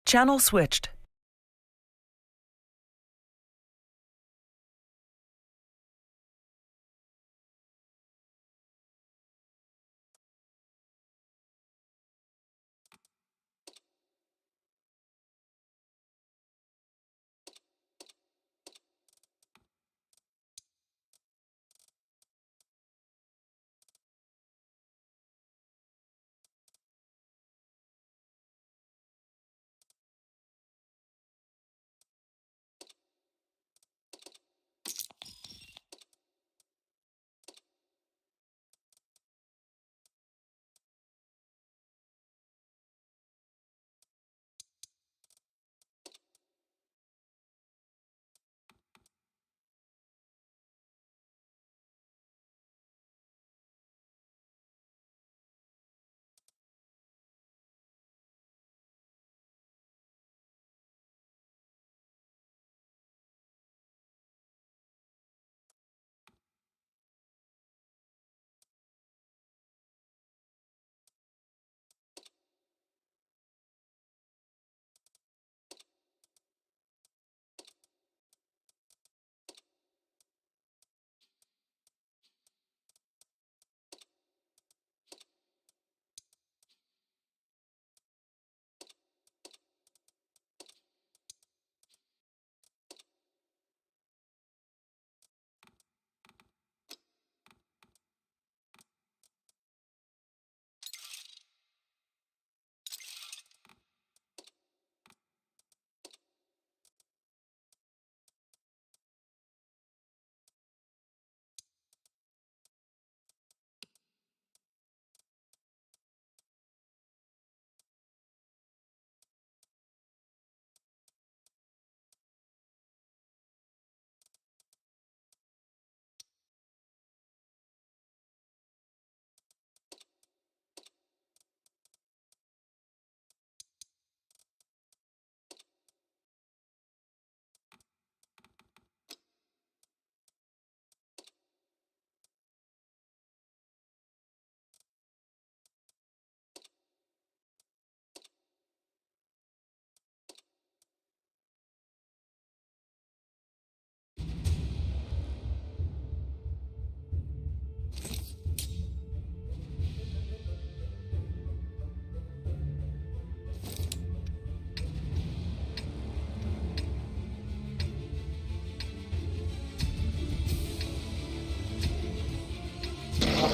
Channel switched.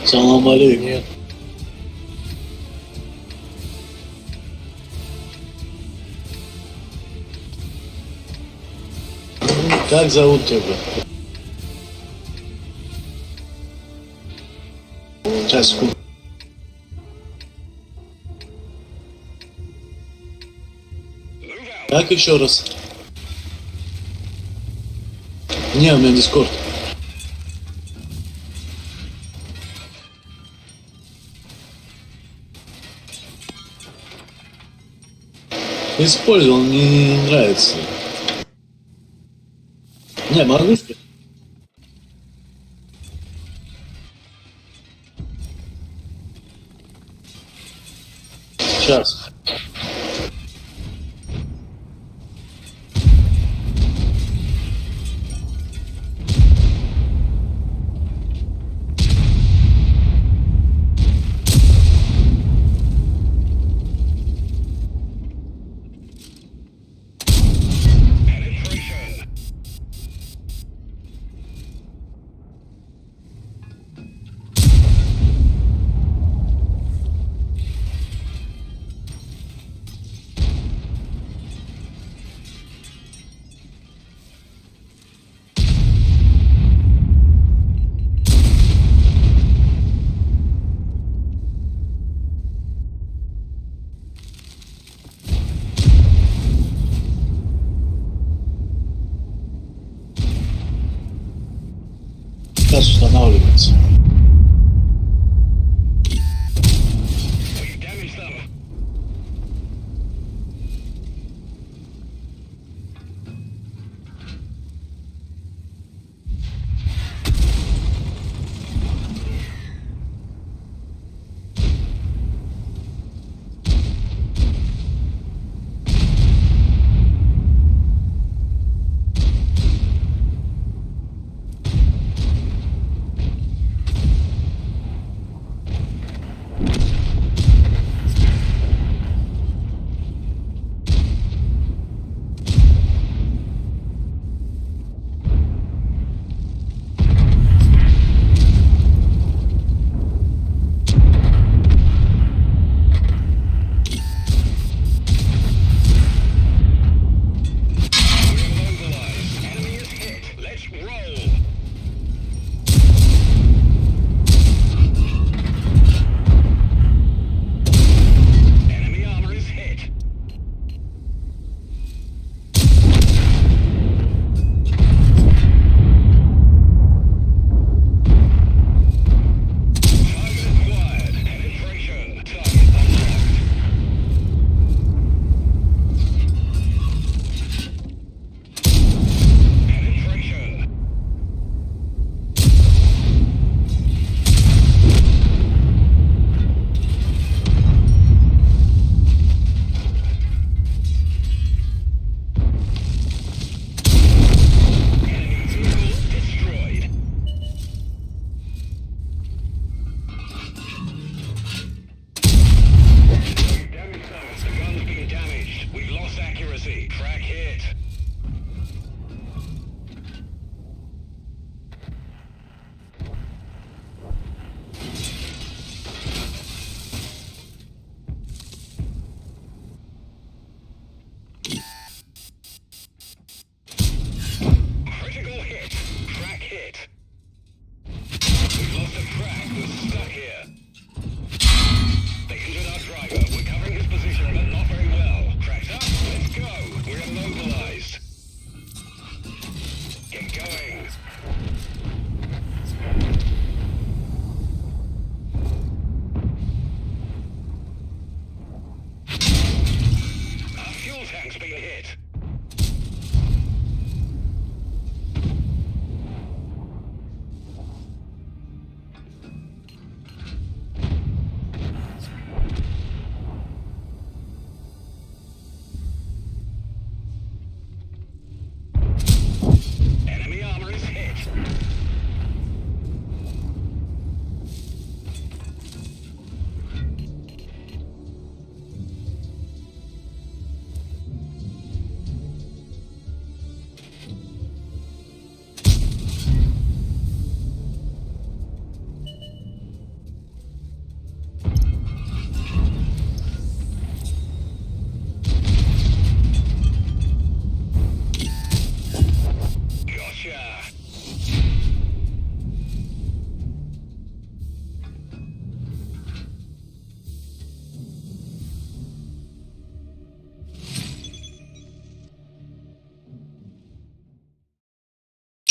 Салам алейкум. Нет. Как зовут тебя? Сейчас, секунду. Как еще раз? Не, у меня Дискорд. Использовал, мне не нравится. Не, могу сказать. Сейчас.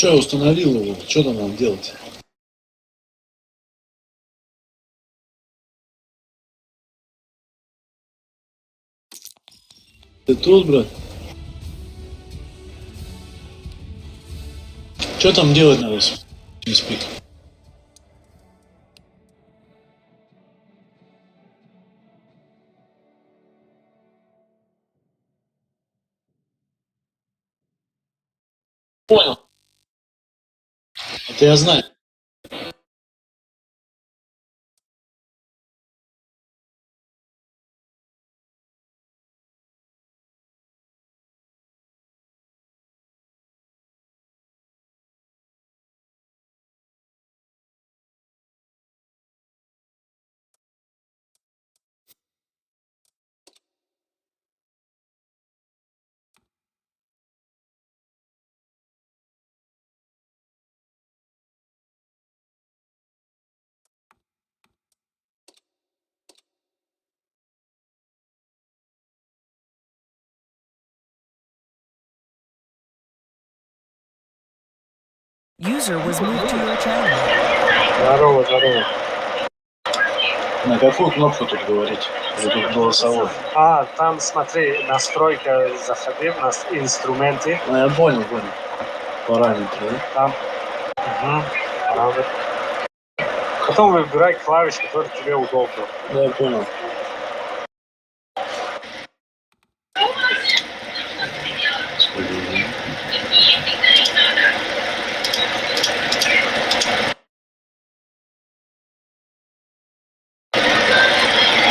Че, я установил его? Что там нам делать? Ты тут, брат? Что там делать надо? Не спит. Понял. Это я знаю. User was moved to your channel. Здорово, здорово. На какую кнопку тут говорить? Или тут голосовой? Там смотри, настройка, заходи в нас инструменты. Ну, я понял. Параметры, да? Там. Параметр. Потом выбирай клавиши, которые тебе удобны. Да, я понял.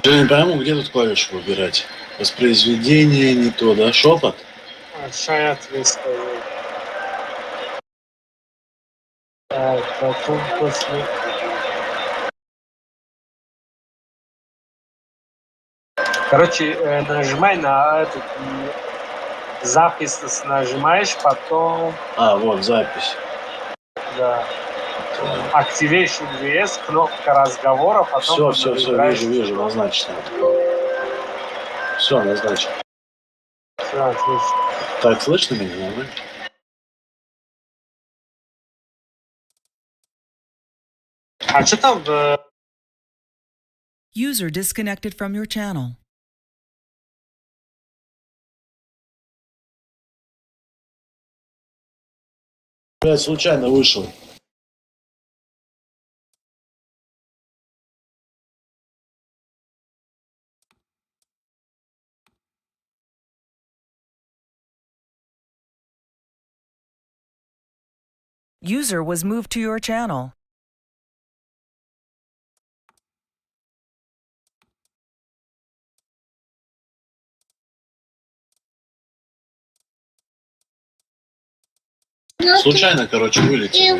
Я не пойму, где тут клавишу выбирать. Воспроизведение не то, да? Шепот? Шая ответственный. Так, потом после... Короче, нажимай на этот запись, нажимаешь, потом... Вот, запись. Да. Activation VS, кнопка разговора, потом... Все, вижу, назначить надо. Все, назначил. Все, отлично. Так, слышно меня, нормально? А что там User disconnected from your channel. Я случайно вышел. User was moved to your channel. Случайно, короче, вылетел.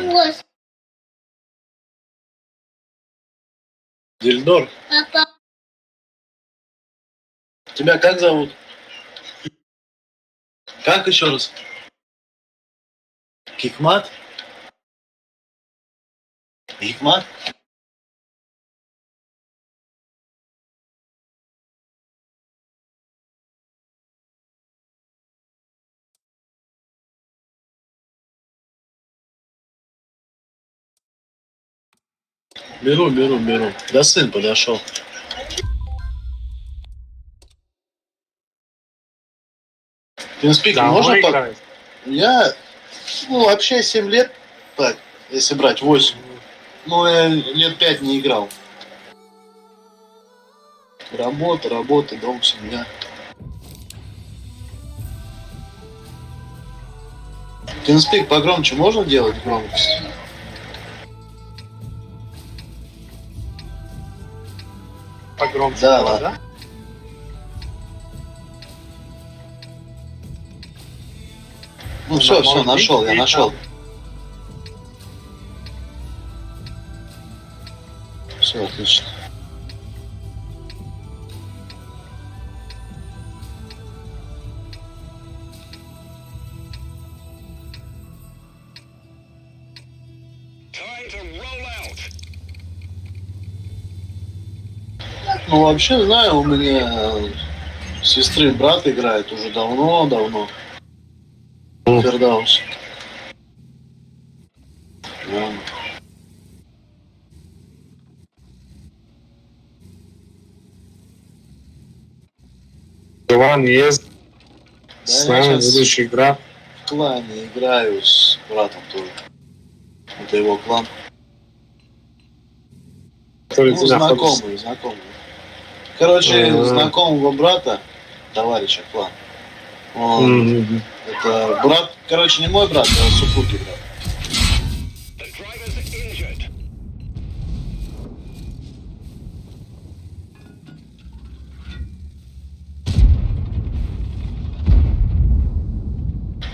Дильдор? Тебя как зовут? Как еще раз? Хикмат? Хикмат? Беру. Да сын подошел. TeamSpeak Давно можно... играет? Я, вообще 7 лет, так, если брать 8. Ну, я лет 5 не играл. Работа, дом, семья. TeamSpeak погромче можно делать громкость? Погромче Да, было, да. да? Ну все, может нашел, быть, я и нашел. там. Все, отлично. Ну вообще знаю, у меня сестры брат играет уже давно. Фердаус. Да. Иван есть. Да, С я нами сейчас будешь играть. в клане играю с братом тоже. Это его клан. Который ты находишься. Знакомый. Короче, Ага. знакомого брата, товарища клан. Он, это брат, короче, не мой брат, а супруги брат.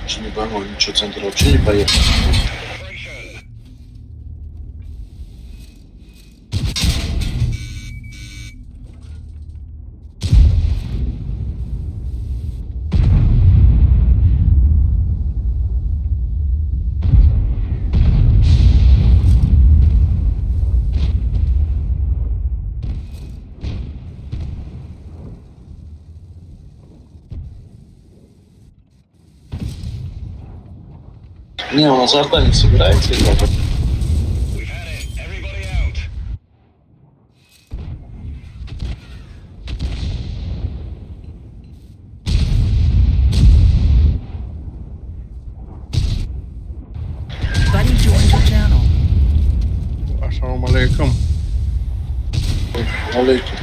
Что не пойму, ничего, центр вообще не поехал. Не, у нас арта не собирается играть. Buddy joined your channel. Assalamu alaikum. Алейкум.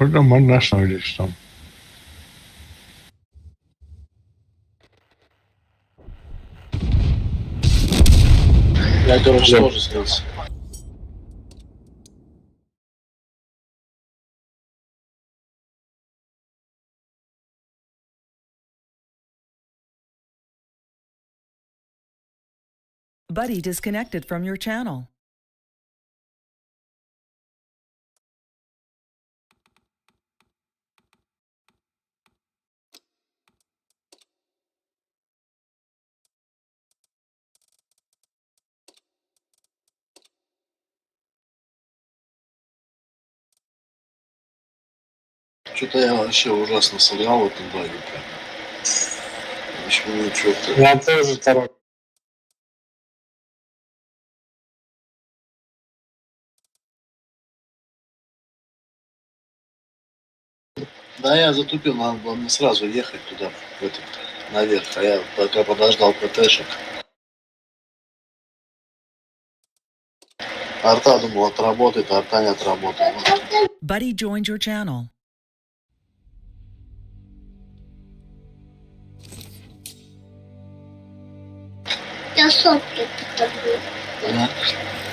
Что там остановились там? Я, короче, Да. тоже слился. Buddy disconnected from your channel. Что-то я вообще ужасно сыграл в этом баге. Почему что-то... Я тоже второй. Да, я затупил, надо было мне сразу ехать туда, в этот, наверх, а я пока подождал ПТшек. Арта, думал, отработает, а арта не отработала. Buddy joined your channel. Я сопли потому. Да?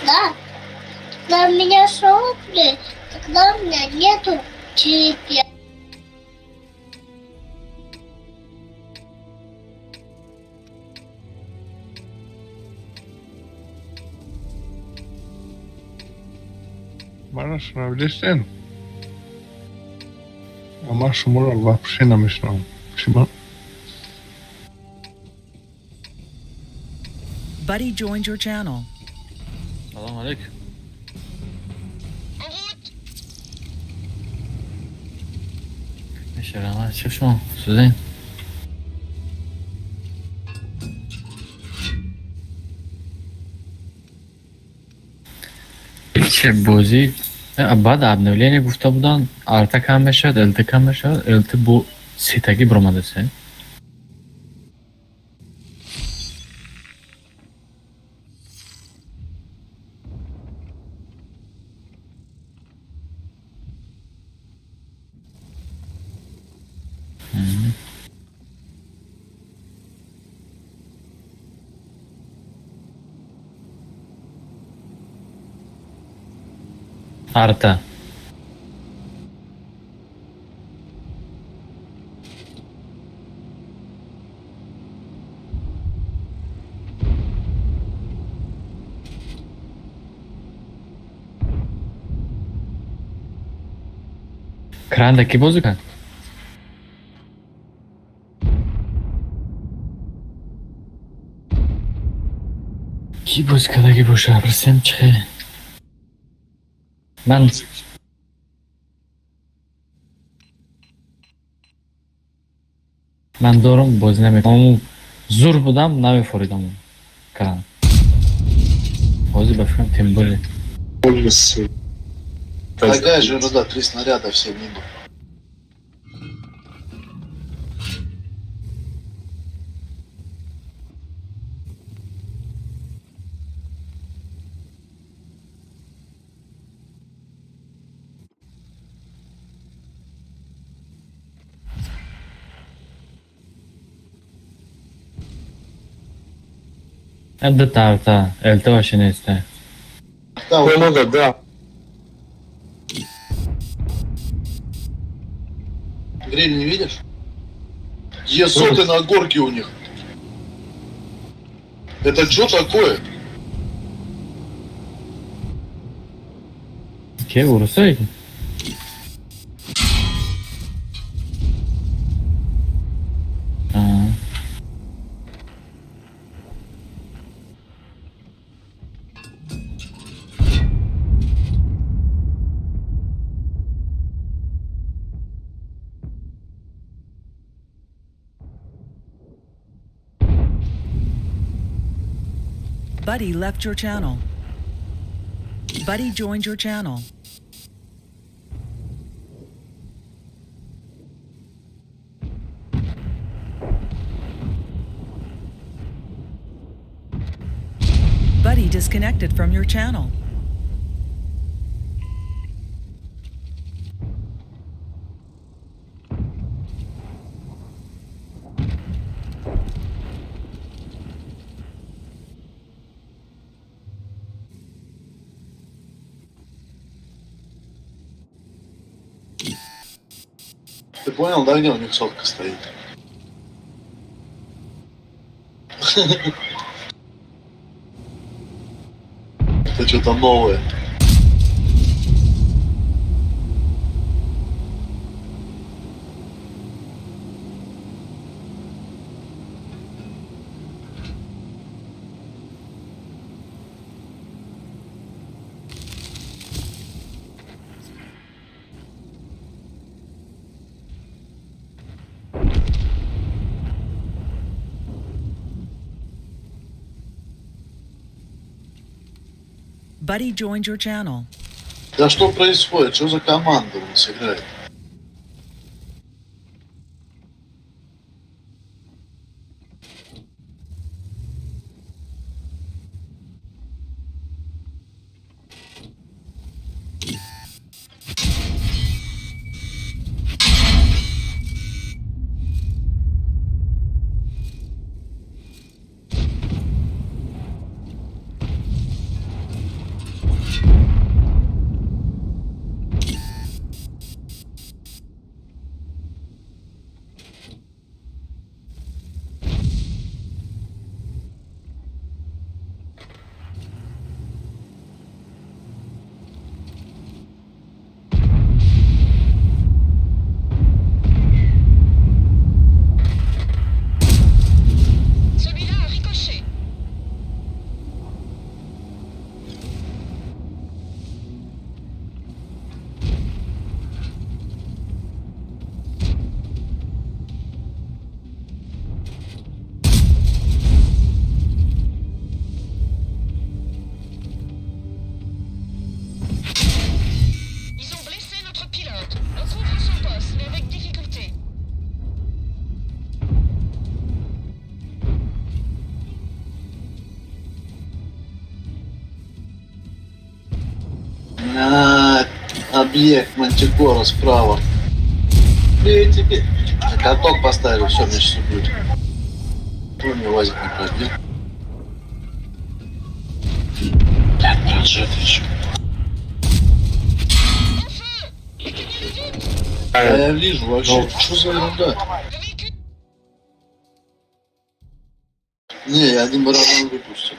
Да? Когда у меня сопли, тогда у меня нету терпения. מה остановились там? А Машу Мурал вообще на местном. Почему? Buddy joined your channel. Салам алейкум. Şuralar çıkışma. Sizin. چه بازی بعد обновление گفته بودن ارتا کم بشد التا کم بشد التا بو سیتگی برامده سه ارتا крандaki bozuk ha. Ki bozukadagi boşa bilsem çıkı. من دارم بازی نمیکنم زور بودم نمیفوریدم کرم بازی بفکرم تیمبولی Полностью. Какая же ерунда, 3 снаряда все мимо. это тарта это вообще не стоит Да, вот Много, да. гриль не видишь? Е-соты на горке у них. Это что такое? Ke vursa Buddy left your channel. Buddy joined your channel. Buddy disconnected from your channel. Ты понял, да, где у них сотка стоит? Это что-то новое. Buddy joined your channel. Да что происходит? Что за команда у нас играет? Объект Мантикора справа. Тебе. Каток поставили, все, значит, будет. Кто мне лазит не пробил? Блядь, бюджет еще. Я вижу вообще, что за ерунда? Не, я один барабан выпустил.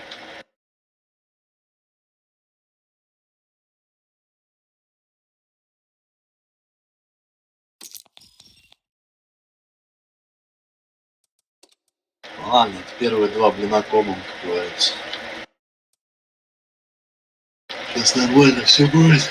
Ладно, первые два блина комом, как говорится. Сейчас нормально все будет.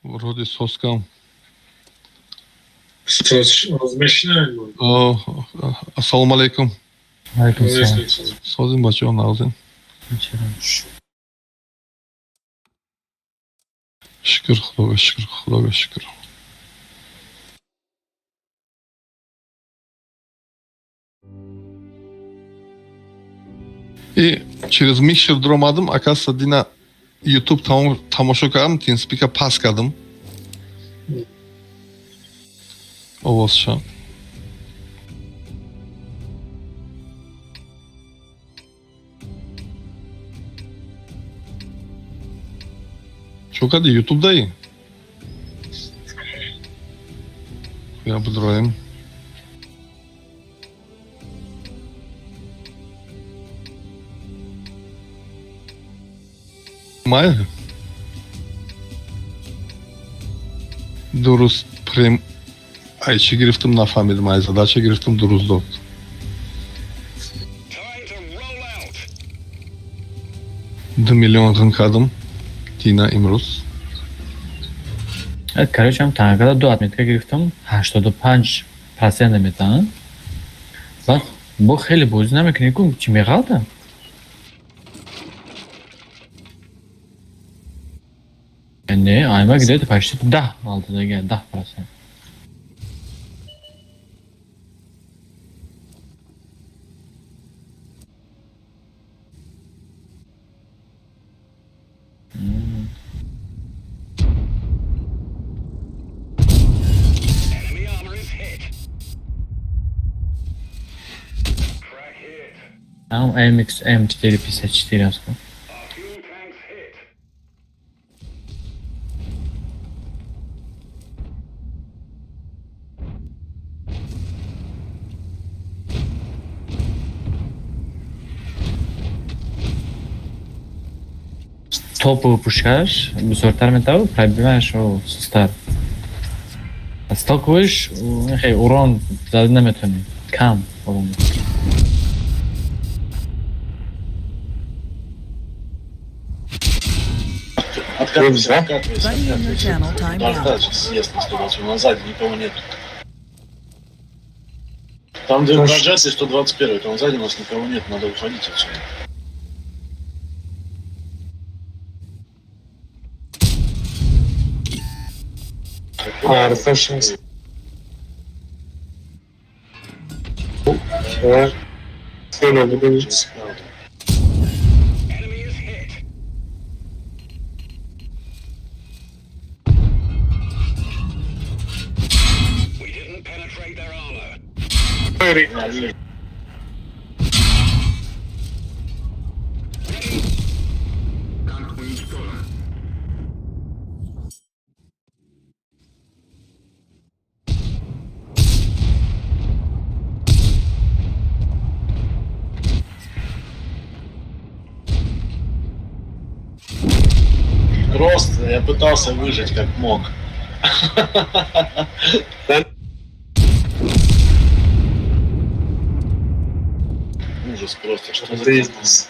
Вроде соскам. Размещаем. Ассаламу алейкум. Aleyküm selam. Sozin bachon ağzın. Şükür, Xudoga şükür, Xudoga şükür. И через микшер дромадым, оказывается, дина YouTube тамошо кардым, TeamSpeak пас кардым. Овозшо. Чё кади YouTube'даи? Я подроем. Май? Дурус прем Ayçi giriftim nafamildim ay задача giriftim duruzdot. Ды миллион рынкадым Тина Имрус. Evet, короче, там, когда до отметка грифтом, что до 5% метан. Bak, bu xeyli bu o'zini mekanikum chimga qoldi. Endi ayma gidadi почти 10 oldiga 10%. Tamam, MX M454 aslında. Топы выпускаешь, сортами того, пробиваешь его состав. Сталкиваешь, урон заднаметами, кам урон. Откатывайся, откатывайся, Buddy in your channel откатывайся. timed Да, out. сейчас съест на 120, на сзади никого нет. Там где бюджет и 121, там сзади у нас никого нет, надо уходить отсюда. Refreshings. Şöyle buluruz. Böyle. Просто я пытался выжить как мог. Ужас просто, что за бизнес.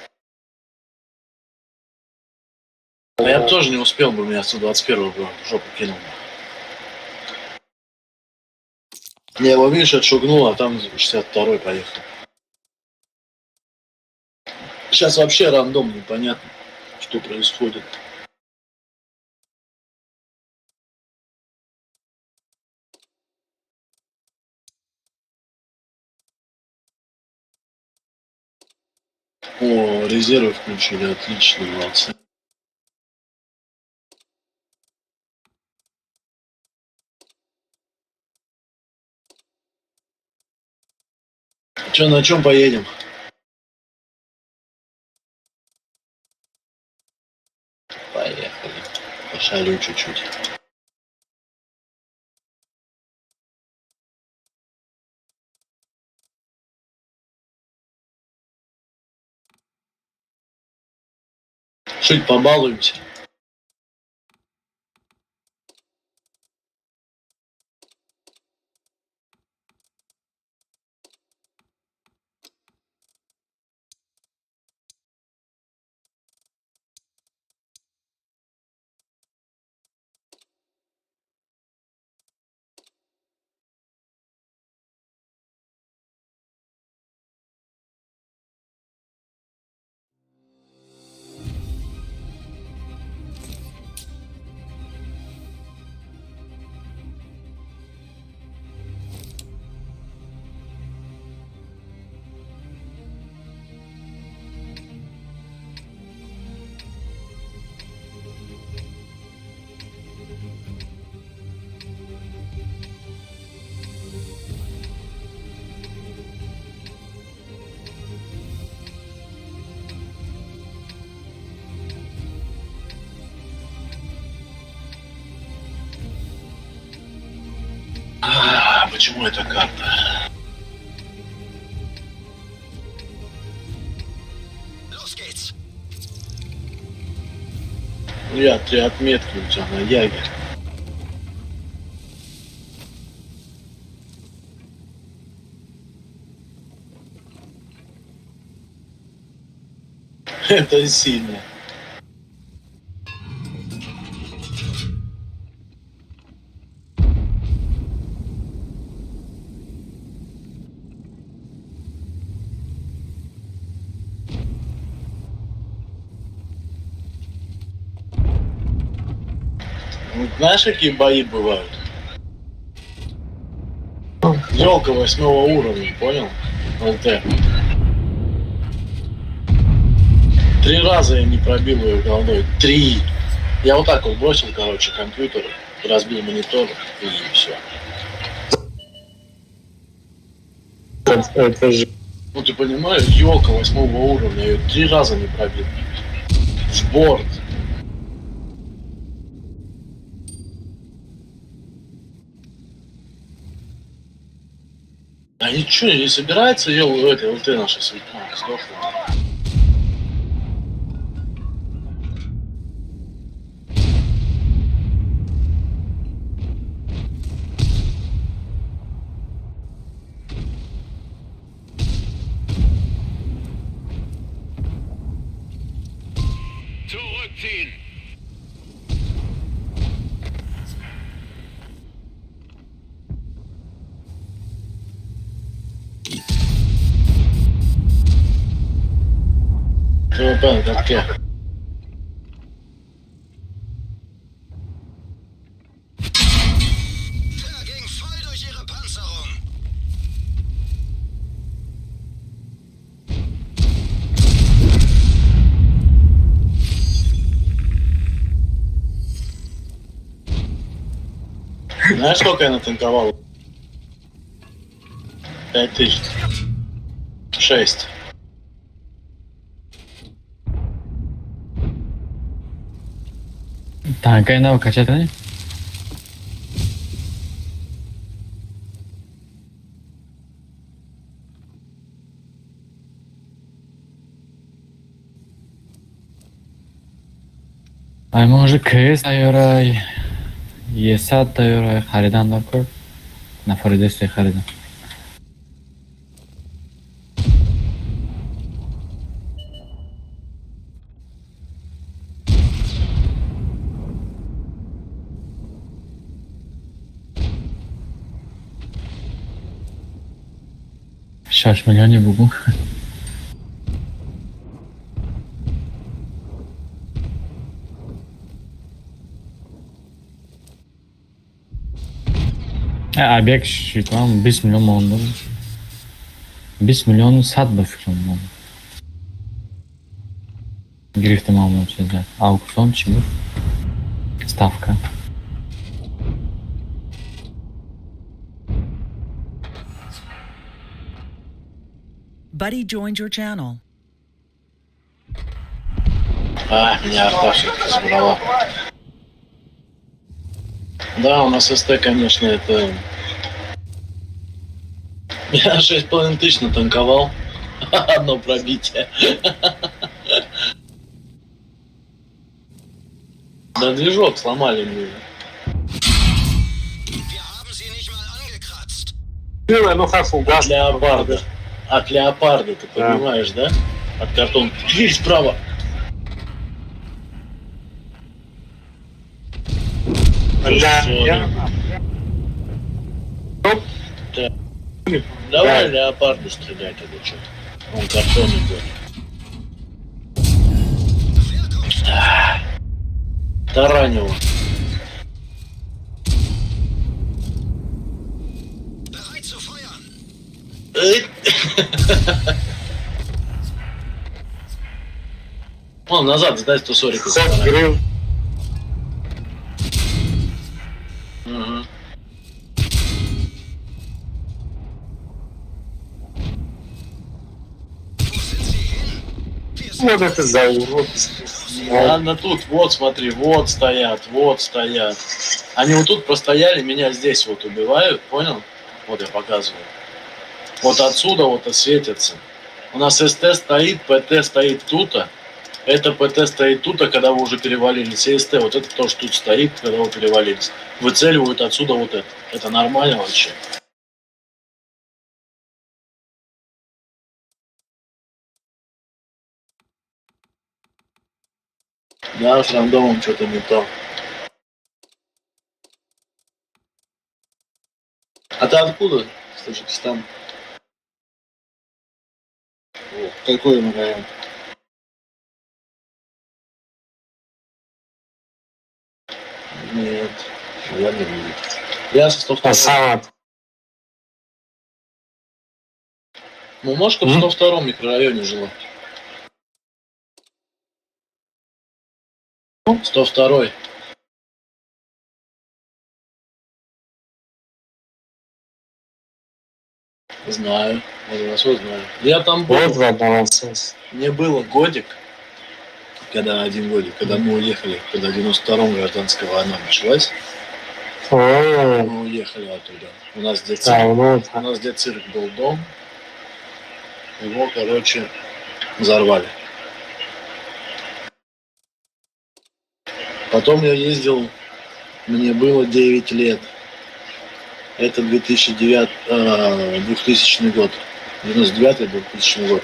Я бы тоже не успел бы, меня 121 бы в жопу кинул. Я его, видишь, отшугнул, а там 62-й поехал. Сейчас вообще рандом, непонятно, что происходит. О, резервы включили, отлично, молодцы. Че, на чем поедем? Поехали. Пошалю чуть-чуть. Чуть побалуемся. Почему эта карта? Я 3 отметки у тебя на яге. Это сильно. Ну, знаешь, какие бои бывают? Ёлка 8-го уровня, понял? ЛТ. 3 раза я не пробил ее головой. 3. Я вот так вот бросил, короче, компьютер, разбил монитор и все. Это же... Ну ты понимаешь, ёлка 8-го уровня, я ее 3 раза не пробил. В борт. А ничего, не собирается это ЛТ наша светлана, сдохла. Zurückziehen! ТВП на катке. Ging voll durch ihre Panzerung! Знаешь, сколько я натанковал? 5000. 6. Tanka endi qachon? Может, КС тayyoray, ESAT tayyoray, xaridamlar ko'p. Nafaridesday xaridam. shoshmagani bugun. Obyekt shikam 5 milyon oldu. 5 milyon sadba fikrim oldu. Грифты маму через аукцион чему? Ставка. Buddy joined your channel. Меня Арташек забрала. Да, у нас СТ, конечно, это... Я 6,5 тысяч натанковал. Одно пробитие. Да движок сломали мне. Wir haben sie nicht mal angekratzt. Ну как От угас. леопарда. От леопарда, ты Да. понимаешь, да? От картонки. Дверь справа. Да, Всё, я- Давай Да. леопарда стрелять или что? Он картон идет. Таранил. Bereit zu feuern. Вон, назад, сдай 140. Ход грил. Угу. Wo sind sie hin? Wir sind Вот это за урод. Ладно, тут, вот, смотри, вот стоят. Они вот тут простояли, меня здесь вот убивают, понял? Вот я показываю. Вот отсюда вот осветятся. У нас СТ стоит, ПТ стоит тут-то. Это ПТ стоит тут-то, когда вы уже перевалились. И СТ, вот это тоже тут стоит, когда вы перевалились. Выцеливают отсюда вот это. Это нормально вообще? Да, с рандомом что-то не то. А ты откуда? С Таджикистана. О, какой он район? Нет, я не видел. Я со 102. Асад. Ну, Мошка в 102 микрорайоне жила. 102. Знаю. Голосой знаю. Я там был. Вот водонасос. Мне было годик, когда мы уехали, когда в 92-м гражданская война началась, О, мы уехали оттуда. У нас где цирк, давно. у нас где цирк был дом, его, короче, взорвали. Потом я ездил, мне было 9 лет. Это 2000 год. 99-2000 год.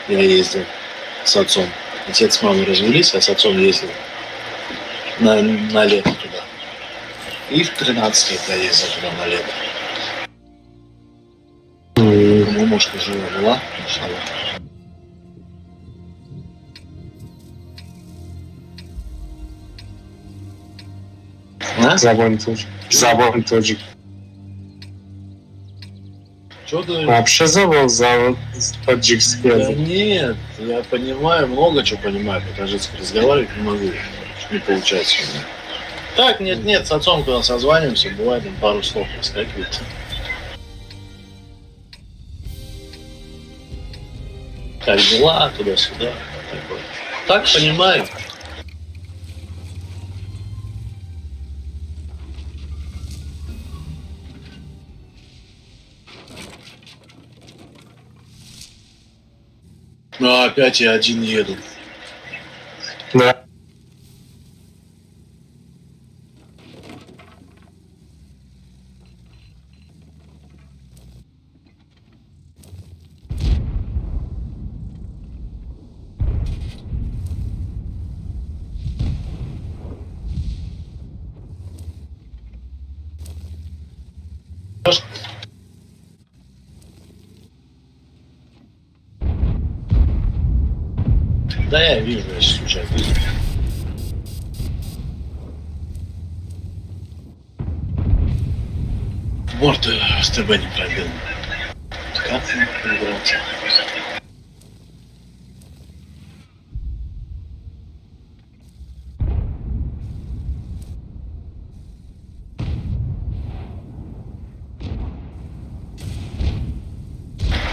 Я ездил с отцом. Отец с мамой развелись, а с отцом ездил на лето туда. И в 13 лет я ездил туда на лето. Мамушка жива была, иншаллах. А? Забон тоже. Забон тоже. Что ты? Вообще забыл за таджикский Да язык. нет, я понимаю, много чего понимаю, по-таджикски разговаривать не могу. Не получается у меня. Так, нет, с отцом когда созваниваемся, бывает там пару слов проскакивает. Как дела, туда-сюда. Такое. Так понимаю. Ну, опять я один еду. Да. Да я вижу, я сейчас случайно. Борт с ТБ не пробил. Как играть?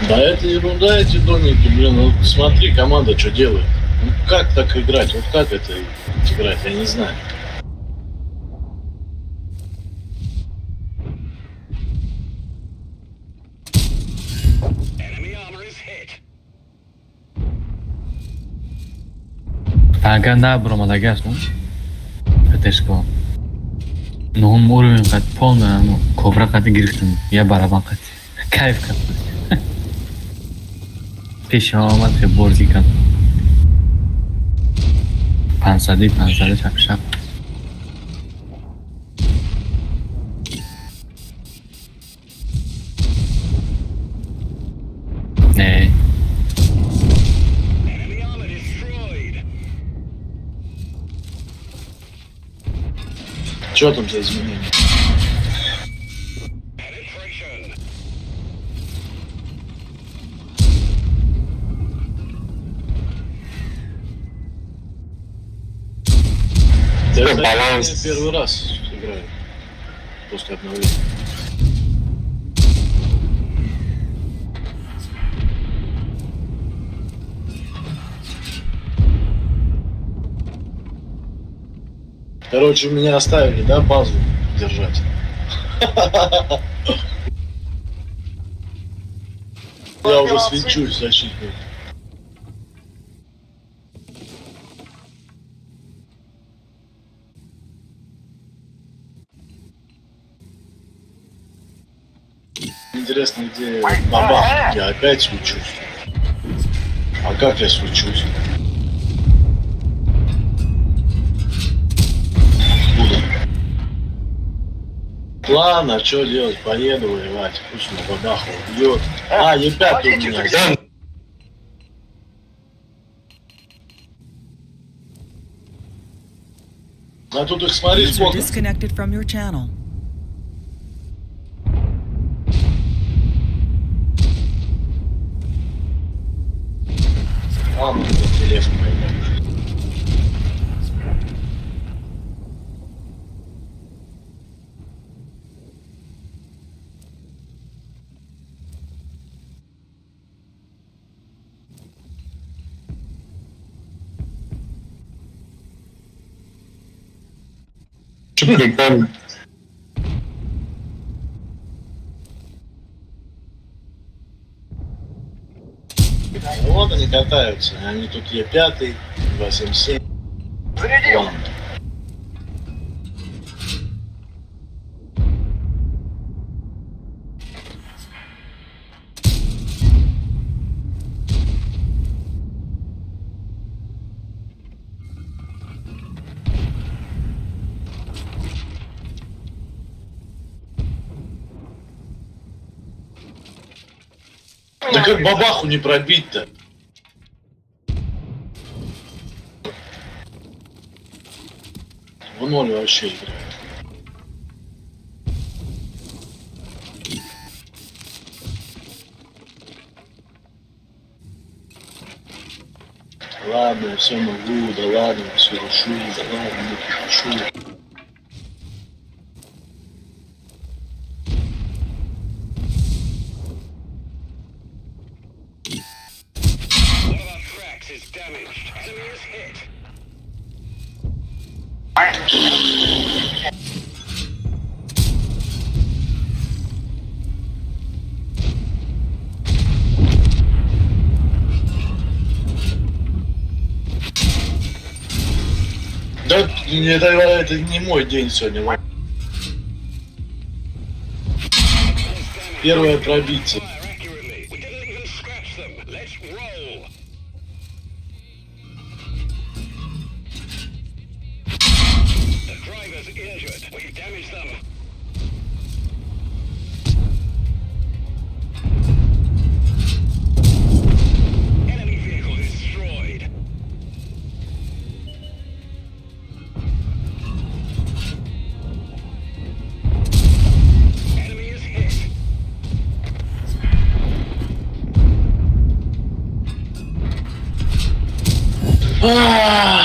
Да это ерунда, эти домики, блин, ну смотри, команда что делает. Ну как так играть, вот как это играть, я не знаю. Enemy armor is hit. Танка на бромалагас, ну? ХТшко. Ну, он уровень как полный, ну, кобра как гирктен. Я барабан как. Кайф как. Пешамат как борзикан. Пансады шап-шап. Не. Enemy armor destroyed. Что там за изменения? Penetration. Я баланс. Первый раз играю. После обновления. Короче, меня оставили, да, базу держать. Я уже свечусь, защитник. Интересно, где бабах? Я опять свечусь. А как я свечусь? Буду. Ладно, что делать? Поеду воевать. Пусть на бабаху убьет. А, Е5 у меня. Да. А тут их смотри, User сколько. disconnected from your channel. Ладно, тут тележка поиграем. Что прикольно. Вот они катаются. Они тут Е5, 277. Ладно. Да как бабаху не пробить-то? В ноль вообще играет. Ладно, я все могу, да ладно, я все решу, да ладно, я решу. One of our tracks is damaged. Enemy is hit. Да, это не мой день сегодня. ладно. Первое пробитие. Fire accurately. We didn't even scratch them. Let's roll. The driver's injured. We've damaged them. Enemy vehicle destroyed. Два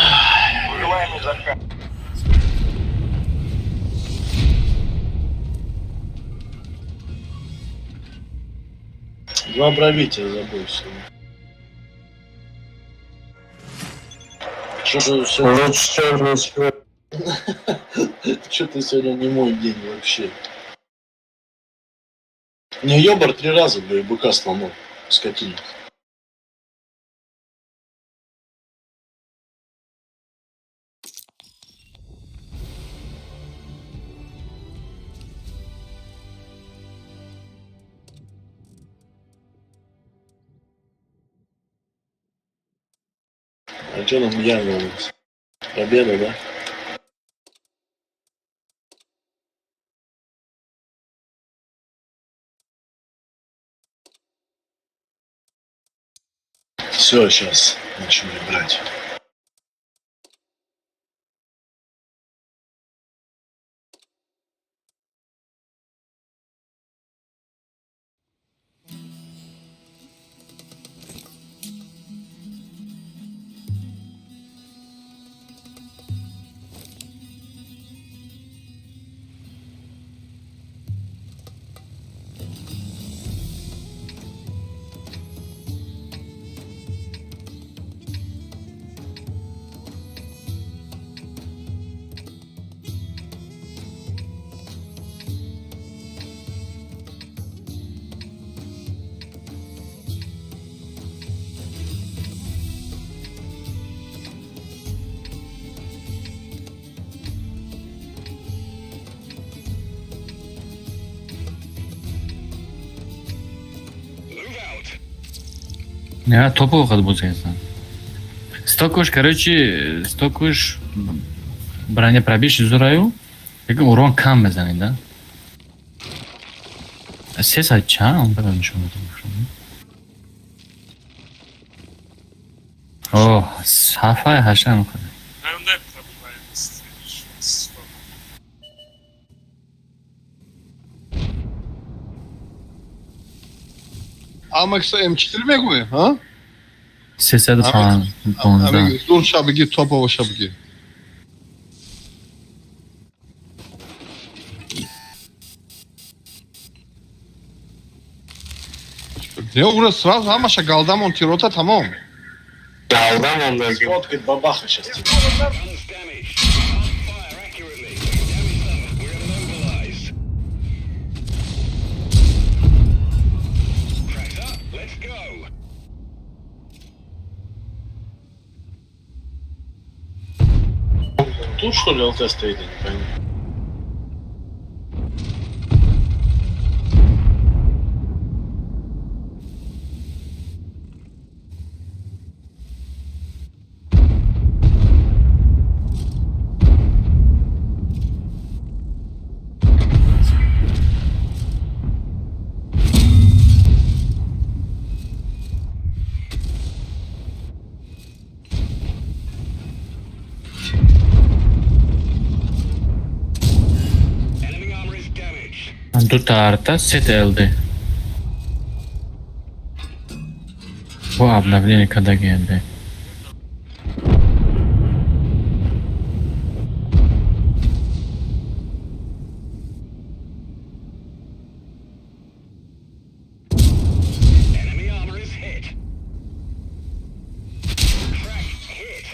пробития забыл сегодня. Что-то сегодня... Лучше черный цвет. Что-то сегодня не мой день вообще. Не, ёбар 3 раза, бля, и быка сломал. Скотина. А что нам явно? Победа, да? Все, сейчас начну играть. Ya topu o'qidi bo'lsaysan. Stokush, короче, Stokush броня пробить зураю, lekin урон kam bizanida. Ses aytchan, undan tushunmadim. Oh, safay hasham qildi. Amax'a M4 megui, ha? Sesadi falan. Amig, dur şabıgi, topovo şabıgi. Не, уже сразу Амаша голда монтирота tamam. Daldan ondan gibi. Сфоткать бабаха сейчас тебе. Guns damaged. Can't fire accurately. Damage them. We're immobilized. Press up. Let's go. Тут что ли ЛТ стоит, я не пойму. Enemy armor is damaged. Дута сет элды. Bu обновление когда geldi? Enemy armor is hit. Crack hit.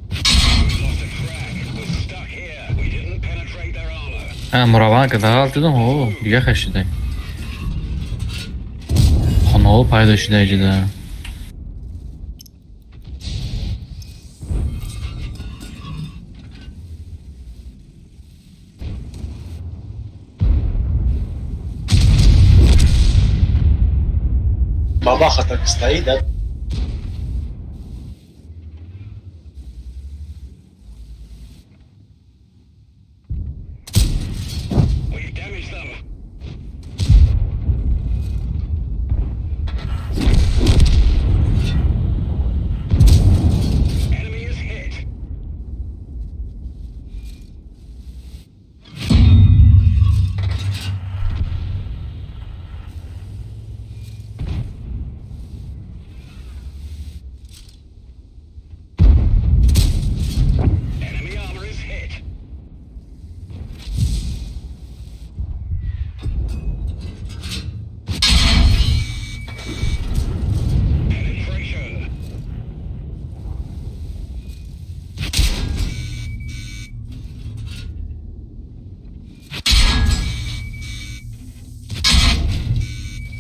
We've lost a crack. We're stuck here. We didn't penetrate their armor. Ha, muravan kadar dedim o. Diga xashida. Xonov paydoshida ejida. Бабаха так и стоит, да? We've damaged them. Enemy is hit.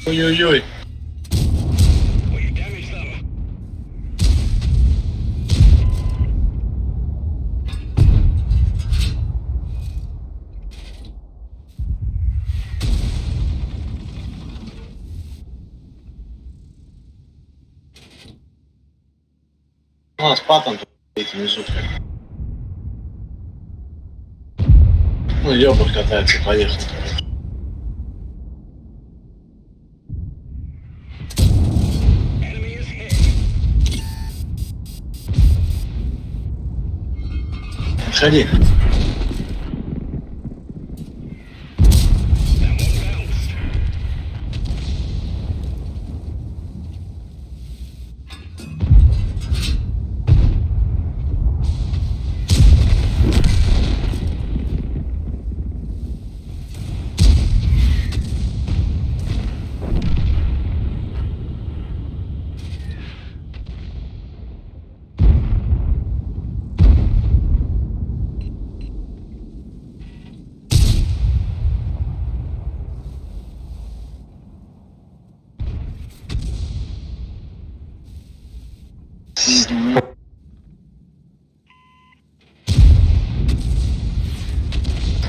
Ой-ой-ой. We've damaged them. У нас патон тут эти несут. Ну, ёбар катается, поехал. Enemy is hit. Отходи. That one bounced. Мгм.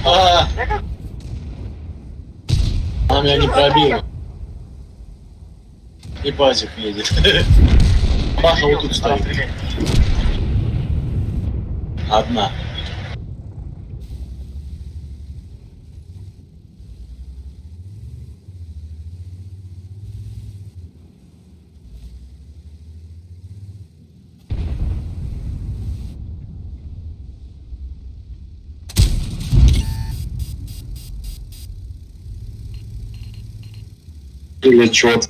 А! Она меня не пробила. И пазик едет. Паша вот тут стоит. Одна. Или чё-то.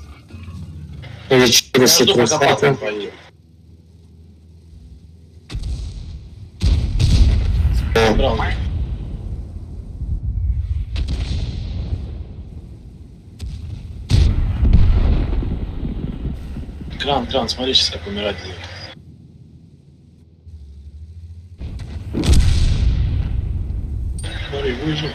Или что-то Я жду, пока патон ситуация. поедет. Брал. Кран, смотри, сейчас как умирать будет. Смотри, выжил.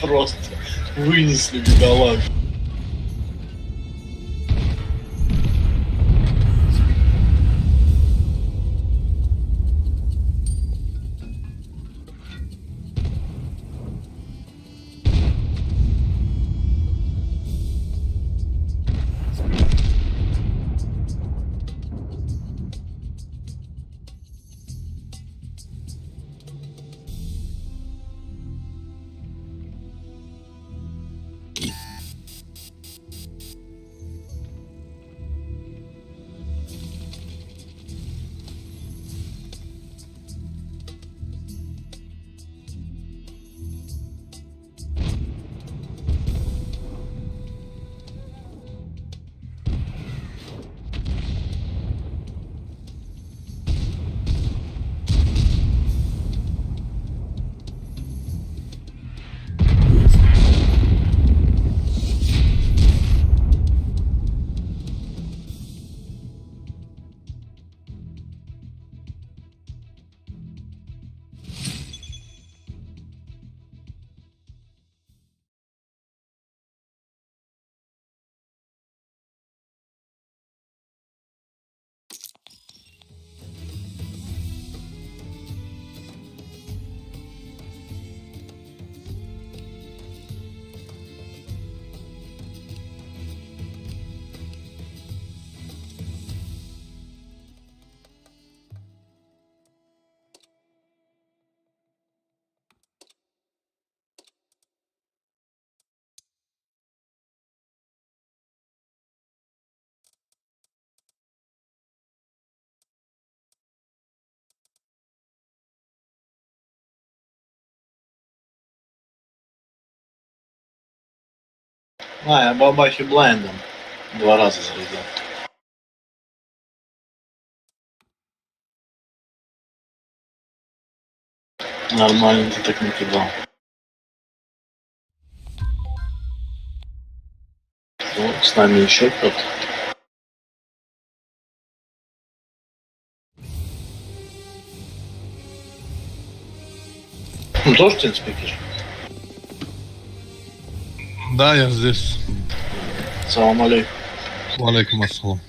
Просто вынесли бедолаг. А, я бабахи блайндом 2 раза зарядил. Нормально ты так накидал. Ну, с нами еще кто-то. Ну, тоже ты спикер? Да, я здесь. Салам алейкум. Алейкум ассалам.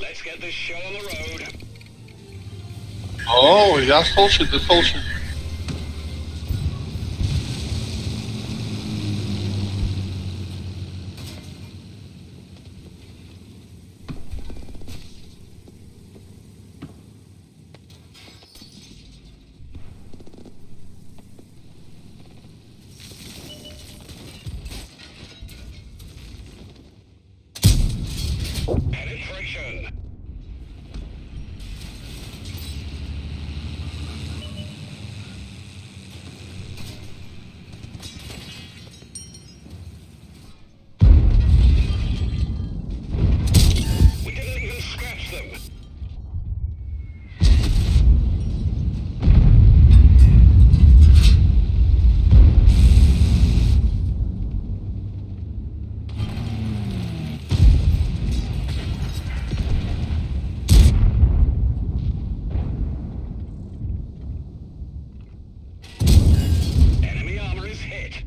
Let's get this show on the road. О, я слушаю, ты слушай. Penetration. We didn't even scratch them. Enemy armor is hit.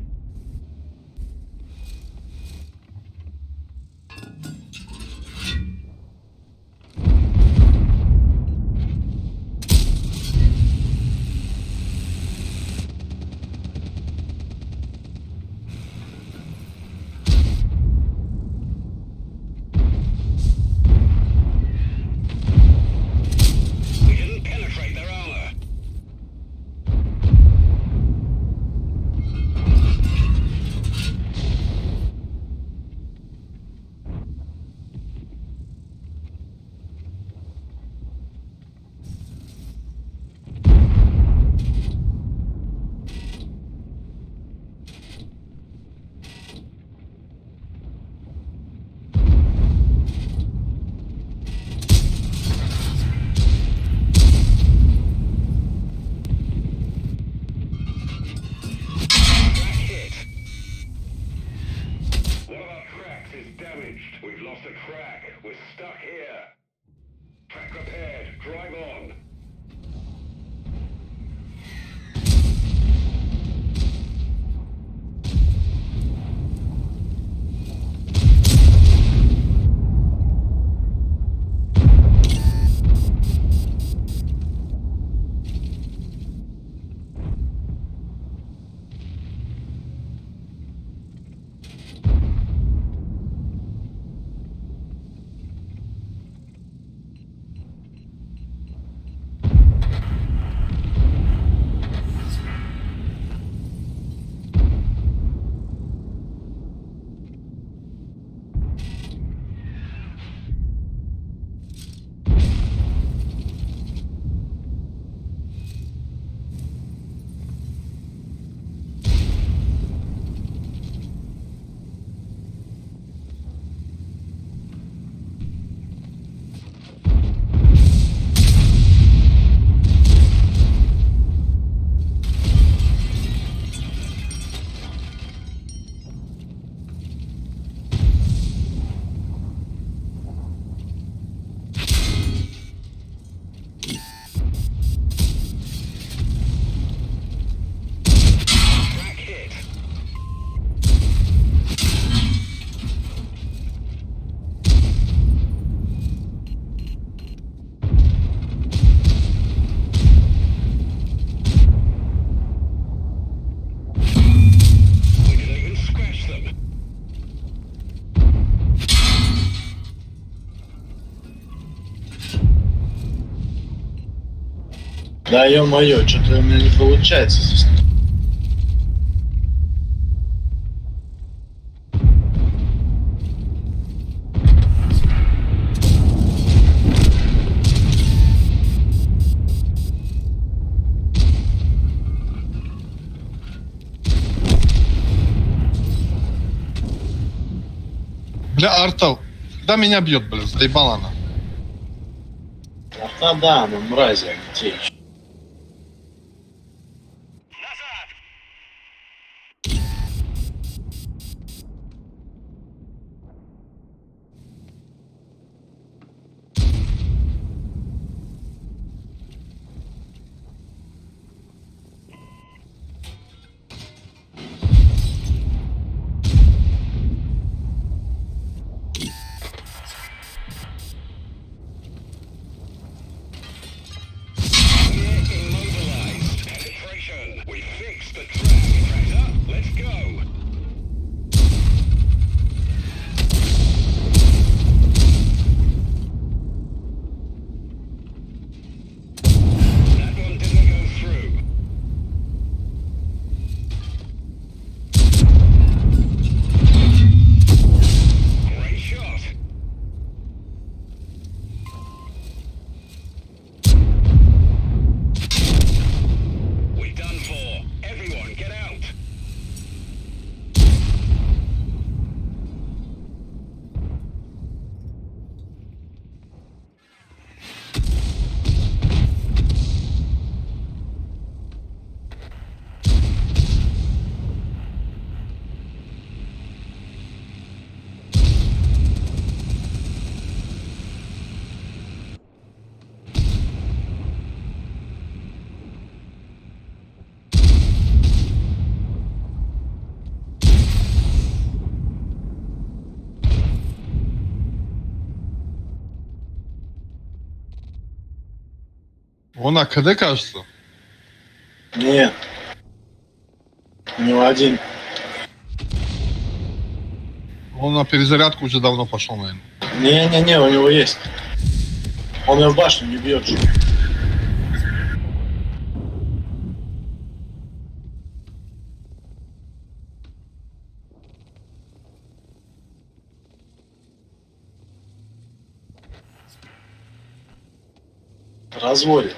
We didn't penetrate their armor. Track hit. One of our tracks is damaged. We've lost a track. We're stuck here. Track repaired. Drive on. Track hit. We didn't even scratch them. Да ё-моё, что-то у меня не получается здесь. Да, арта. Да меня бьет, блин, заебала она. Арта, да, ну мрази, они те еще. Immobilized. Penetration. We fixed the track. Tracks up. Let's go. That one didn't go through. Great shot. We done for. Everyone, get out. Он АКД, кажется. Нет. У него один. Он на перезарядку уже давно пошел, наверное. Не-не-не, у него есть. Он ее в башню не бьет же. Разводит.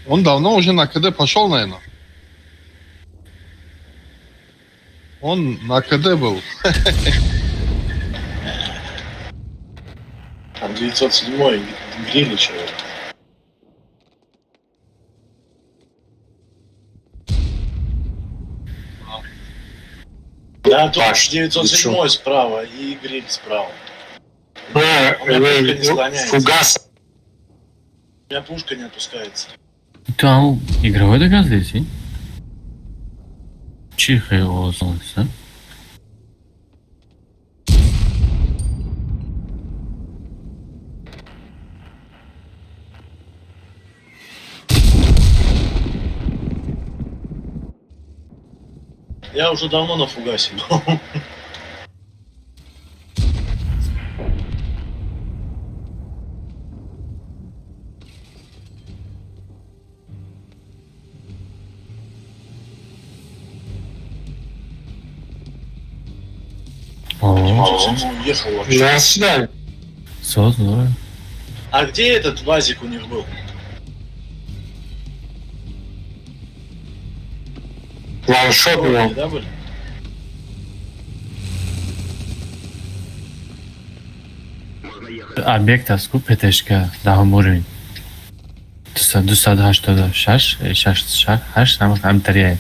Он давно уже на КД пошел, наверное. Он на КД был. Там 907-й Грилич. Да, тут Паш, 907 справа и Гриль справа. А, У меня пушка не склоняется. фугас. У меня пушка не опускается. Там игровой доказ здесь, и? Чихай его солнце. Я уже давно на фугасе был. О, Он уехал вообще. На свидание. все здорово. А где этот ВАЗик у них был? Ваншот Они, был. да, были? Объект аску ПТшка дагам уровень. 286 намак амтария.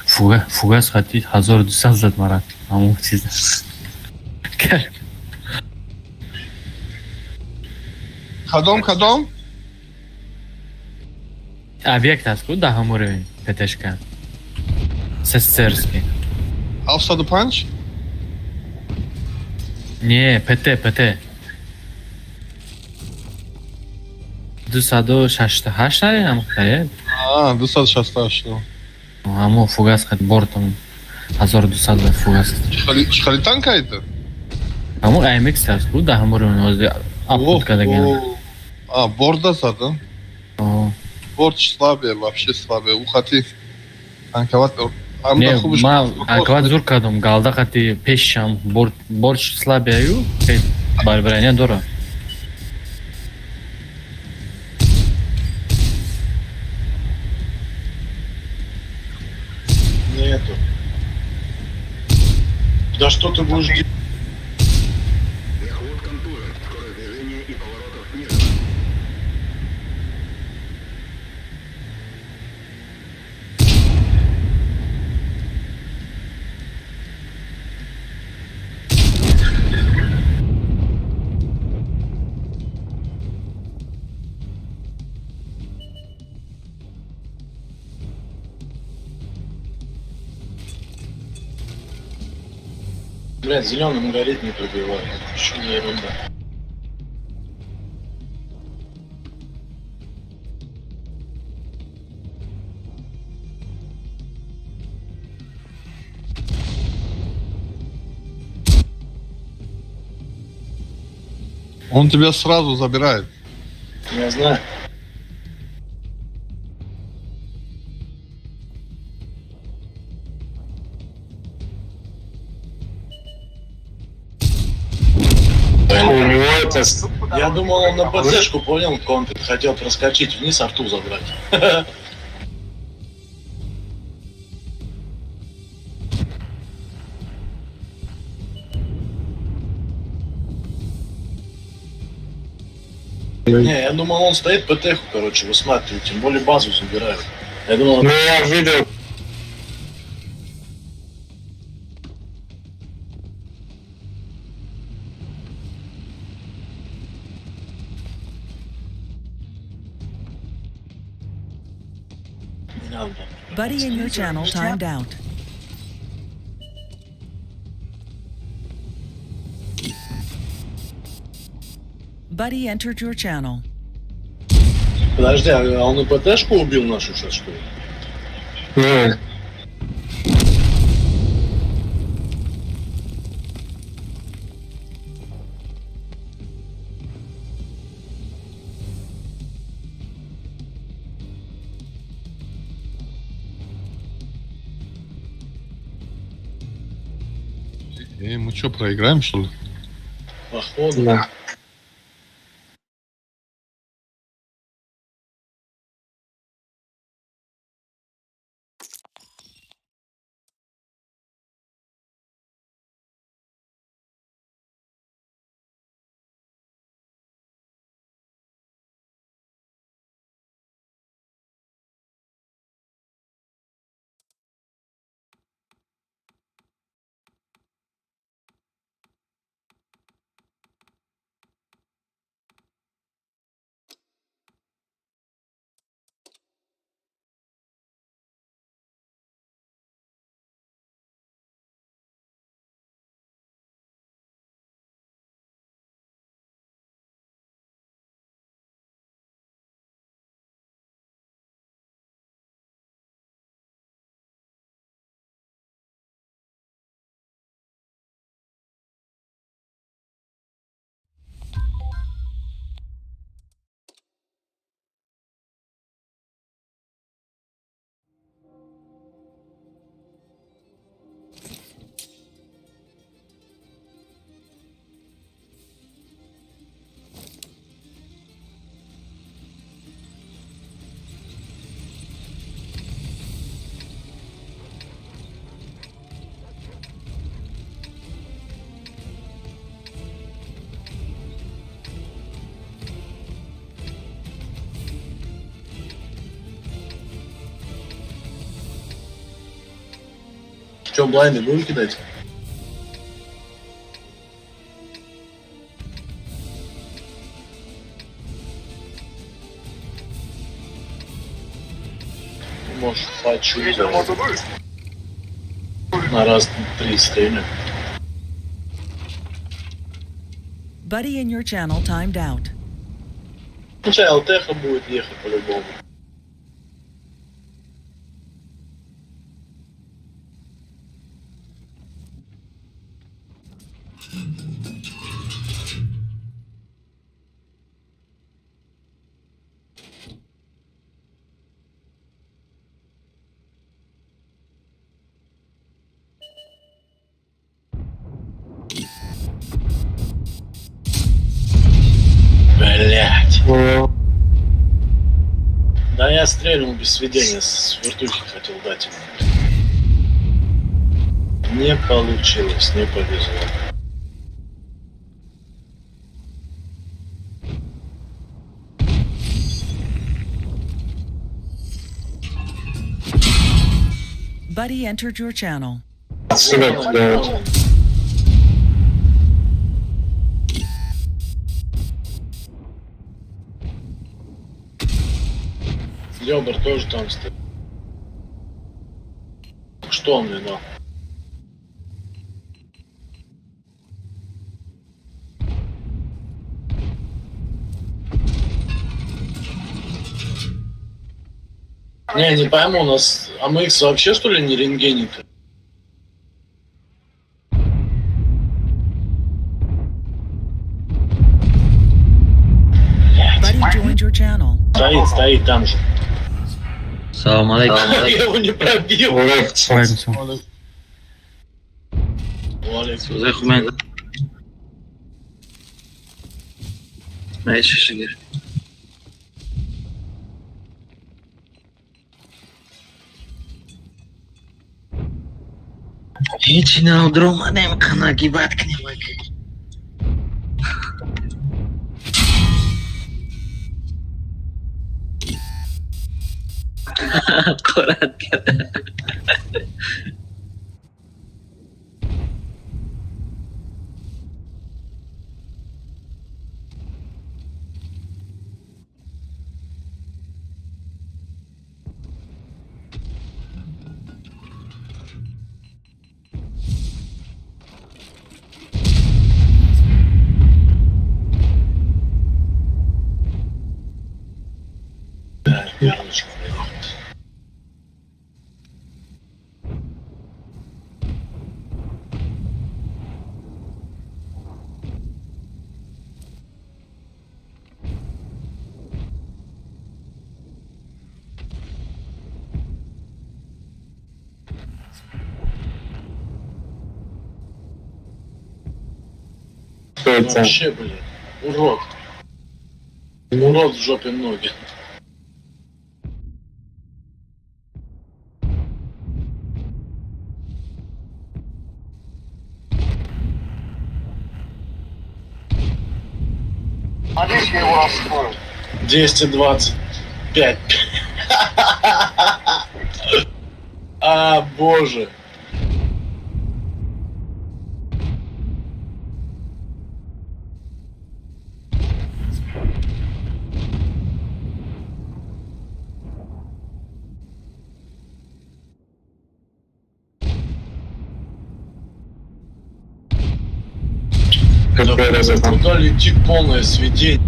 Фугас хати 1200 зад марат. Аму чиз. Ходом. Объект аску дагам уровень ПТшка. Сестерский. Alpha the punch. Не, ПТ. 268 амтария. А, 260 что. Аму фугас хат бортом 1200 фугас. Шхалитанка это? Аму AMX аску дагам уровень өзде апутка деген. А, борда зада. О. Борт слабее, вообще слабее. Ухати. Танковать. Не, ма акват зур кадом галда хати пешам борч слабею. Барбарания дора. нету. Да что ты будешь делать? Вехвод контужен. Скорость движения и поворотов ниже. Блядь, зеленым горит не пробивает. Что за ерунда? Он тебя сразу забирает. Я знаю. У него это... Я думал, он на ПТшку понял, контрит, хотел проскочить вниз, арту забрать. Не, я думал, он стоит ПТху, короче, высматривает, тем более базу забирают. Я думал, Ну, я видел. не надо. Buddy in your channel timed out. Buddy entered your channel. Подожди, а он и ПТшку убил нашу сейчас, что ли? Ну, Мы что, проиграем, что ли? Походу. да. Че, блайнды будем кидать? Может, хочу сделать. На раз, три стрельнем. Buddy in your channel timed out. Ну, сейчас ЛТХ будет ехать по-любому. Блять. Ну, Да я стрельнул без сведения, с вертухи хотел дать ему. Не получилось, не повезло. Buddy entered your channel. Отсюда туда. Ёбр тоже там стоит. Что он мне дал? Не пойму, у нас АМХ вообще что ли не рентгенит? Buddy joined your channel. Стоит там же. Салам алейкум. Я его не пробил. Aleykümselam. Валик. Узай хумен. Мейши шигер. İçine aldırılmadım kana gibi atkını bak. Korat kadar. Ярочка. Что это? Вообще, блин, урод. Урод в жопе ноги. Надеюсь, я его раскрою. 225. А, боже. Какой раз это? Куда летит полное сведение?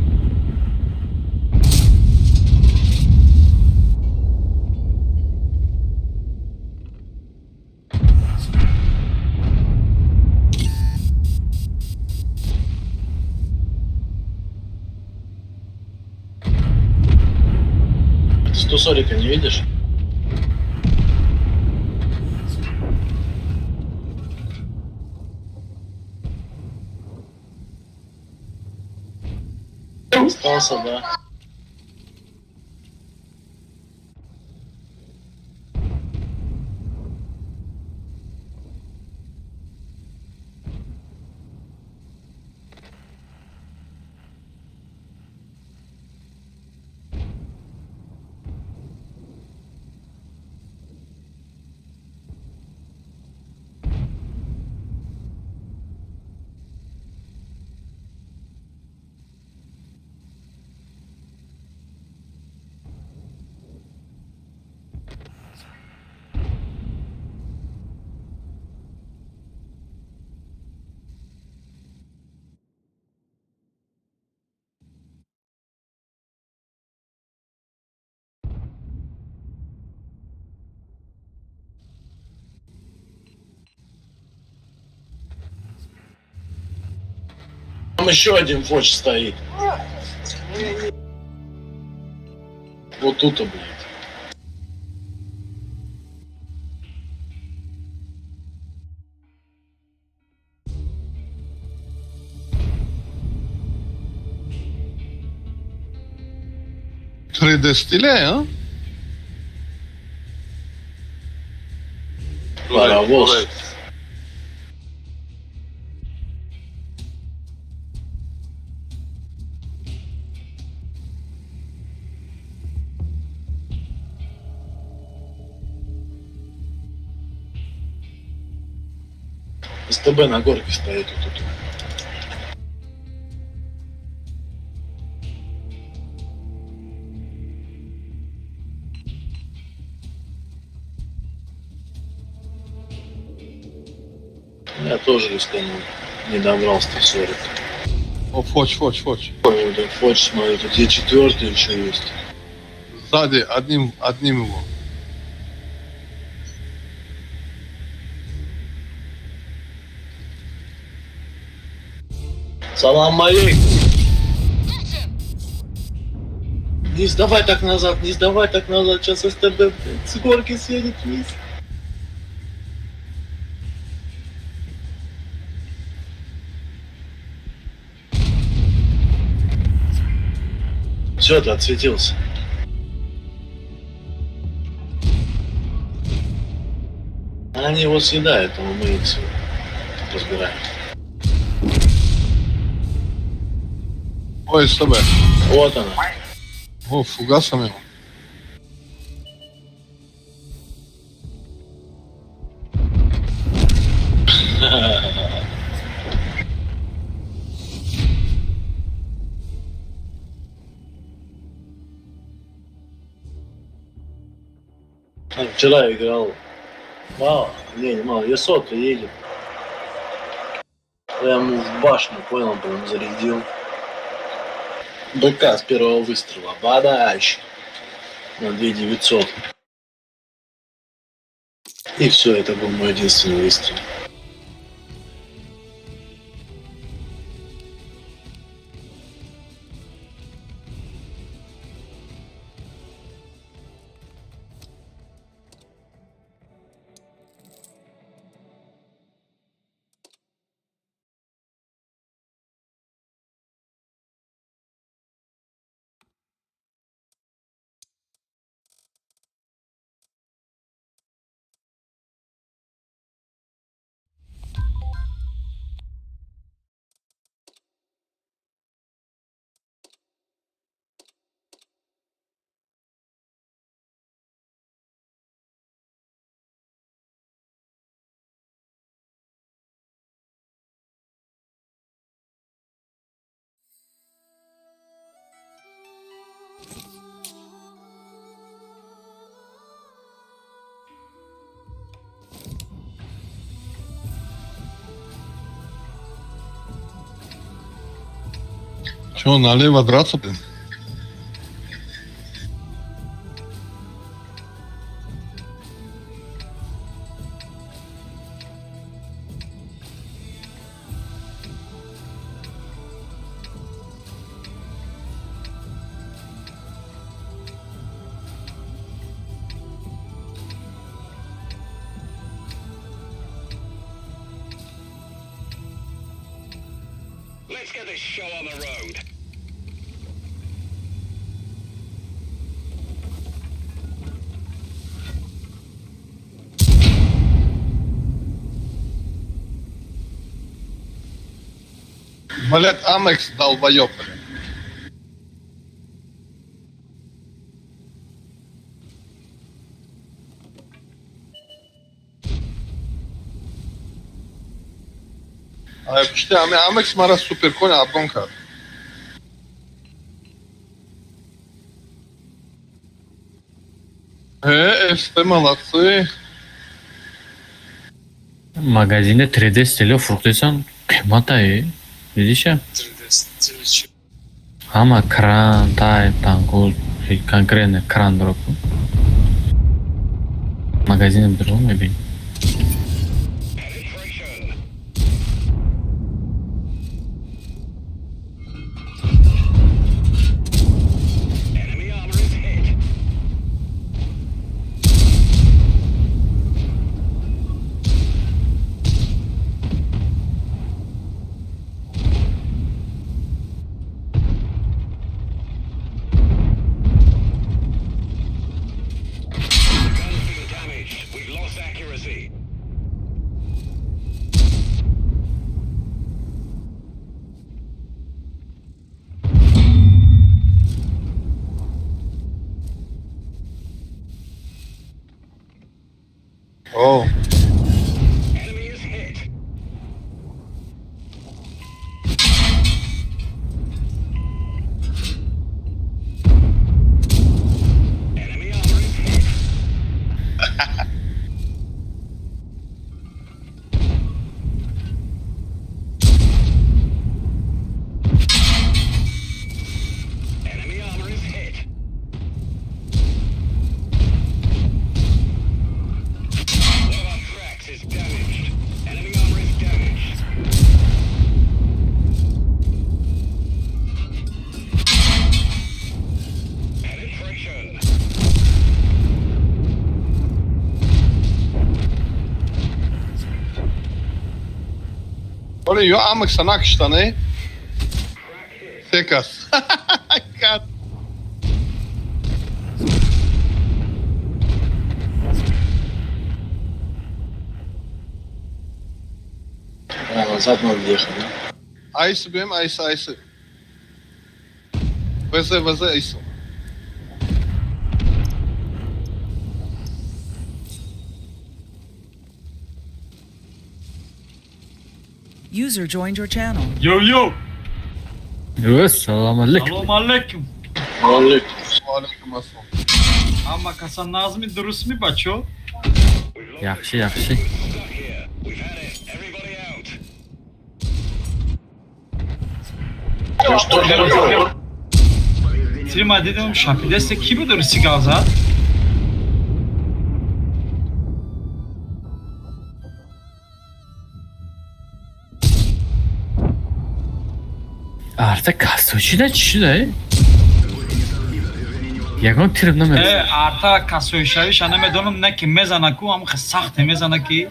Ты 140 не видишь? Остался, да. Там еще один фоч стоит. Вот тут-то, блядь. Предестиля, а? Паровоз. СТБ на горке стоит вот тут. Я тоже рисканул. Не добрал 140. О, Фоч. Ой, да хочешь, смотри, тут Е4 еще есть. Сзади одним его. Салам алейкум. Не сдавай так назад, сейчас СТБ блядь, с горки съедет вниз. Все, ты отсветился. Они его съедают, а мы их все разбираем. Ой, СТБ. Вот она. О, фугасом его. Вчера играл. Мало, не мало. Я сотка едет. Я ему в башню, понял, прям зарядил. БК с первого выстрела. Бадач. На 2900. И все, это был мой единственный выстрел. Че, налево драться, блин? Let's get this show on the road. Блять, Амекс долбоёб, блин. Пишите, Амекс мара супер коня обгон кард. СТ молодцы. Магазинде 3D стиле фруктисан qiymat-ай. Видишь? Hamma kran, tayp, tanqul, конкретно кран дроп. Магазин биролмай бин. Penetration. Enemy armor is hit. Guns being damaged. We've lost accuracy. О, Enemy is hit. Olha, eu amo que sanakista, né? Secas. Cara. Назад надо ехать, да? Айсы бем, айсы. ВЗ, айсы. User joined your channel. Yo. Assalomu alaykum. Assalomu alaykum. Валик. Aleyküm assalam. Amma Hasan Nazmi durust mi bacho? Yaxshi. Stuck here. We've had it. Everybody out. Что делать? Sirma dedim şapideste kimi durusi gazat? Arta kasochida chishida. Yagon tirib nima? Arta kasoyshavish ana medonim ne ki mezanaku am saxt mezanaki.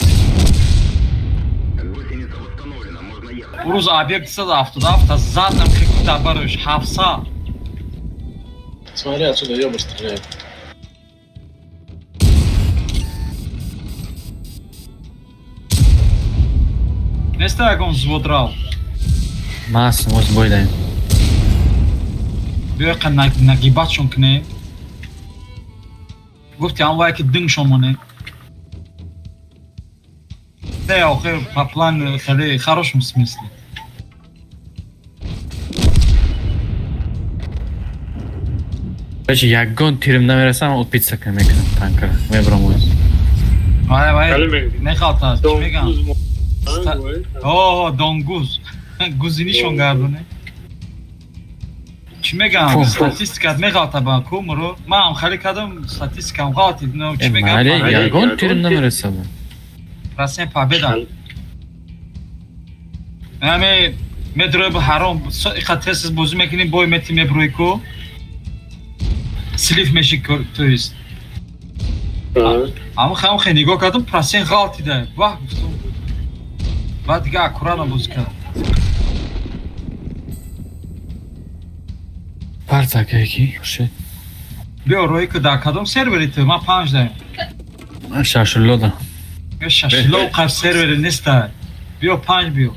Урус объект автода задом как-то барыш хавса. Смотри, отсюда ёбы стреляет. Nesta agam zvodrau. Masum o'z bo'ydayim. Bu yoqqa nagibat shonkne. Gufti anvay ki ding shomone. Да, охер, по плану, в хорошем смысле. Bachi yagon tirimdan berasam o'tib ketsa ekan tankar. Men biram o'z. Vay, ne kaltas? Megan. Oh, donguz. Guzini shongardone. چی میگم استاتیستیکات میگه با کومرو ما هم خالی کردم استاتیستیکام غلطی نه چی میگم مالی یگان تیرم نمیرسه راستی پابدم همه مدرو به حرام اقتصاد بازی میکنیم بای متی مبرویکو سلیف میشی تویست اما خیلی نگاه کردم پرسین غلطی ده واه گفتم بعد دیگه اکوران بازی کردم پرتاکه یکی باشه بیا روی که در کدام سروری تو ما 5 داریم من شاشلو دارم شاشلو قف سروری نیست بیا 5 بیا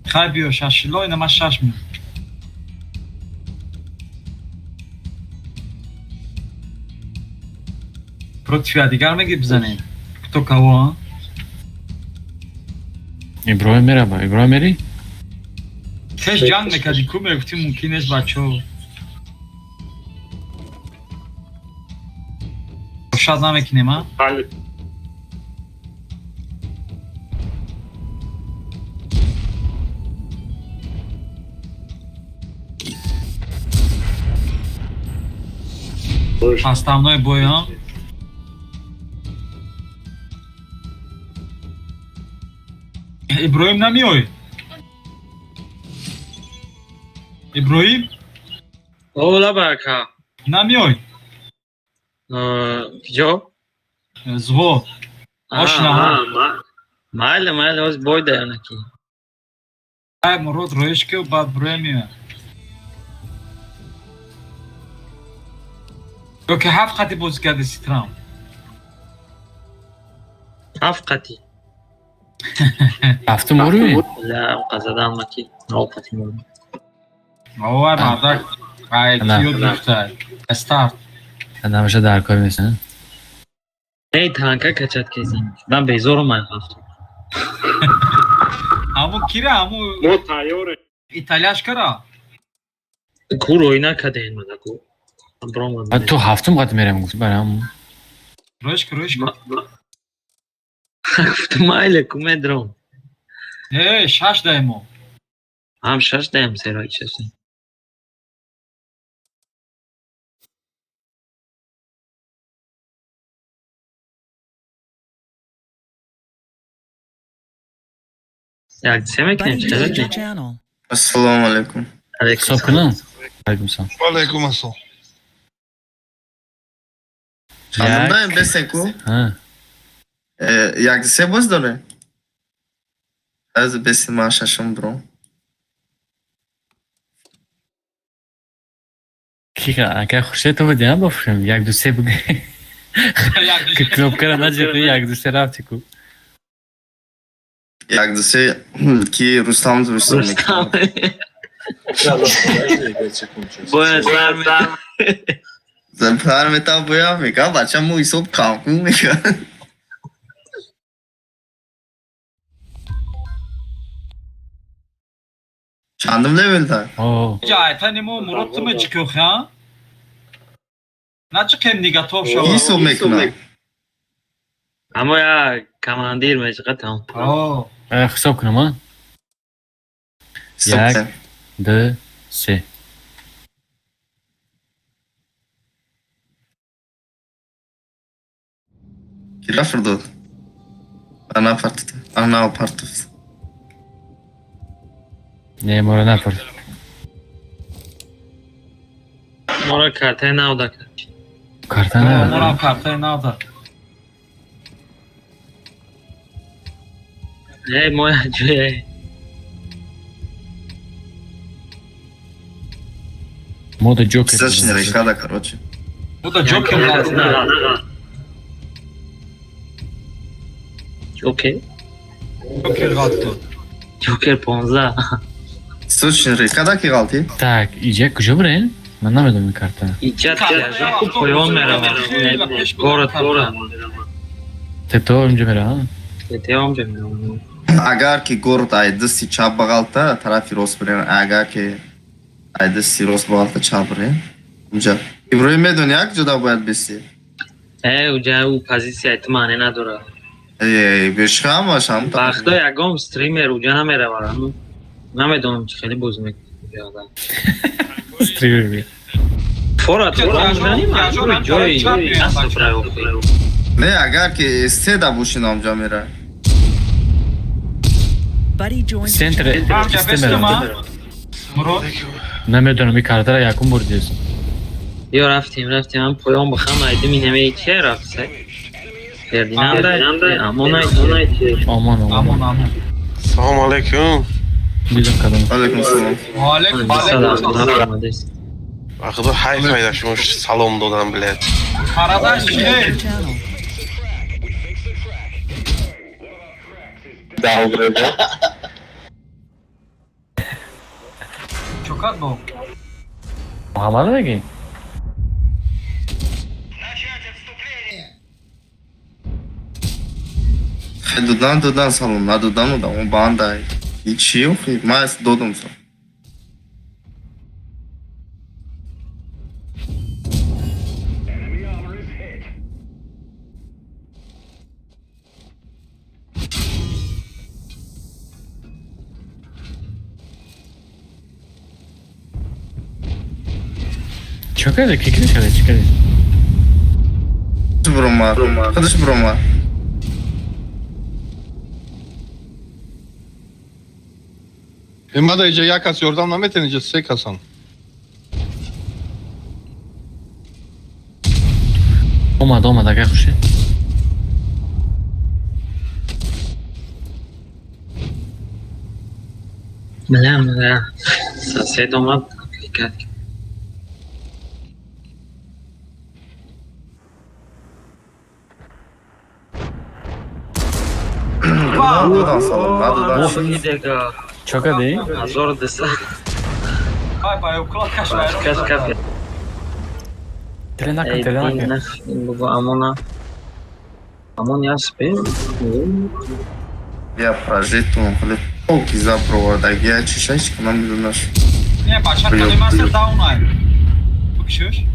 خیلی بیا شاشلو اینه ما 6 می پروتفیا دیگر میگی بزنیم تو کوا ابراهیم میره با ابراهیم میری؟ کش جنگ میکردی کو میگفتی ممکن است بچه شاید نمیکنیم ها؟ Поставной бой, а? Ибраим намёй. Ибраим? Ола бака. Намёй. Кё? Зво. Ошна. Майли, оз бой да янаки. Ай, мурод роишке бад бремия. اوکی 7 خطی بازی کرده سیترام 7 خطی هفته موروی؟ لا قصدم نکی 9 خطی موروی اوه مردک کیو دوسته استارت همیشه در کاری نیستن؟ ای تانکا کچت کزیم من بیزورم من هفته همو کیره همو مو تایوره ایتالیاش کرا کور oyna kadeyin madako تو هفتم قد میرم گفت برام روش که گفتم مایل کومه درام شش دایمو هم 6 دایم سرای چسته یک سمه Buddy کنیم joined your چرا channel. Assalomu alaykum. حساب کنم علیکم سلام Aleyküm assalam. Xanımdayım beseku. ها Jak se boz dole? از بسی ماشاشم برو کی که خوشت تو بدیم بفرم یک دو سه بگه که کلوب کرد نجیب یک دو سه رفتی کو یک دو سه کی رستم Rustam. Боя, زنپر میتا بویا میگه بچه موی صبح کامکون میگه چندم لیول دار اوه Cahit hani mu Murat mı çıkıyor ya? Ne çıkayım diga top ای şov. صبح میکنم اما یا کماندیر مشقت هم Oo. حساب کنم ها صبح دو سه کی رفت داد انا پرتد انا پرتد نه مورا نپرد مورا کرته نو دکر کارتن Murat kartı ne oldu? ای مویا جوی мода джокер Сочный рейкада, короче. Bu da Joker altında. Joker Joker altı. Joker 15 Сочный рейкада ki kaldı. так иже кужа бре мен намедам ин карта ایجاد کرده خوب پایان میروم город тето инҷа мера اتهام میروم Agar ki город aydısı çap bagalta tarafı Rosbren agar ki aydısı Rosbagalta çapre. Unca. İbrahim medonyak juda باید besi. اونجا او پوزیسی احتمالی نداره بشخم باشم. وقتا یکم استریمر اونجا نمیروم نمیدونم چه خیلی بازی میکنم стример فورات اونجا جایی اصلا برای Ne agar ki isteda buşin amca mera. Buddy joined your сентр channel. Amca bestem истемерам ha. Murat. намедонам ин картара якум бор дидам یا رفتیم من پایان بخوام ایده می نمی چه رفت سه فردیناند امون ایده omon omon Aman aman. Assalomu alaykum. didam kadam Aleyküm selam. Aleyküm سلام selam. آمدهست Vaqtida hayf haydashmoq salom dodam biladi. Karadaş Joined şey. your channel. Çok az bu. muhammad megi Dudan salon. La dudan da o banda. Hiç yok. Mas dodum sal. Enemy armor is hit. чокаде кикли шаде чикаде Broma. Kıdış broma. Ima da iyice yakas yordamla meten iyice size kasan. omad aka xushi بلم سید آمد کلیکت La dudan salon. La dudan. اوه دیگه чокаде هزار دسته Bay bay okula kaç ver. کس کفی теленака این теленака نخ این بگو امون یا سپی Ya projeto. Pouco zaprova da guia. Çişeş kanam bilmez. Ne başa kalimazsa down ay. Bu kişi.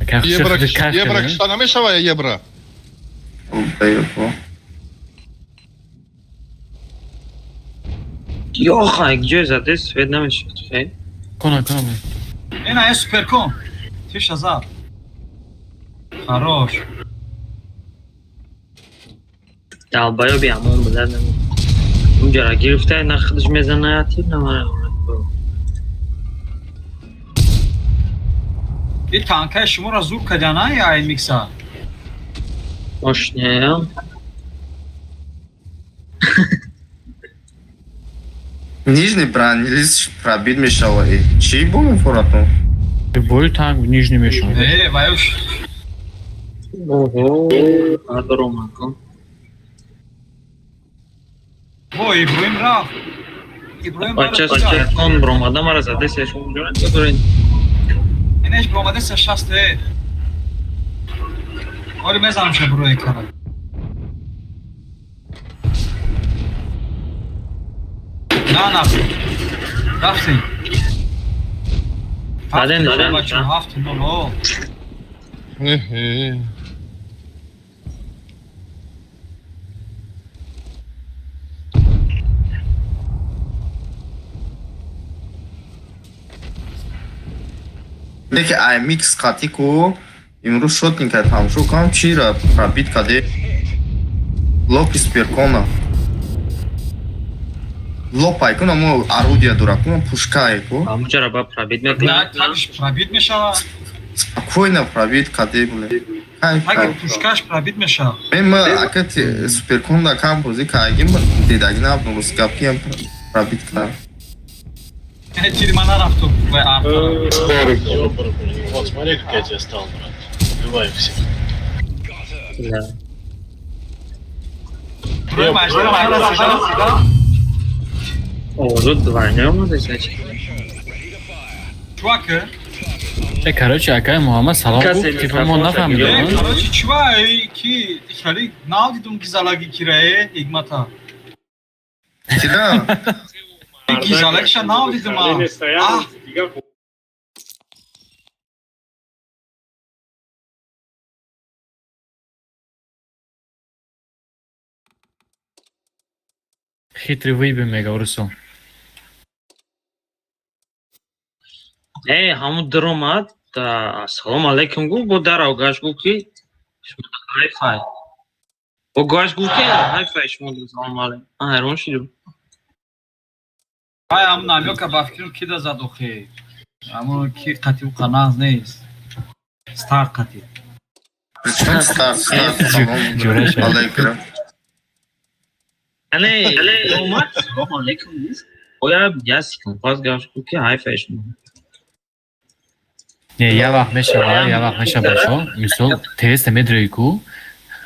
aka Ye xushi bırak, xudi kayf ye bırak kardin sana mı şavaya ye bırak. Değil bu. یا خواهی کجای زده سوید نمیشه خیلی кона En ay süperkom. Tiş azar. Хорош. دلبایا بی امون بلدم اونجا را گرفته نخدش میزنه یتیم نماره Bir tanka şumura zuk kadana ya miksa. ماشنیم Нижний бронелист пробит мешало. Чей был информатор? Любой танк в нижнем мешал. Ваюш. Ого. Адромако. О, Ибраим Раф. Ибраим Бача Раф. чертон бромада мара заде сешон ҷурат дорин. Инеш бромаде се шасте. Оли мезам ше брои кара. На. Рафтин. Даден. Бача ҳафтин ноло. Lekin IMX qatiku imroz shotning kad hamsho kam chira пробит каде лопис перкона лопай куна мо орудия дуракуна пушка эко Амчара ба пробит На, мекунад. такш пробит мешава. спокойно пробит каде бле Таги пушкаш пробит мешава. мен акат суперконда кам бози кагим дедагина русскапки пробит кар Тири мана рафту. Вай арта. Вот смотри, как я тебя стал, брат. Убиваю всех. Да. Брои маҷдара мара сида. Овозу двойной омада сач. Чувак. Короче, акай Муҳаммад салом Касе гуфт ки микрофон мо сагирем. нафаҳмидем. Короче, чувак ки хали навдидум гизалаги кирае игмата. чира Гизалагша навдидум. Хитрый выебем мега урусо. Ҳаму дромад салом алейкум гу бо дарав гаш гу ки шумо хайфай. Бо гаш гу ки хайфай шумо салом алейкум. Хайрон шидум. Ай ам намёка ба фикрм кида задохе. Амо ки қатиб қаназ нест. Стар қатиб. причем старт Ҷураша. алейкум Ане дромад салом алейкум нест. Бояд ясикум пас гаш гу ки хайфай шумо. Не, я вақт мешава шо. Мисол тест медрои ку.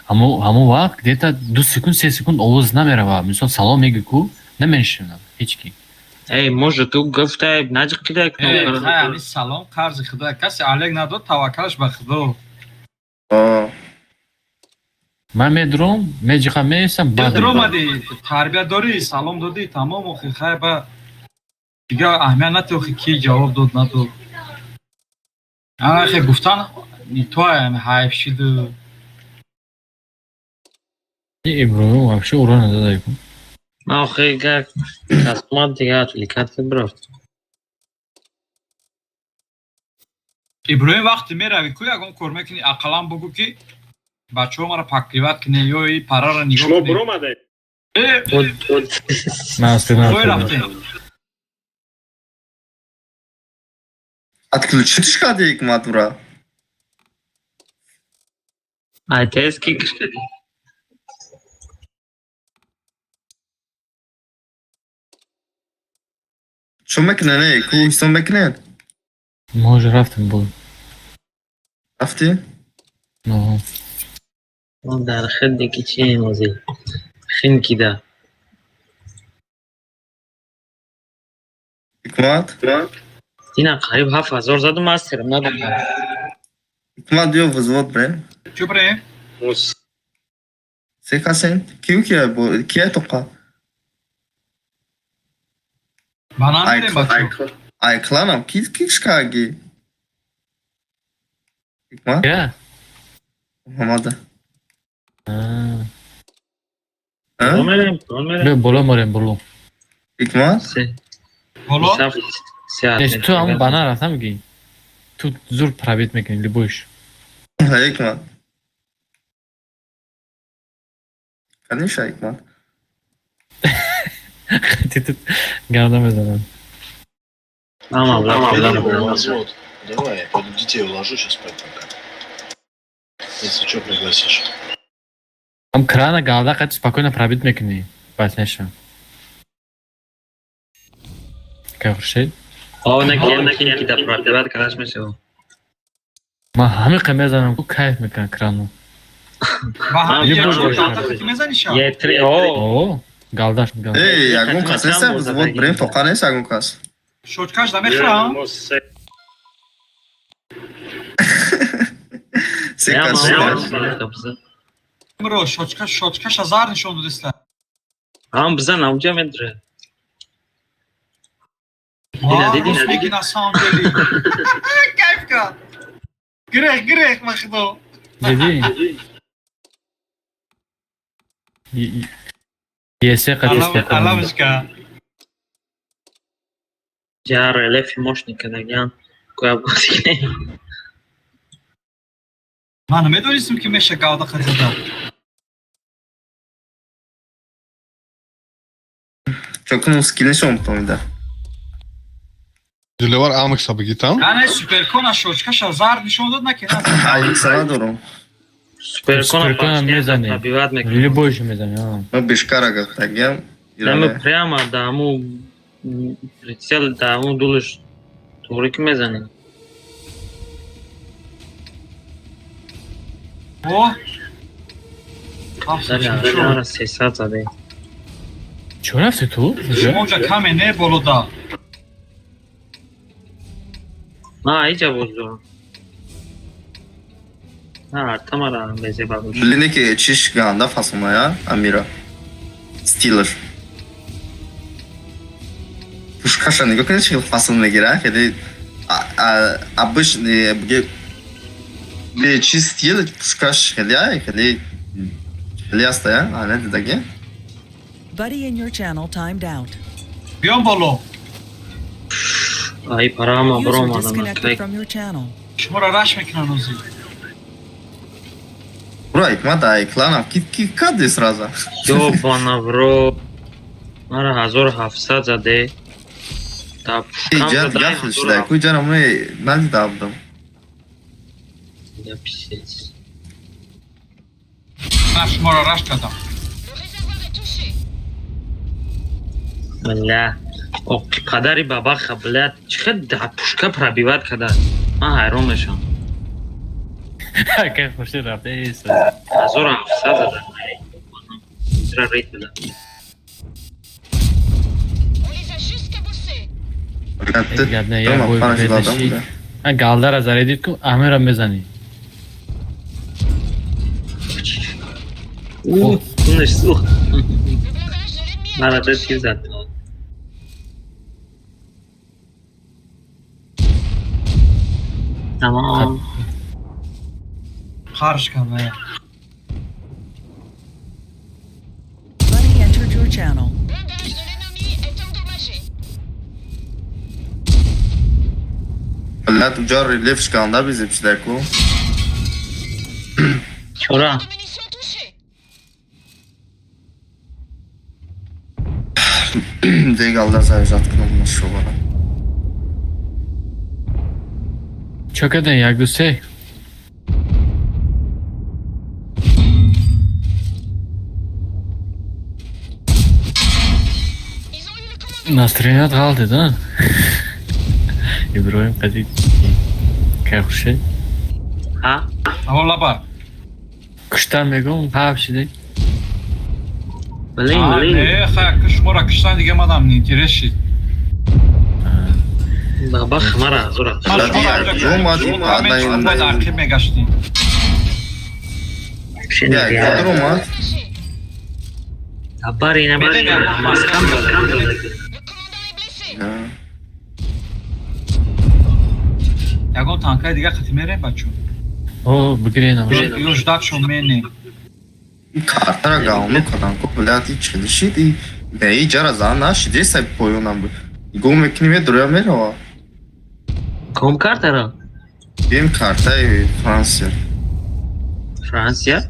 Ҳамон вақт где-то 2 секунд 3 секунд овоз намерава. Мисол салом меги ку намешунам ҳеҷ ки. Эй, может, tu гуфтай наҷиқ кидай Хай ами салом қарзи худо. Каси алек надод таваккалш ба худо. Ман медурам, меҷиқа меисам баъд. Дромади тарбия дори салом доди тамом охи хай ба дига аҳамият натӣ охи ки ҷавоб дод надод. Ахе гуфтан то ами хайф шиду. Иброҳим вообще уро нададай ку. Ман охи гак касмат дига апликатсия бирафт. Иброҳим вақте мерави ку ягон кор мекунӣ ақалан бугӯ ки бачаҳо маро пакриват кине ё и парара нигоҳ Шумо кунед. буромаде? Ман аслан Кой рафтем? отключишь каде икмат бра Ай, тест ки кишкади. чо мекунад не ку ҳисоб мекунад Мо уже рафтем буд. рафтӣ Ну, Он дар хидди ки чи мози. Хин кида. икмат Дина қариб 7000 задум астирам надам. икмат ё взвод бре Чӯ бре? се касен кия тоқа Банан мерем бачаҳо. айкланам кишкаги икмат я? омада Промерем. Бе боло морем боло. икмат Боло? Неш ту ҳамон бана рафтам ки. Ту зур пробит мекунӣ любойш. икмат конечно икмат Ти тут гарда мезанам. Развод. Давай, я пойду детей уложу сейчас спать пока. Если что, пригласишь. Ам крана гарда қайт спокойно пробит мекунӣ. Бас неша. Как решить? Он накинь кида противат краш мешо. Ма همه قمه کو кайф میکنم крану. و هم یه یه بار جور باشه. تاتا میزنی شا Я три. О, О, галдаш галдаш. Эй, агункас, эсэ вот брем тоқанес агункас. شوچکاش دا мехрам. Секас. Мро, шочкаш азар нишон дадиста. Ам бзан аунҷа медре. Вау, دیدی؟ روز میگی на самом деле. Кайф کرد. گریخ مخدو. دیدی؟ یه سه قدیس علامش کرد. Ҷар элефи мошника наган. Коя босине. من نمیدونستم که میشه گاودا خزیده. Чокун скилни шо мутомида. Жилевар амик сабагитам. یعنی سوپرکون شوچکاش азар нишон дад накина. Ай, сара дорум. Суперкона Суперкона мезани. пробиват мекунад. Любой еще мезани. Ма бешкарага тагям. Даме прямо да аму прицел да аму дулиш. Турик мезани. О. Дара 300 заде. Чё рафти ту? Моҷа каме не болода. Иҷа бузду. Тамара мезе бабуш. Блин, ки чиш ганда фасона я, Амира. Стилер. Пушкаша нигоҳ кунед чӣ фасл мегирад, хеле обычный бе чи стил пушкаш хеле аста я, ана дидаги. Buddy in your channel timed out. بیام بالا. Ай парама User брома disconnected from your channel. شما را رش میکنن اوزی. Бро, мада клана ки кади сразу. ёбана бро. Мара 1700 заде. Та Эй, пушкам жад задай яхил шуда, куй жара мы нади дабдам. Да писец. من شما را رش کردم. Бля. О, падари бабаха, блядь. Чиқад да пушка пробиват када. Ман ҳайрон мешам. Как вообще рафти? 1700 заде. Ира рейд буда. Гадне я бой бедаши. Галдара зарядит ку амера мезани. Кунеш сух. Мара да чиз зад. Тамам. خرج کردم. Buddy entered your channel. Бля, ту жар левш ганда бизе чидаку. Чора. Дег алда заряжат кунам шо бара. Чё кадан як дусе? Настроение қалды да? Иброим қадид. Как вообще? Авола бар. Куштан мегум қабшиде. Блин. Не, хай шумо ра киштан дига мадам неинтерес шид. Бабах мара зора. باید عقیب میگشتیم. Я думаю, Абари набари. Маскам ягон танкай дига қати мерем бачо. О, бигрена. Юждак шо мене. картара гаону каданку, блядь, и челишит, и да и жара зана, шиде сай пою нам бы. И го мекниме дура мерова. Ком картара? Бим карта и Франция. Франция?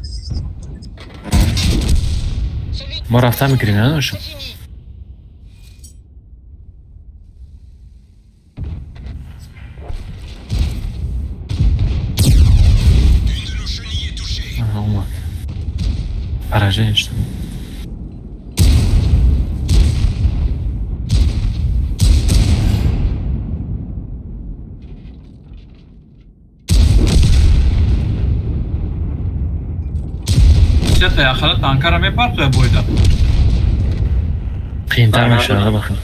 ما رفتم میگیریم نشون اومد поражение что ли shaxsiyat yaxalab Ankara mepartı boyda. Qiyntarmish shunga bakın.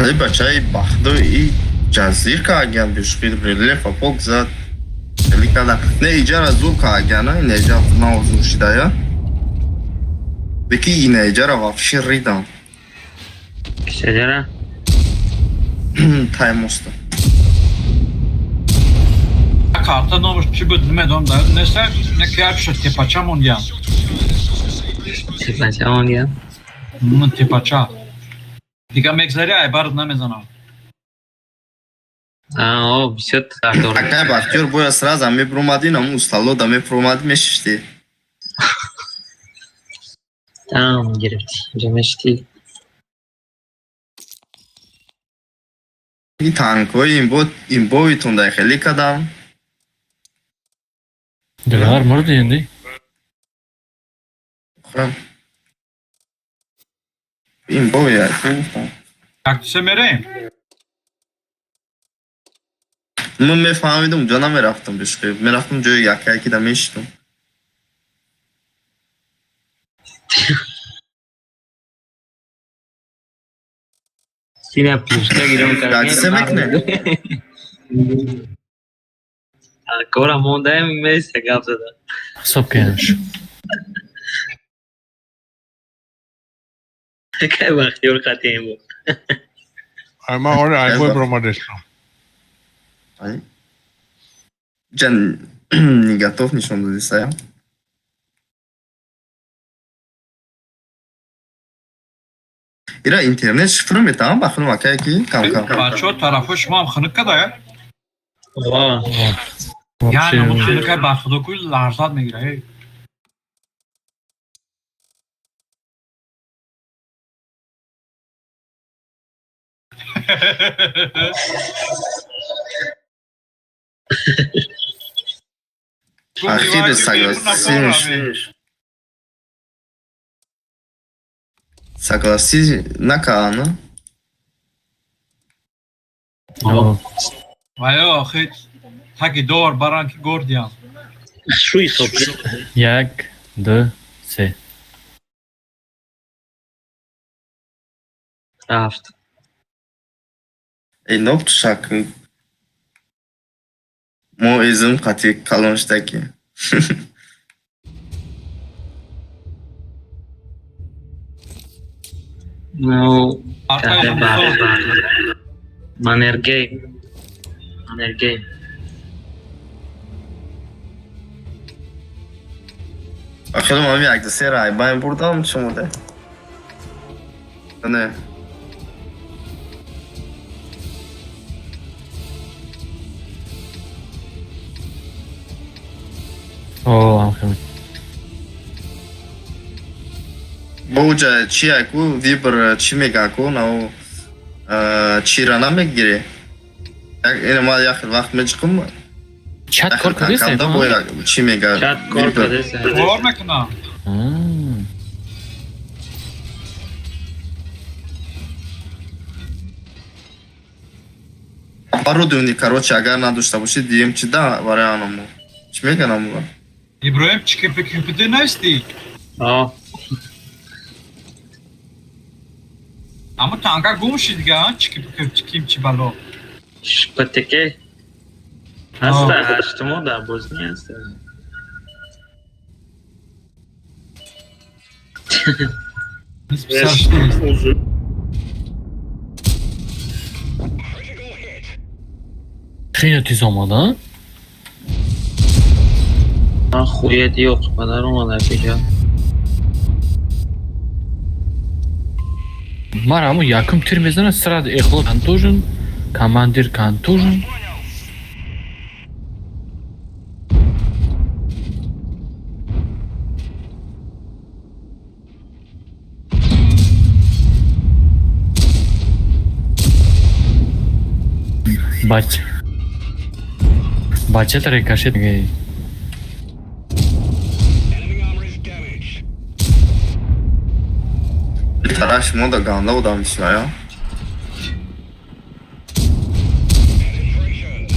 Ey bachai baxdo i jazir kagan bishqir relief apok zat. Likada ne ijara zul kagana ne ijara mawzu shidaya. Beki yine ijara vafşir ridan. شجرة Taymosta. Karta ne olmuş ki bu ne don da neyse ne kadar şu tepaça mı ya? تبقى اون يا Tepaça. Diga mekzeri ay barız ne mezana. او بشت تعتبر Akay bakıyor boya sразу ми промадин ам устало да ми промадим мешти. تمام گرفتی جمشتی این تانکوی این بویتون در خیلی کدام. Dilar mırdı endi. خرم. این بویا Kaktüse mereyim. من میفهمیدم جانا میرفتم بشقی میرفتم جای یکی که دمیشتم. سینه پوشتا گیرم Kaktüse mekne. کورا مونده هم میسته گفت داده Hisob kelmiş. که وقتی ور خطیم بود Ama orada ayboy bromadeshtam. Ay. Can не готов ничего дадисая. İra internet şifre mi tamam bakın bakaya ki kanka. Bacho tarafı şu an xınık kada ya. واه Yani bu xınık ay baxıda kuy larzat mı gire? Ахире согласись. Согласись на кана. Vayo xit. Taki dor baranki gordiyan. شوی صبح Yak, du, se. رفت Ey ne yaptı şarkı? Mo izin katı kalmıştaki. نو Arkaya تحت sol. مانرگی مانرگی Bakalım abi aklı Seray. Ben burada mı çumuda? Ne? O, amxim. Boğuca çiyaku vibr çimegaku na çirana mı gire? Yine mal yakın vakit mi çıkın mı? Chat kor kadese. Kamda boya çimega. چت کار کرده سر Kor mekna. Оборудование, короче, ага, надо, чтобы все DMC, да, варианому. Чмега нам было. İbrahim çıkıp küpüde ne isti? آه Ama tanka gumuşid ya çıkıp kimçi balo. شپتکه هسته هشتمو در بوزنی هسته Biz bir sarıştıyız. Xeyli tez olmadı ha? خویت yok kadar olmadı ya. Maramu yakın türmezine sırada ehlo kantujun, komandir kantujun. Бача тарай кашет гей. Enemy armor is damaged. Taraş moda ganda udamış ya. Penetration.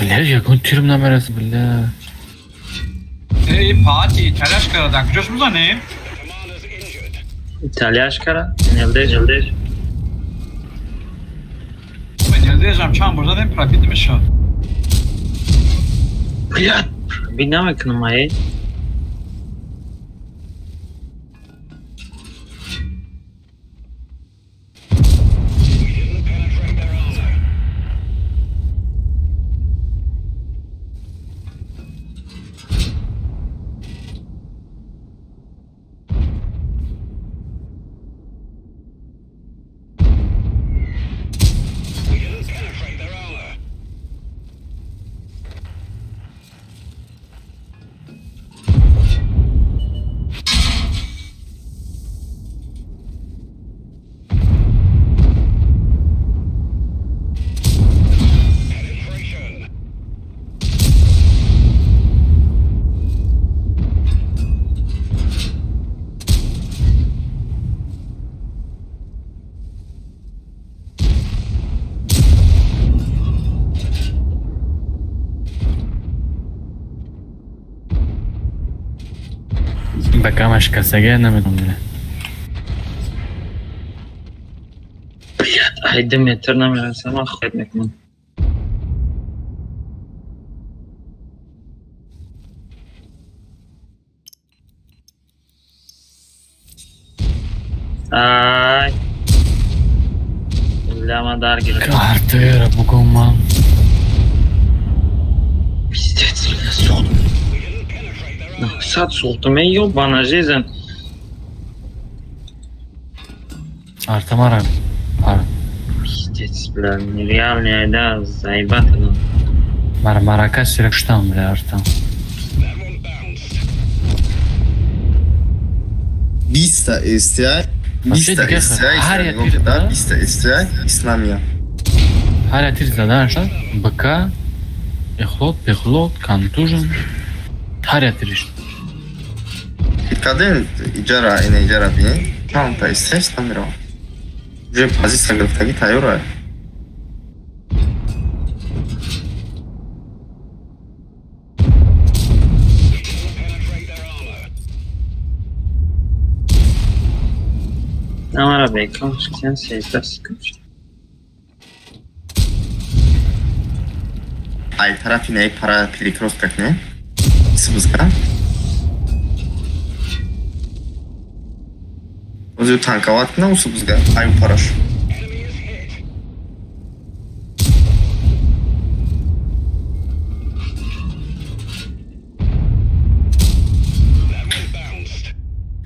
Bля, yakın türüm numarası bля. Ey Fatih, telaş karadan. Kıcası mı ne? İtalyaşkara. Нельдеж. Ben neredeyeceğim? Çam burada ne para bitti mi şu an? Блядь. Bir навык на моей. Baka maşkasaga namidim bля. Блядь. Haydi metre numarası ama etmek mi? Ay. Lama dar girdi. Картера бугуман. Пиздец, бля, сон. Сад солтым, ey ёбана жизнь. Артамара. Пар. Пиздец, бля, нереальная, да, заебато. Марака сирек штам бля артам. 20 تا STI 20 تا دیگه STI هر İslamiye یک o kadar bir- 20 تا STI İslamiye. Hala tir zadan şan. Baka. Пехлот, контужен. Hala tir işte. Kadın icra ine icra diye. Tamam ta STI İslamiye. Уже позиция графтаги тайёра. Amara bekliyorum, sen seyirler sıkıntı. Ай тарафи не пара перекрос как не? Сыбызга. O'zi tankovati na usibizga. Ай parash.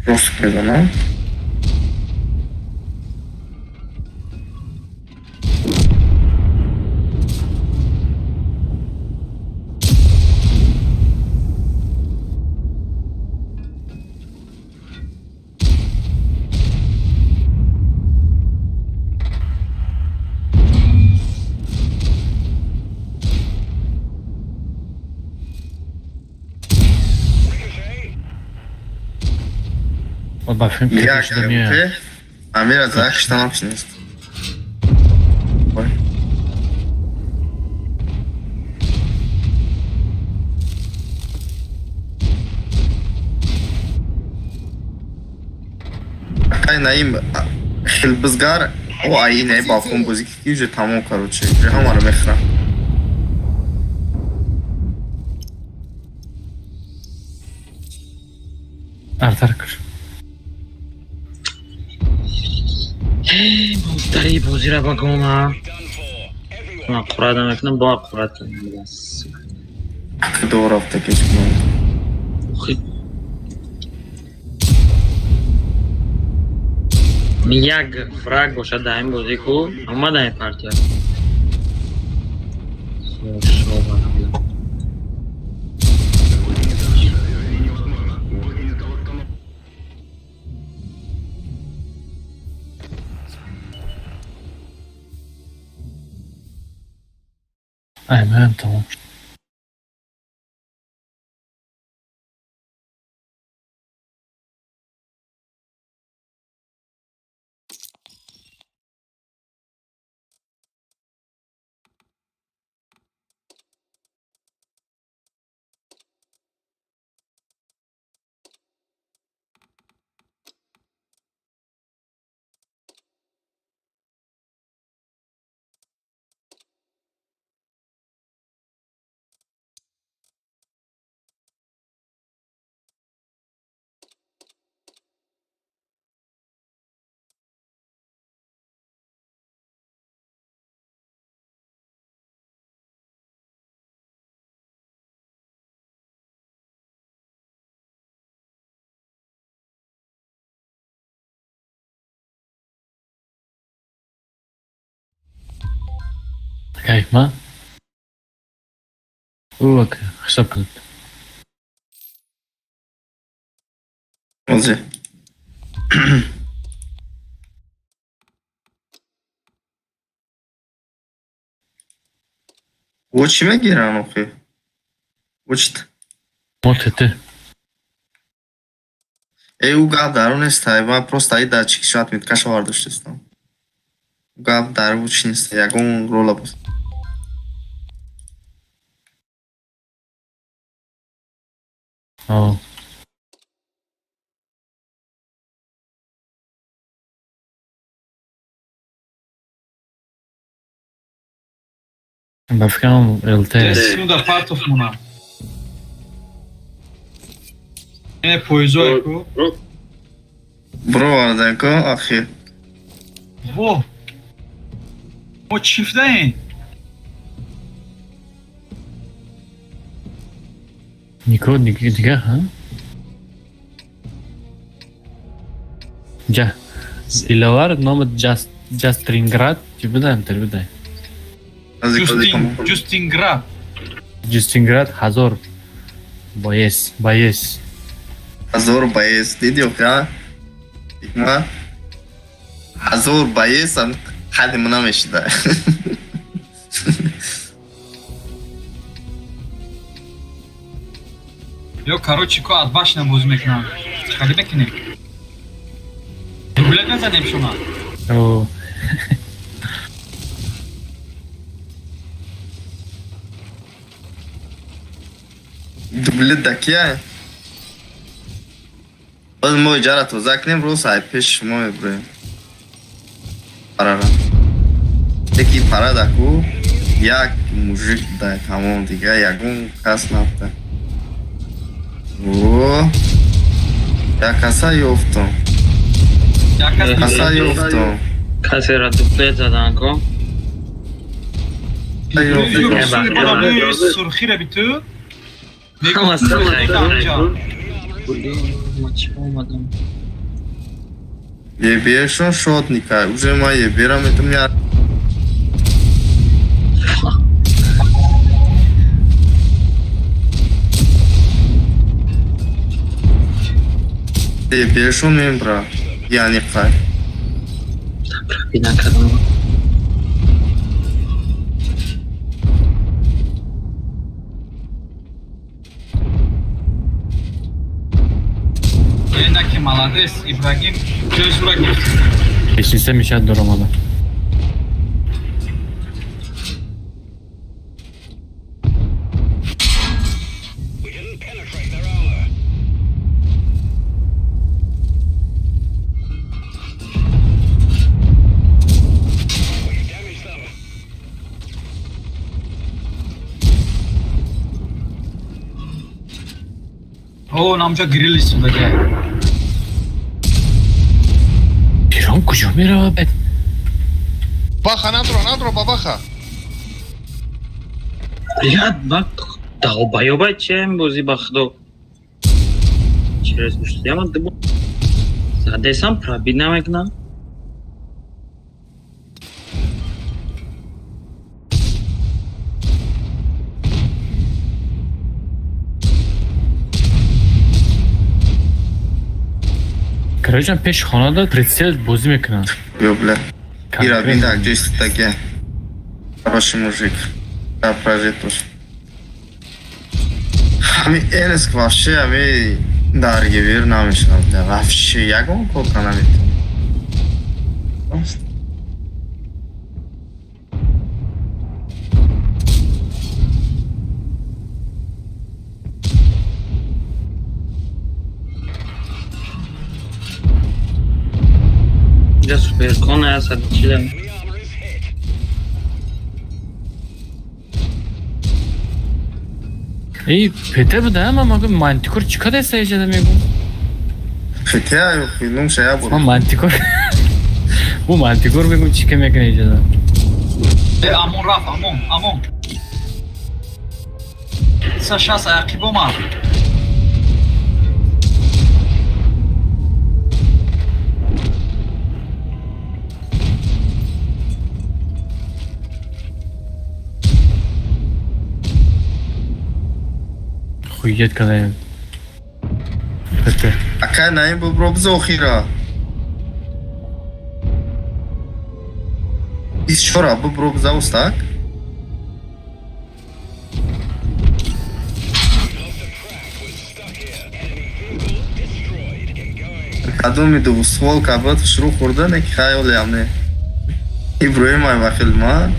Просто не Вот бафим Я перештамия. говорю, Амира за что нам снест. Ой. Ай наим хилбизгар о ай не балкон бузик уже тамом короче. Уже хамара мехра. Artar kır. Hey, muhtari bozira bakoma. Ma qura demekni bor quratan bilasiz. Doğru hafta geçmiyor. Miyag frag o'sha daim bo'ldi-ku, hammadan partiya. Aynen tamam. Kayfma. Bak hisob qilib. o'zi Учиме гиран охи. Учит. Мотete. У гап дар он нест. Ва просто ай дар чикшат миткаша вардоштестам. Гап дар уч нест. Ягон рола бос. Oh. Bafkam LT. Segunda part of Muna. Poizo eko. Bro vardanko axir. Во. Мо чифтаин. Niko diga ha? Ja. Ilavar nomi Justringrad. Biday. Justingrad. Justingrad Hazor. Bayes. Azor Bayes dedi yok ya. İkma. Azor Bayes am hadi mına meşida. Yo, короче, ко от башня боз мекунам. Чиқади мекунем? Гулет назанем шума. Oh. Dublet dakya. Biz moj jara to zaknem ro sai pesh moj bre. Parara. Teki para daku yak mujik da tamam diga yagun kas nafta. O ya kasa yofto. Kasa yofto. Kasera dupleta danko. Surxi ra bitu. Ama maç olmadım. Ебешон шотника. Уже мои берам это меня. Ебешон мембра. Я не хай. Bina kadın. Yenaki malades İbrahim Cözura girdi. Kesinlikle Mişad duramadı. We didn't penetrate their armor. We damaged them. O namca grill üstünde. Piron kujum raqobat. Baxa nadro babaxa. Ya bak dalbayoba чем bozi baxdo. Через что я могу задесам пробина мекна. Karajan pesh xonada pritsel bozi mekunadi. Yo, бля. Ира бинда, где есть такие? Хороший мужик. Да, прожитый. Ами Энеск вообще, ами дарги верно мешал. Да, вообще, я гон колка на вид. Ya super kona ya sadiciler. Enemy armor is hit. Ey, pete bu da ama magum manticore çıka desa ejada megu. Хотя, ну, что я Ama буду. manticore. Bu manticore megu çıka mekun ejada. Amon raf, amon. Sa şans ayakkabı mı? Охуеть, когда я... Это... Ака наим буброб зохира. Еще раз буброб заустак. Адуми ду свол кабат шру хурда не хаяли амне. Ибраим ай вахилма.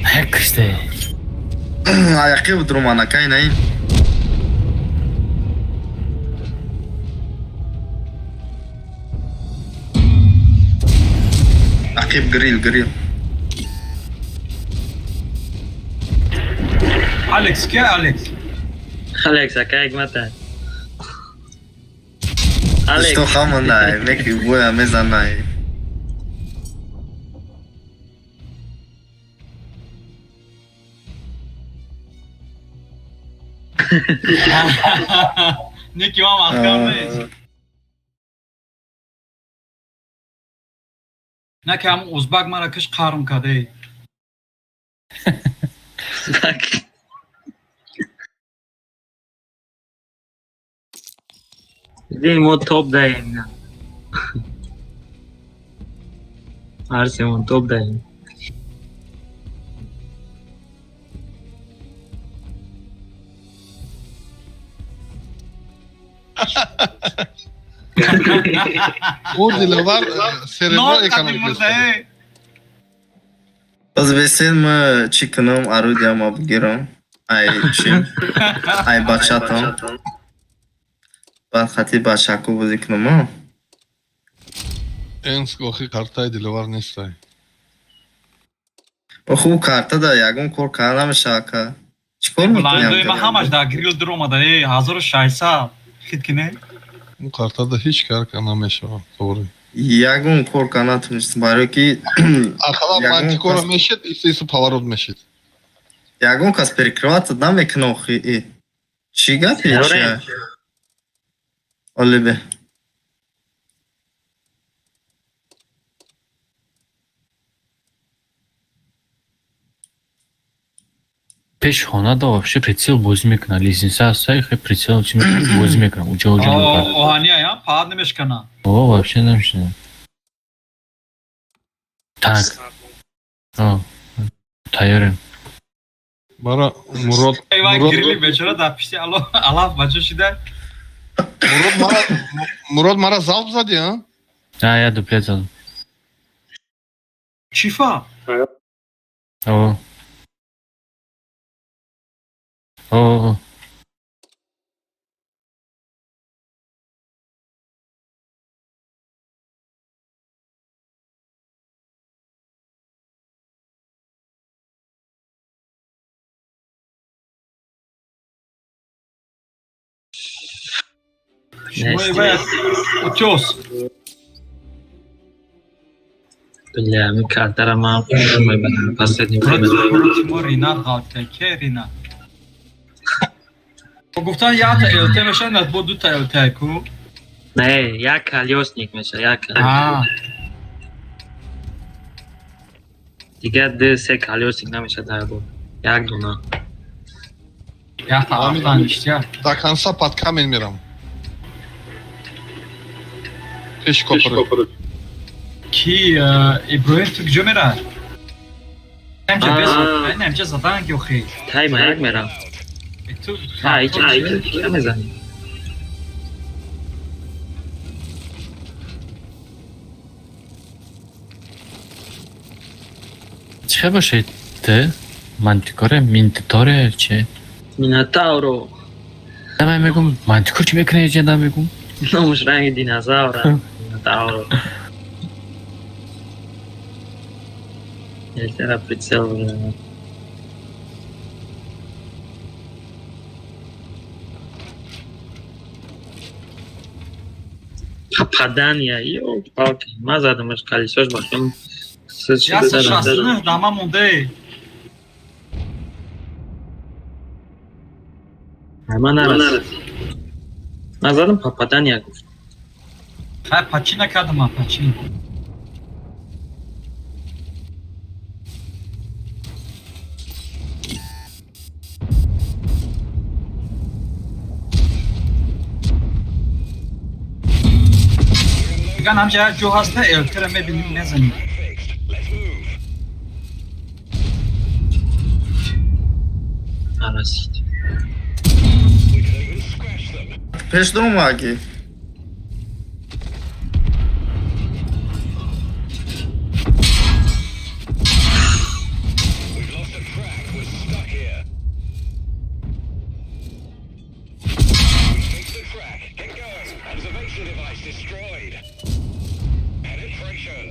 Хэк işte. Аяқи будруман акай наим. Акиб грил. Alex, क्या Alex? Alex, acá hay mata. Alex. Что хаманай, меки боя мезанай. Neki mam ahkamdayız. Neki ham O'zbak Marakesh qarim kaday. Değil o topdayım ya. Her zaman topdayım. او دلوار سربرال экономикасы. O'zbekiston мы чикном орудием обгиром. Ай чим. Ай бачатам. Бад хати бачаку бузикному. Энскохи картай диловар нестай. Оху карта да ягон кор кар намешака. Чикор Бландой ма мекунем? хамаш да грил дромада 1600 хит кине. Bu kartada hiç kar namешава, doğru. Ягон кор канатмист барои ки Arkadan mantikora meşet, ise поворот meşet. ягон кас перекрываться намекуне охи. Чӣ гапи чи? Олибе. Пешхона да вообще прицел бозӣ мекунад. Лизенса ҳастай, хе прицел чӣ мекунад? Бозӣ мекунад. Уҷо мекунад. Ohaniya ya pad nemeshkana. О, вообще намешунад. Так. О, тайёрем. Бара Мурод Eyvah girili bechora da pişti alaf bacı şida. Мурод мара залп зади, а? А, я дуплет задам. Çifa. О. О. Şmoy bayat uços. Бля, мы картара мам. Мы последний время. Тимур Ринат галте ke Rina. گفتن یا تا الته میشه نه با دو تا الته کو. Не, я колесник میشه, я А. دیگه ده سه колесник نمیشه در بود. یک دونه. Ya ta aftan işte. До конца под камень миром. Пеш kopuru. Ki İbrahim Türk cömera. Nemce bes, ben nemce zaten ki oxi. تایم یک میرم. تو ها هیچ نمیزنی. چه باشه ته؟ منتیکاره مینتیتاره چه؟ میناتاورو. نه من میگم منتیکور چی میکنه یه جنده میگم؟ نموش رنگ دینازاوره. میناتاورو. یک طرف прицел بگیرم. Попадание, ёлки-палки, мазадомаш колесош башым Siz Я чиста шастını dama munde. Hemen arası. Nazarım papadan yakmış. Ha paçina kadım ha paçina. Gan amca jo hasta eltireme bilim ne zaman. Arası. Peşdom vaki. We've lost a track. We're stuck here. We fixed the track. Get going. Observation device destroyed. Penetration.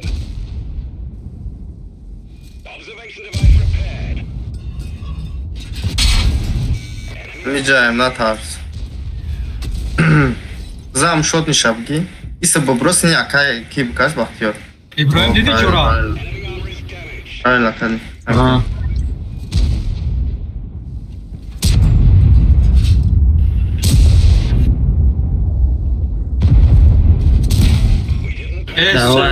Observation device repaired. Widziałem na tarz. Zam shot ni shabgi. İse bu burası ne akay ki kaç bakıyor. İbrahim dedi ki ora. Enemy armor is damaged. Aynen kan. Ha. Esa.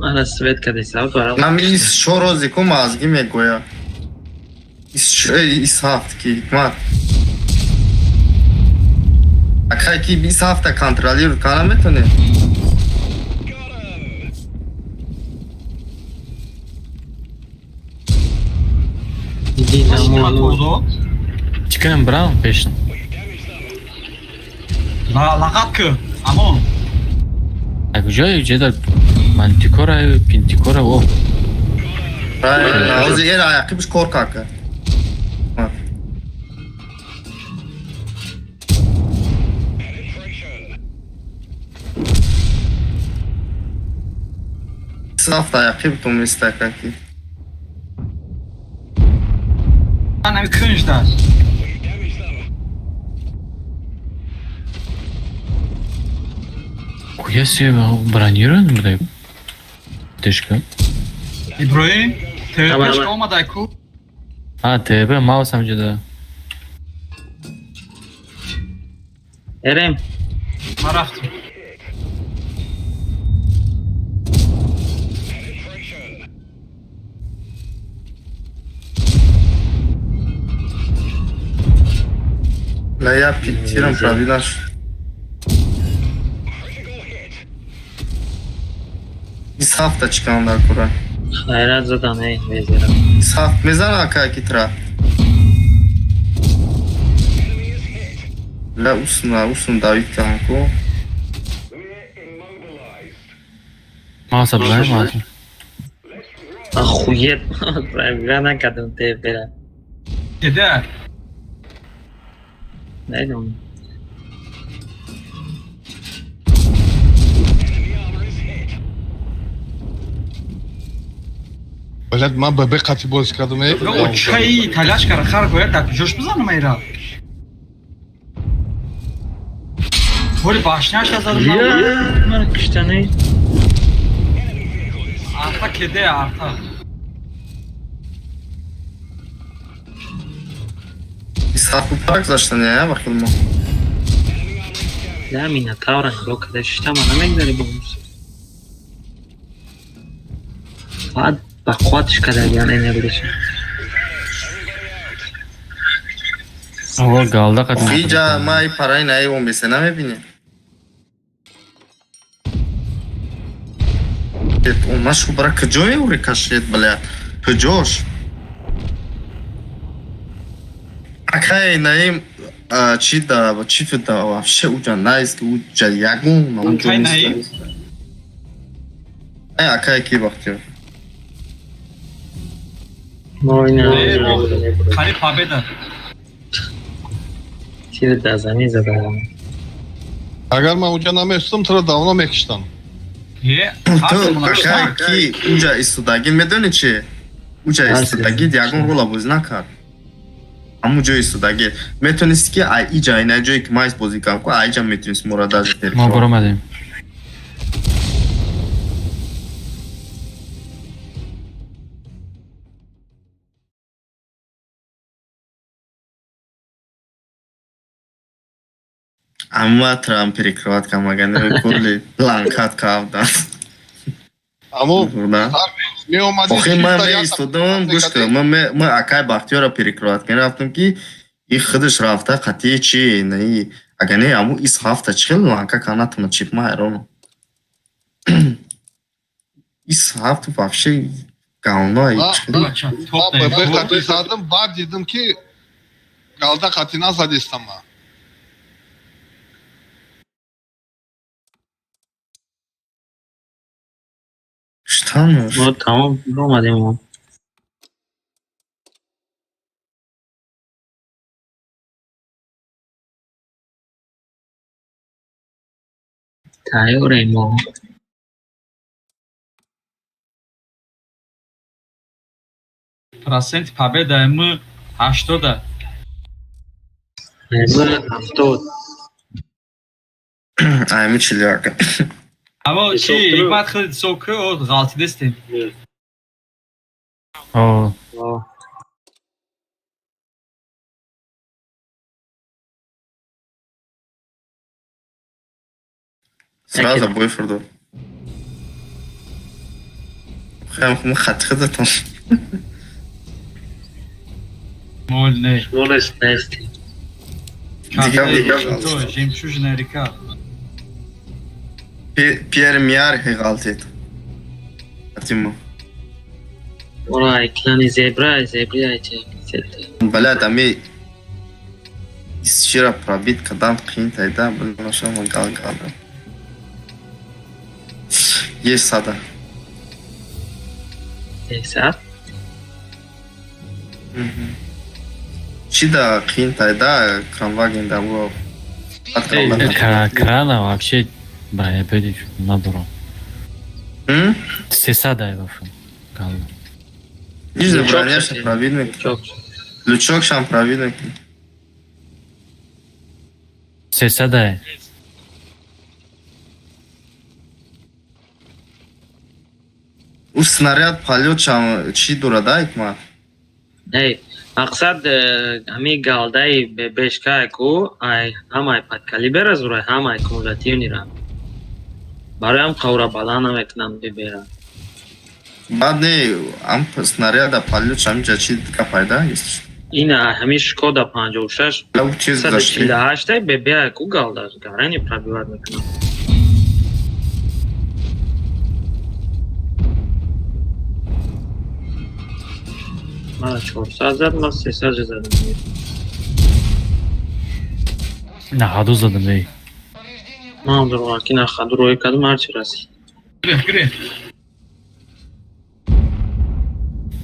Arası svet kadıysa var. Nam is shorozi ku mazgi megoya. Is haft ki hikmat. Akay ki bir hafta kontrolüyor kanametini. Got him. Değil Nasıl ama oldu? Çıkın bravo peşin. We've damaged them. La laqatku. Ama Ay joy jeda mantikora pintikora o. Aynen. O yer ayakkabı korkak. Penetration. Bir hafta ayakkabı tomu istakaki. bana bir cringe der. We've damaged them. Хуя себе бронирован burada. Тышка. İbrahim. Tamam. TRT olmadı Ayku. Ha TB mouse amcada. Erem. Maraftı. Penetration. La ja pitiram pravilnaš. Critical hit. Bir hafta çıkanlar kura. Hayrat zaten ey vezira. Bir hafta mezan akaki tra. Enemy is hit. La usum David kanko. We're immobilized. Mouse abla mouse. Ахуєт. Правильно кадın tepere. Gider. Neydi onu? Enemy armor is hit. Блядь, man bebek katı boz kadın ey. O çayı telaş kar khar koyar tak josh buzanı mayra. Böyle başlaş yazalım lan. Bunlar kışta ne? Arta kedi arta. Bir hafta parak zaştan ya bakalım. La mina tavran o kadar işte ama ne kadar bulmuş. Hadi bak kuatış kadar yani ne bilirsin. O galda kadın. Iyice may parayı ne 15 sene mi bini? Он нашу брак Джои урекашет, бля. Джош. Акай наим чита вообще уча найс уча ягун на Акай наим? Акай ки бахтıyor. Oyna. Kari pabeda. Tiri da zani zadam. Agar man uçana mestum tra davno Mekistan. Ye. То акай ки уча истудагин медоничи. Уча истудагин ягун рола бузнакар. Аму джой истудагин. Метониски ай иджа ина джой ки майс бозикан ко айджа метонис морадаж тер. Ma boramadım. Amma Trump перекрывать камаганы курли ланкат кавдан. Аммо Да. меомади Охи ман меистодам гушка ман акай бахтиёра перекрывать кардам ки и худаш рафта қатъи чи наи агар не аммо ис ҳафта чил ланка канатма чипма айрон. Ис ҳафта вообще говно. Бача, топ ба дай. бехати задам, баъд дидам ки галда қати назадистам. Что ну? ما تمام اومدیم ما تایوریم ما Процент победа мы 80. هفتاد Айми чилиака. Аммо чи ҳикмат хеле соку ғалти дестем. О, Сразу бойфорду. Хам хатхадатам. Мол не. شمولش نیستی То жемчужная река. Пьер Миар хегалтет. Атимо. اونا ایکلانی زبرا زبری ایچه Блядь, ами вчера пробит, когда қин тайда, блин, нашел магал. Есть сада. ایسا Чида қин тайда, кранваген да было. крана вообще, бра, я пойду наберу. Сесада его фон. Галда. Нижний Лючок броняшный совсем. провидный. çok Лючок шам провидный. Сесада. Уж снаряд полет шам чи дурадайк ма. ای مقصد همی گالدای بشکای کو ای همای پد کالیبر از روی همای کمولاتیونی را برای هم قورا بالا نمیکنم ببیرم بعد не, ам снаряда полет шам чи ка пайда есть. این همی شکودا 56 Лав чиз зашли. 148 бебя ку галда гарани пробивать میکنم من 400 زد من 300 زدم Ne hadu zadım ey. من در واقعی نخد روی کدوم هرچی رسی Gire.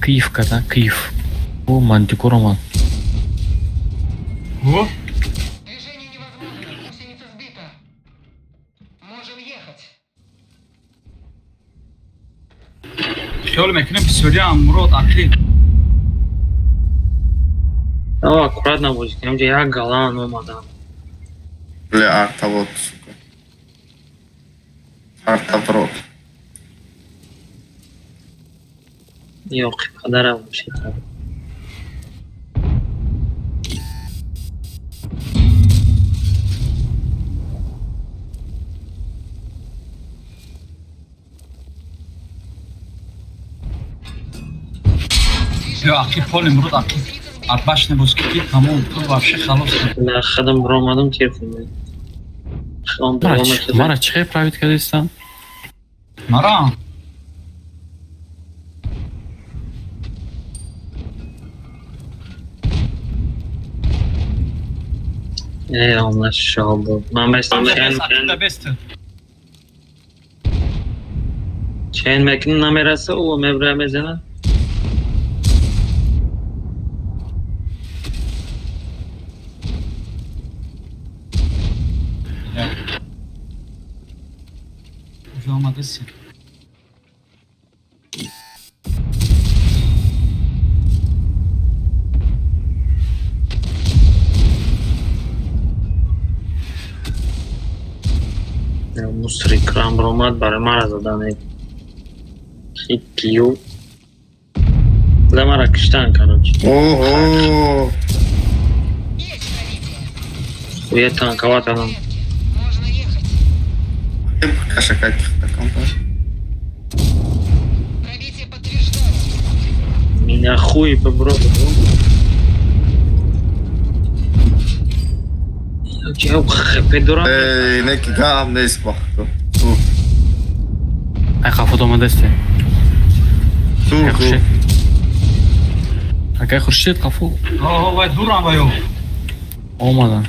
Киевка, да? Киев. О, мантикора, ман. О. خیال میکنم که سوریه امرود اقلیم. о аккуратно будь там где я галан омадам Бля, артавот, сука. Артаврот. ёq qadaram o'sha یا اقلی پول امرود اقلی. ارباش نبوز که تمام تو وافشه خلاص کن. من خدم برآمدم تلفن خام برآمد Mara çıkaya private kadıysan. مرا. ey Allah şaldı من مثلا Sakında beste. چند مکن نمیرسه او مبره میزنه Ucu olmadıysa. مصری کرام برآمد برای مرا زدن کیو مرا کشتن کنم Ого! و یه تانکوات هم Каша каких-то компаний. Меня хуй попробуй. Педуран. Neki gam neyse baktı. Su. Ay kafa domadeste. Su. Ay Su. Xurshid. Akay Xurshid kafa. Vay duran vay o. Olmadan.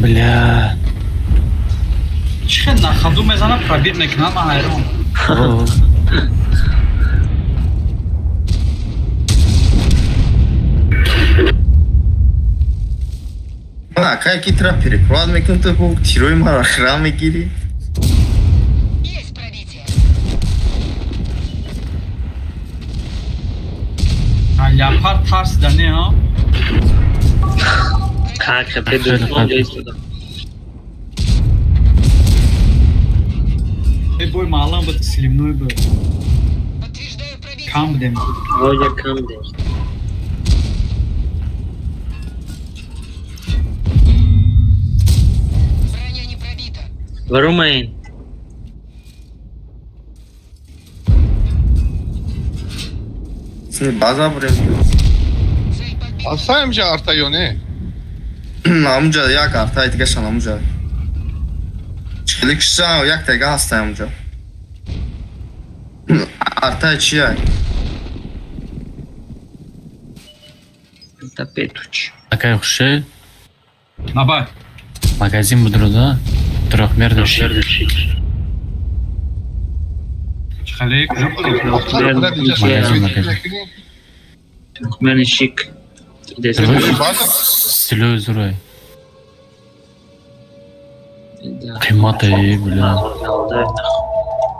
Бля. Чихен на ходу мезана пробит мекунам, ман хайрон. О. Какие трапперы? Правда, мы кем-то был тирой марахрами гири. Leopard tars dane ha. Kanka peduran değilse. Boy malan bu slimnoy bu. Kam dem. Voya kam değil. Vurmayın. Şimdi baza buraya. Asayım ki artıyor ne? Amca yak artık geçen amca. Çelik şişa yak tega hasta amca. Artık çiğ. Da Petuç. Akay Xurshid. Nabay. Magazin budurda. Трехмерный щит. Çıkalek. Magazin. Türkmen şık. Стилю зурай. Qiymat ey bilan.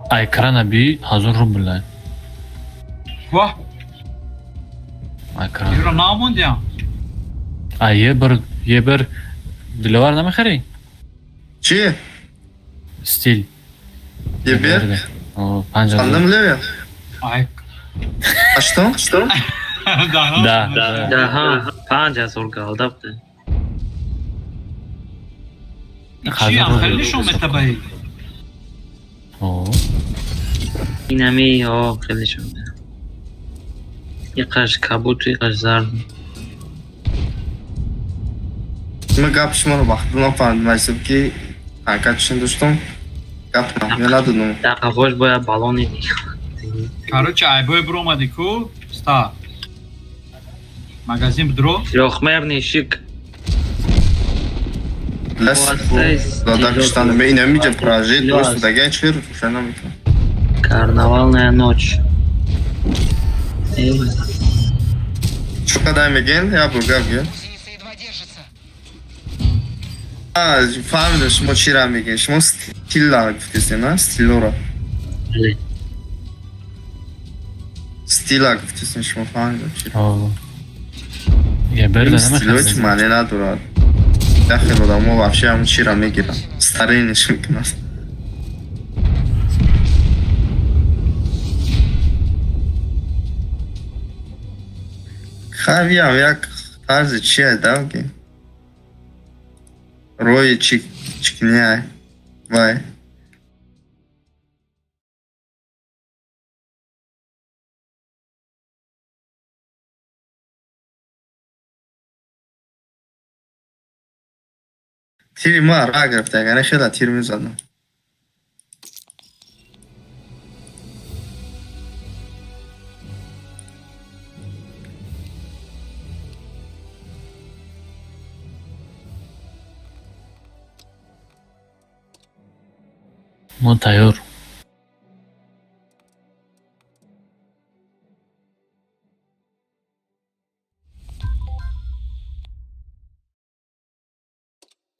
Ay ekrana bir hazır bilan. Vah. Ekran. Yura namon diyan. Ay ye bir dilavar nima xaring? Çiğ. Stil. Yeber. O panca. Anladın mı? Ay. Açtın? Açtın? Daha. Daha panca zor kaldı. İki an şo metabayı. O. İnami o خیلیشون. Yakaş kabutu yazar. Şimdi kapışmalı baktım lan falan. Mesela ki kanka düşündüm. Kapma. Ne ladın? Da kavoş boya balon idi. Короче, ay boy bromadi ku. Sta. Magazin bdro. Трехмерный şık. Les bu. Dadakistan'da ben inemeyeceğim proje. Dostu da genç verir. Fenomen. Карнавальная ночь. Şu kadar mı gel? Ya bu gel. Фамилия шмо чира мегем? Шмо стилла гуфтесин, а? Стилора. Стилла гуфтесин шмо фамилия чира. O. Ye bir de nima Стилоч xaring? мане надорад. Дахил одамо вообще ҳамон чира мегирам. Стариниш мекунам. Хавиам як тарзи чия давги. Рои чикняй. Вай. تیری ما را گرفته یعنی خیلی تیر میزدم Ma tayyor.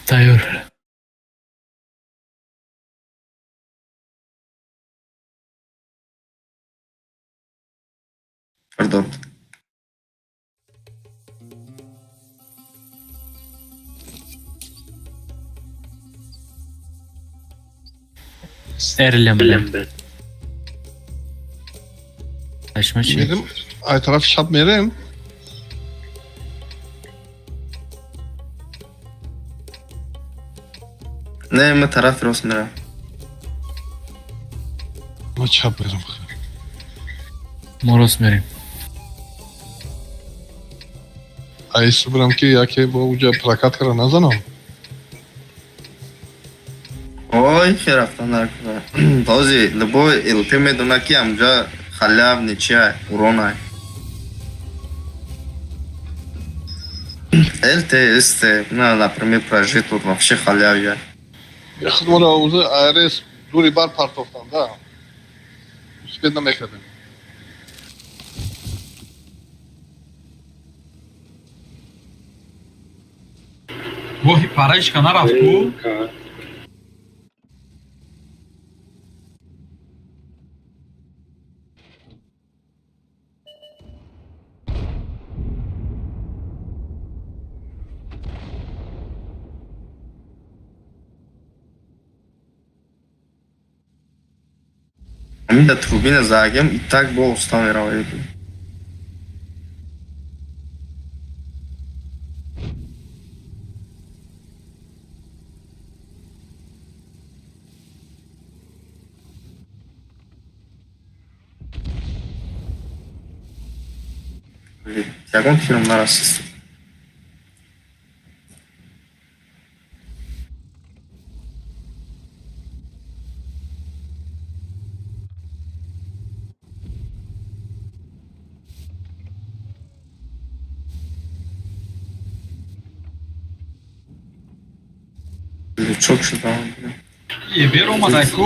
Tayyor. Pardon. Erlem. Karışma şey. Benim ay taraf şap merim. Ne mi taraf rost mera? Ama çap merim. Moros merim. Ay sıbıram ki ya ki bu uca plakat kara nazanom. Ой, херафтан арква. Този, лебо илтиме дунаки амжа халяв ничай, уронай. Эльте эсте, на, например, прожит тут вообще халяв я. Ya xidmara uzu ARS duri bar partoftan da. Üspedna mekledim. воҳи параишка нарафту Амин да турбина загем и так бо уста мераваид. Ягон филмлар аст. Çok şu tamam. ебер омадайку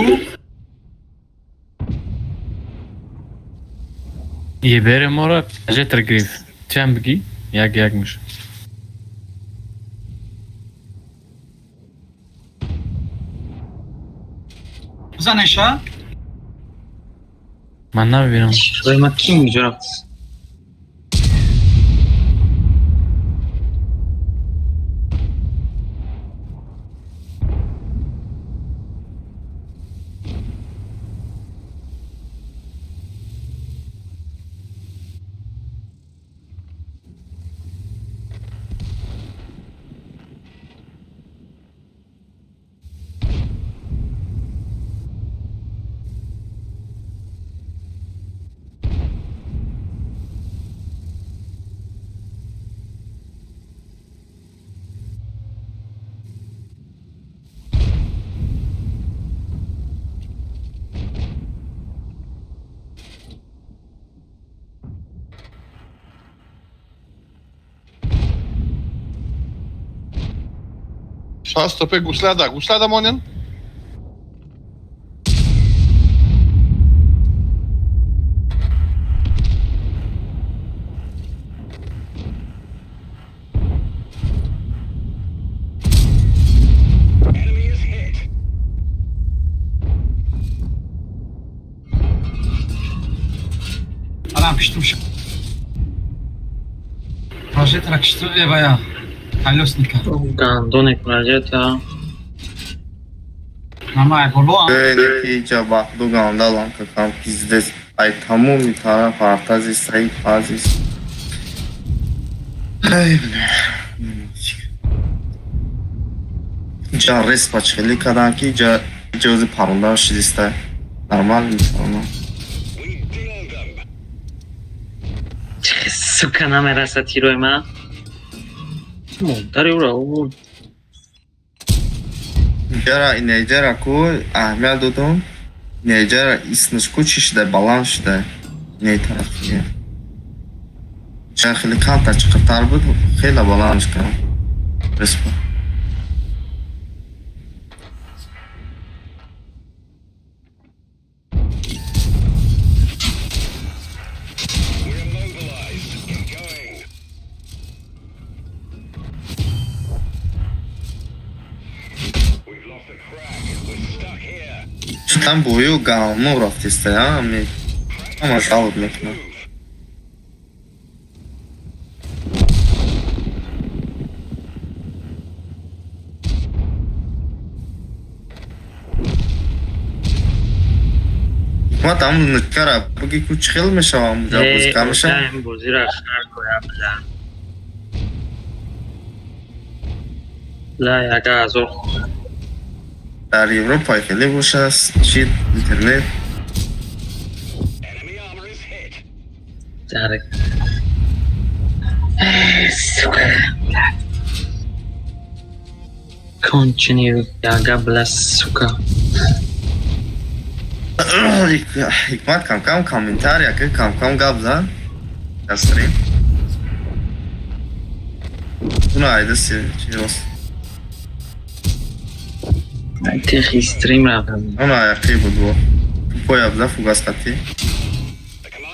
Ебере мора жетер гриф. Чам бги? Яг миш. занеша Ман намебинам. Ма ки инҷо рафт? Şahs tope guslada monen. Enemy is hit. анам пиштумш прожектора кишту эвая кайлосника Гандонек прожета. намай болоам Neki caba duganda lan kakam pizdes. Ay tamam taraf artazis sayı azis. Ay. Ja res pacheli kadan ki ja jozi parunda shidista. Normal mi tamam. We dinged them. Сука, намерасад ҳирои ман. Модари уро овурд. Jara inejara ku ahmiyat dodum. Nejara isnish ku chishda baland shida. Ne tarafiga. Ja xili kalta chiqartar bud, xila baland chiqar. Respa. We're immobilized. Get going. We've lost the crack. We're stuck here. Там бою галну рафтиста, а ми. Ama жалоб мекна. Move. ма там нуткара буги ку чӣ хел мешавам ҷа бозика мешавам Ин бозиро хар коя била. Ла яга азор. дар Европа хеле бошаст чи интернет Enemy armor is hit. Тарик. Сука. Конченый яга била, сука. ҳикмат камкам комментария ки камкам гап зан дар стрим уна айда чи рост Техи стрим рафтам. уна яқи буд во поя бза фугас қати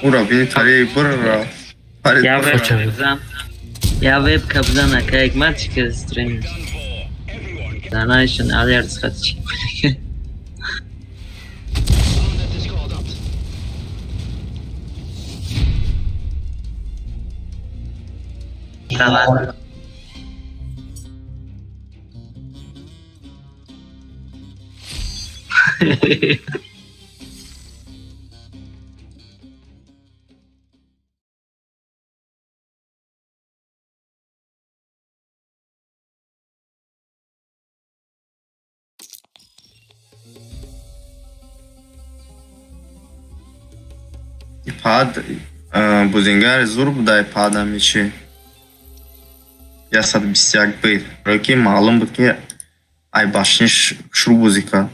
ура бини тари бурра парид Я бурра веб-кабзан. Я веб-кабзан ака ҳикмат чика стрим. Данаишон алерт хатчик. Давай. ипад бузингари зур буда ипадами чи 121 бит роки маълум буд ки айбашниш шурӯъ бозӣ кард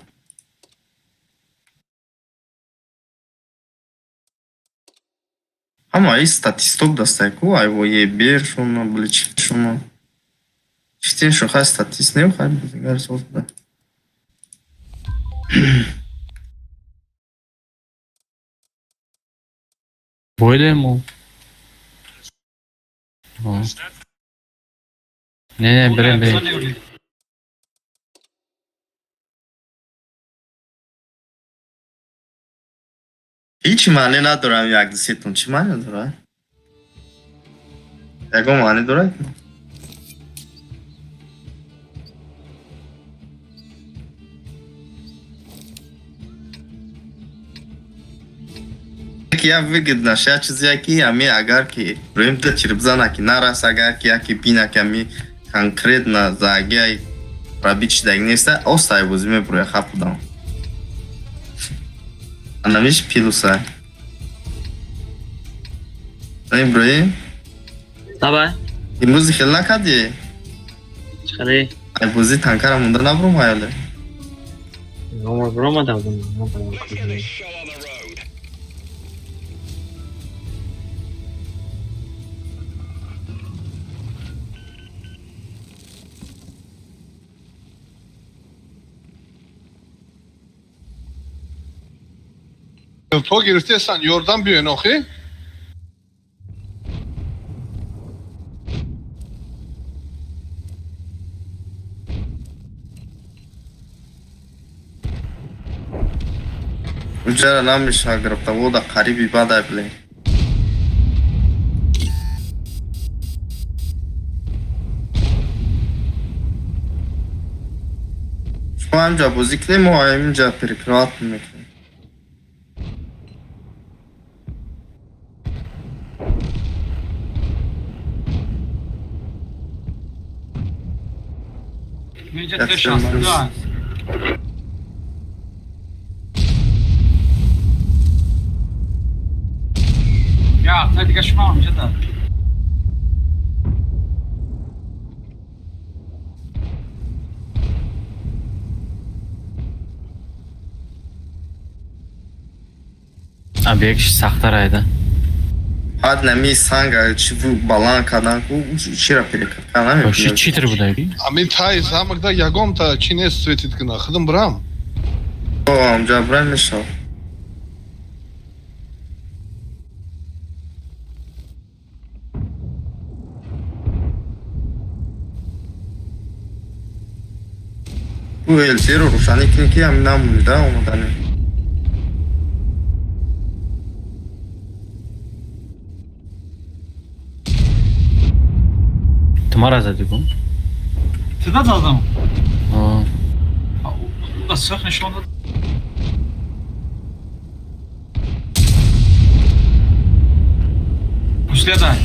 ҳамаи статисток дастае ку айвое бершуно бличшуно читин шухай статист немухай бузингари соз буда Boydemu. Ne bre. ҳеҷ маъне надорам якдусетон чӣ маъне дорад ягон маъне дорад я выгодно ша чизе ки ами агар ки роимда чирбзана ки нарас агар ки яки бина ки ами конкретно загиай рабич даг неста остай возьме бро хапудам анамиш пилуса ай бро Давай. имрӯз хел накарди Чаре. ай бози танкара монда набром аёле Номер брома давдам. Show on the road. то гирифтесан ёрдам биёен охи уҷара намеша гирифтавода қариби бадай биле шумо ҳамҷа бозӣ кунем мо ҳаминҷа перекроат мекунем Ninja 362. Ya hadi kaçma amca da. Abi ek saxtar ayda. ҳад нами санга чи баланд кардан ку чира перекардан Вообще читер будайди. амин тай замакда ягонта чи нест светит кина хидим бирам амҷа брай мешав ку элсеро рӯшанӣ кунӣ ки ҳамин намонида омадане Тумара задигу. Sıda da adam. Aa. O da sık nişanlı. Следай.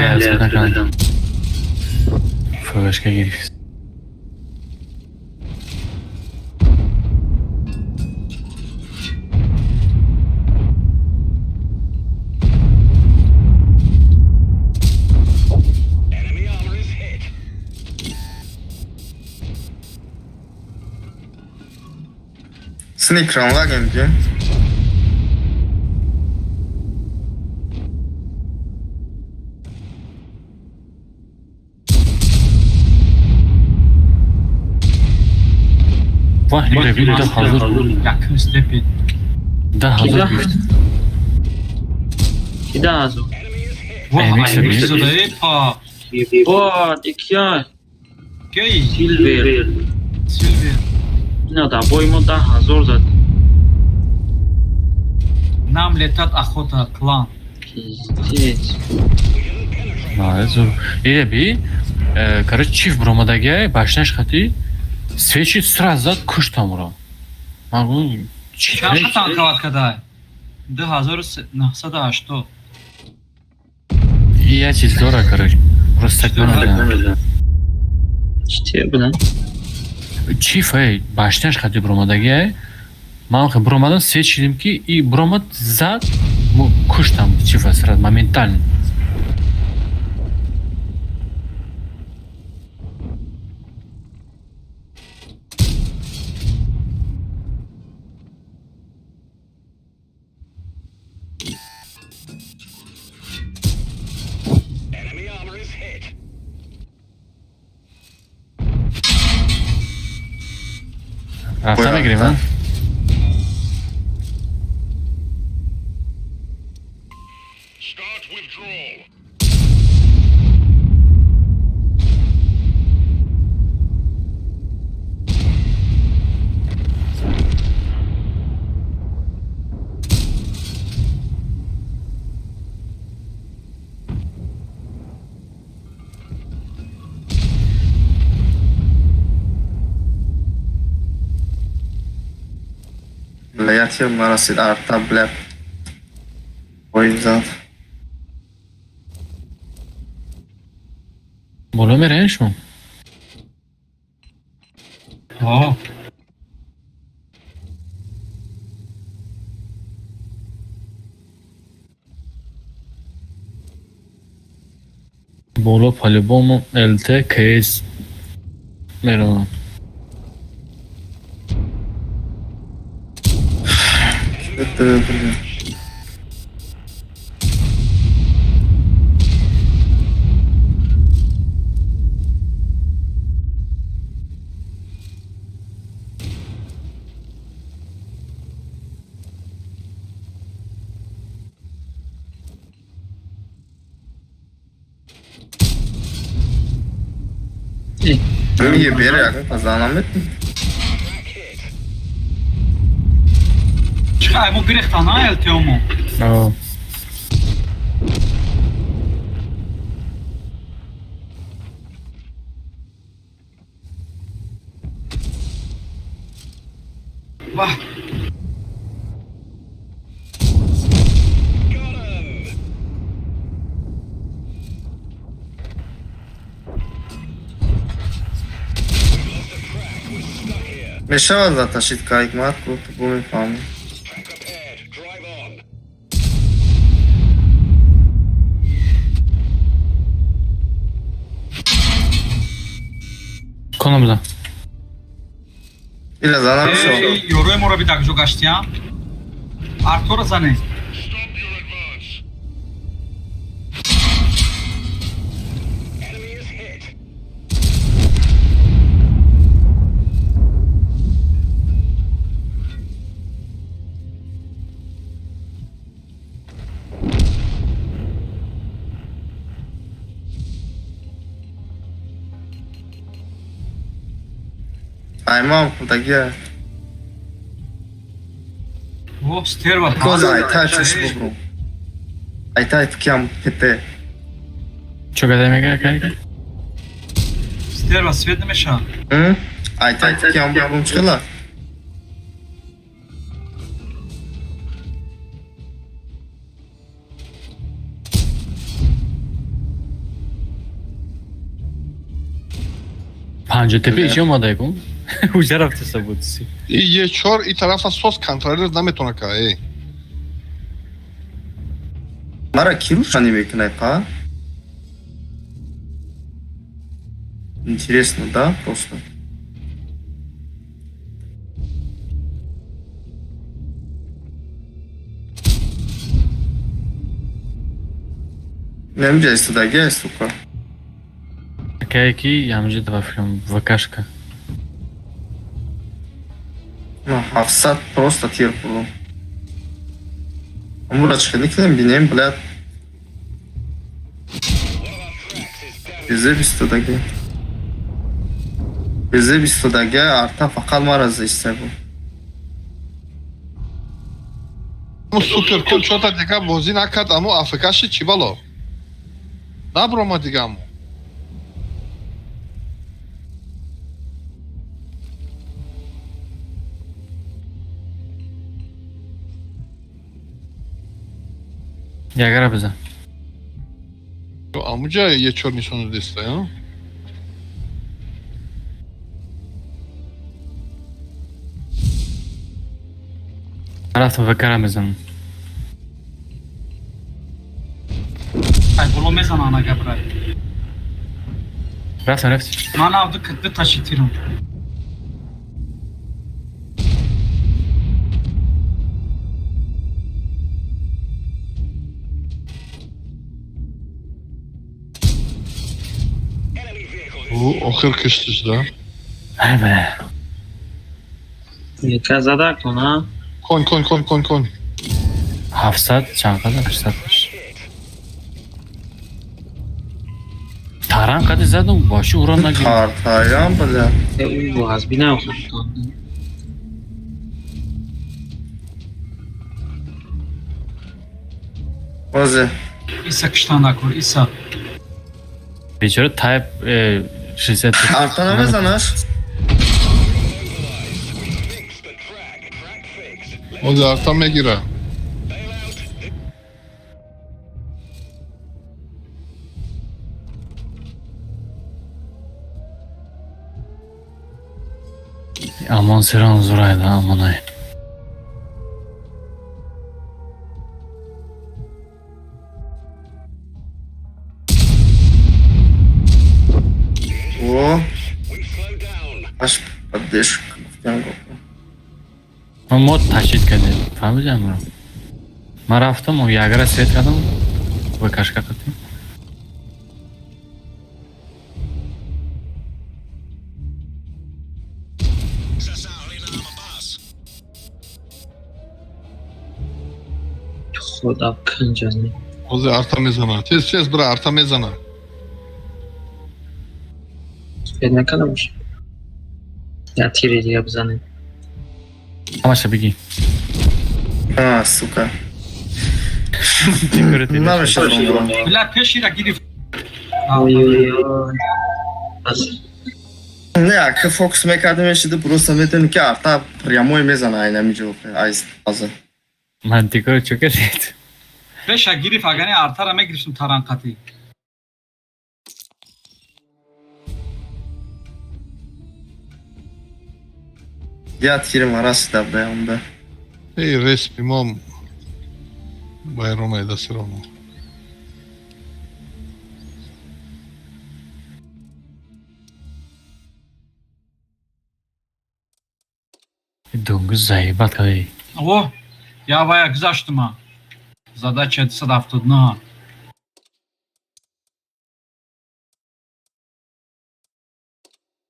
Yazmadan kaldım. Fırışka giriyoruz. Enemy armor is hit. Sneak run genci. Vah ne bir de hazır. Yakın stepi. Da hazır. Ki daha az o. Vah Emek emek sebebi. sebebi pa. O, iki ay. Gay. Silver. Silver. Yine da boyumu daha zor zaten. Нам летат охота клан. Пиздец. Mazur. İle bir короче çift bromadagi başlash xati свечи сразу kush tamuro. Mag'u Чаша танковать когда? 2980. я чиз dora короче. Просто так mana. İşte bu lan. Çift başlash xati bromadagi man bromadan seçildim ki и bromad zad bu kush tam çift сразу моментально. Enemy armor is hit. Rafta gireyim ha. Start withdrawal. Layatıyor marası arta blep. O yüzden. Bolame range mu? Oh. Bolo по-любому LT KS Мерон. Это, блин. Niye bir yere kazanamadın? Чекай, ему перехтана или тему? О. Vah. Мешало затащить кайк матку, то будем помнить. Prepared. Drive on. Konu burada. Ile zanam się. Ej, Joro mu robi tak, że gościa. Artura za nie. Stop your advance. Enemy is hit. Aymam buradaki. O, sterva. Koza ayta açmış bu bro. Ayta aytkam tete. Çok ademe gerek. Sterva, svet ne meša. Hı? Ayta aytkam bu çıkıla. Pancatepe Evet. içi olmadı kum. Уже рафте саботси. И Е4 и тарафа сос контролер наметона ка, эй. Мара кирушани мекунай ка? Интересно, да, просто? Немже истудаги, сука. Такая ки ямжи два прям ВКшка. Ну, Хавсат просто тир был. Мурачка, никнем бинем, блядь. Bize bir stüdyoda. Bize bir stüdyoda arta fakat marazı işte bu. Ну супер кол чота дека вози накад, амо АФК-ши чи бало? Наброма дигаму. Ягара биза. Амуҷа Е4 нишона деста, я? Рафтам ВК-ра мезанам. Ай, було мезанан ага брат. Рафтам. Ман авду кытты ташитирам. У охир киштиш, да? Айбе. Яка зада куна? Кон. 700 чанқада 800. Таран қади задум боши урон нагир. Tartayan bile. Ev bu az bina okuttu. Oze. İsa kıştanda kur, İsa. Bechora type 60. Artana ne zanar? Ози арта мегира. Aman seran zurayda aman ay. O. Aş поддержка. Ман мод ташид кардем. Фаҳмидам. Ман рафтам, ягара сет кардам. ВКшка кардем. Худа канҷани. Ози арта мезана. Тез бра, арта мезана. Фед накардам. Я тири дига бизанем. Ҳамаша бигӣ. Ha, suka. Тикорати. Намешад ромбро. Бля, пешира гирифт. Ой-ой-ой. Бас. Ne ya, că focus mekardem ești de просто метен că arta прямой mezana aynen mi joc. Ay azı. Ман тикор чукарид. Пеша гирифт, агане артара мегирифтум таранқати. Ya tirim arası da be onda. Эй, респи, мом. Байрома и да се рома. Дунгуз заебат кадай. О, я вая гзаштума. Задача 171.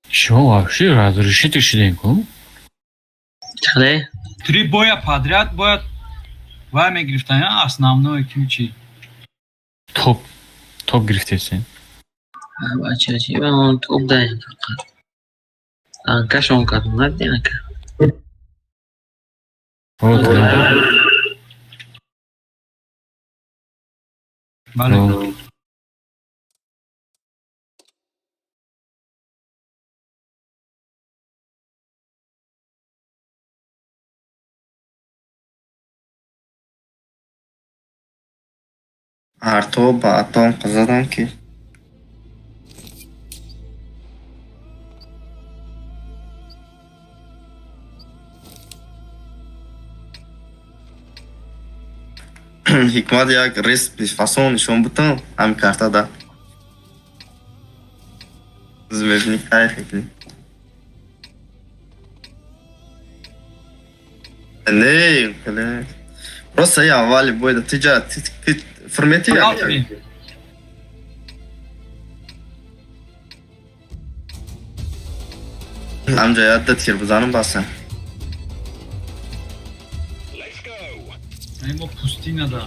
Шо вообще разрешите шиденку? Хале? 3 боя подряд боят. Вая мегирифтан, я основной ключи. Топ гирифтесин. Бачачи, он топ дайм фақат. Анкаш он кардум, наденака. Вот, да. Бале. Arto baton kızadan ki. Hikmat jak resp fason nishon butun ham kartada. Звездник хайфикли. Не, блядь. Просто я вали бойда. Ты же формати я. Amca ya da tirbuzanım basın. Емо пустинада.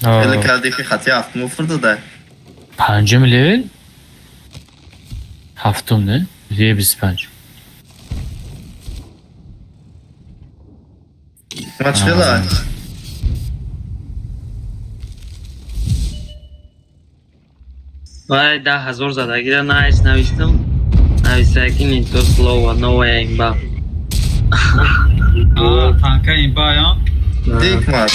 Ele kaldeki xati aftımı fırdı da. پنجم لول هفتم نه یه 25 Maçlılar. Вай 10,000 задагира навистам. Нависа ки не то слово новое имба. Танка имба я. Hikmat.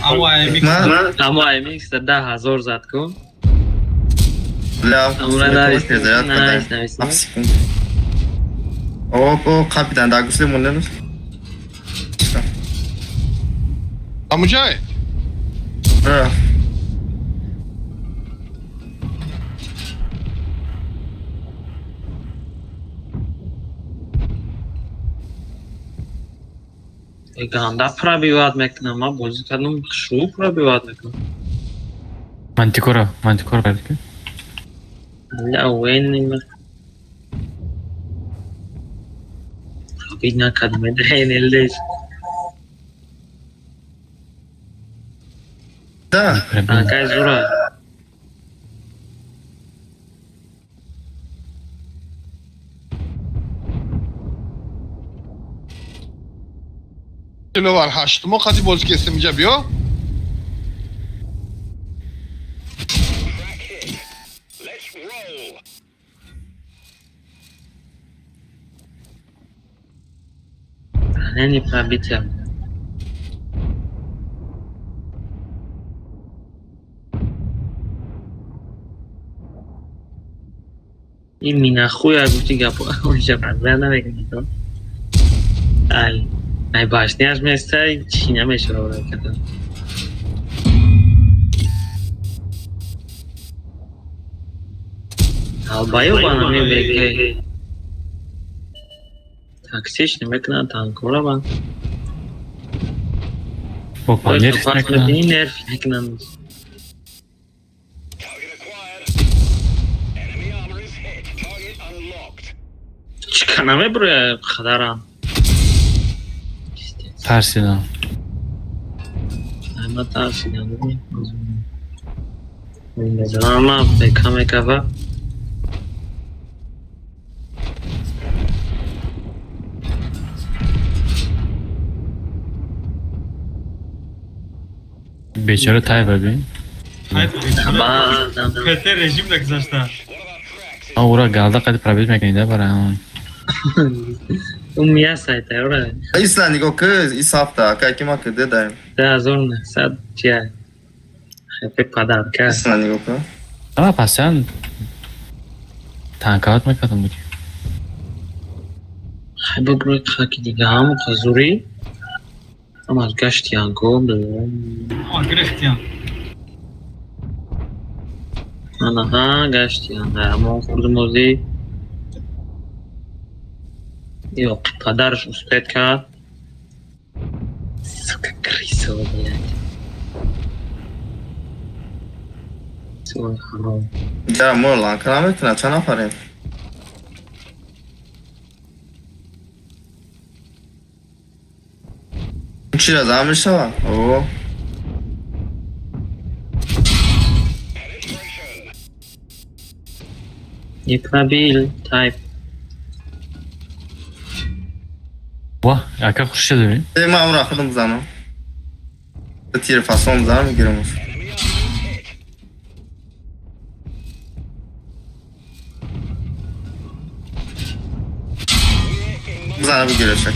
Ама еми. Hikmat. Амо MX 10,000 зад кун. La. Amra навистам. Afsikun. O kapitan daha güçlü mü lan? Amcay. Ha. Ганда пробивать мекунам, а бози кардам шу пробивать мекунам. мантикора бардики Ля уэн нима. Пробить накардам, эдэн элдеш. Da. Танкай зура. Kilo var haştım o hadi boz kesim byo. Let's roll. Не не пробития. Именно хуя гути гапу. Он же правда вегнит. Ай башняш местай чиня мешро када. Албайо бана ми беке. Таксиш не мекна танкора бан. Опа, нерв мекна. Нерв мекна. Target acquired. Enemy armor is hit. Target unlocked. Чиканаме бро хадаран. ترسیدم Ама тарсидам. Ама бекаме кава. بیچاره تای ببین ПТ режим да гзашта. اورا گالدا قد پرابیت میکنیده برای همون Умия сайта, ора. İsland o kız isafta kakima kıdı da. Да, зорно, сад чия. Хепе падарка. İsland o kız. اما پس چند تنکات میکردم بودی Хебе бро хаки дига ҳам хазури. Ам аз гаштиян гом. Ама грехтиян. Анаҳа гаштиян. Амон хурдмози. Ёк, падараш успет кард. Сука, крисо, блядь. Свой харом. Ya mor lan kıramet kına çana parayım. Çile zamış var. Oo. Ипрабил, type. واه яка خوش شده ببین Benim amur akıdım zanım. Tir fason zanım girmiş. Zanı bir girecek.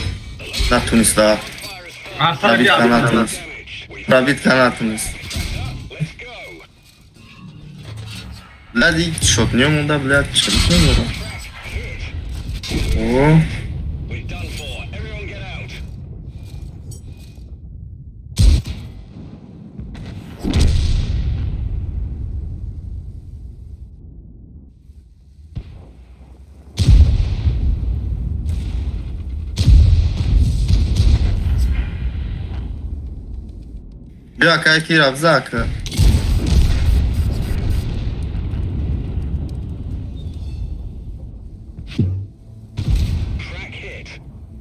Da Tunis'ta. Артар Da bir я. tane Tunis. пробит канатimiz. Блядь, шотнем он, да, блядь, что-то не было. О, We're done for. Everyone get out. бля, какие равзака.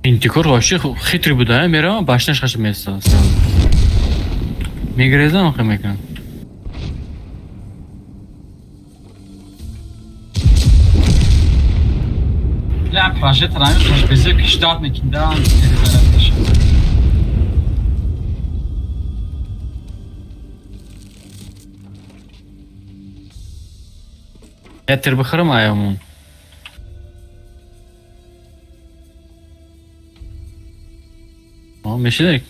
Интикор вообще хитрый будет, а? Мера башня шаши место. Мегреза мекан. Ya proje tarafı bize kıştat mekinden Я тербахарам аямун. О, мешелек.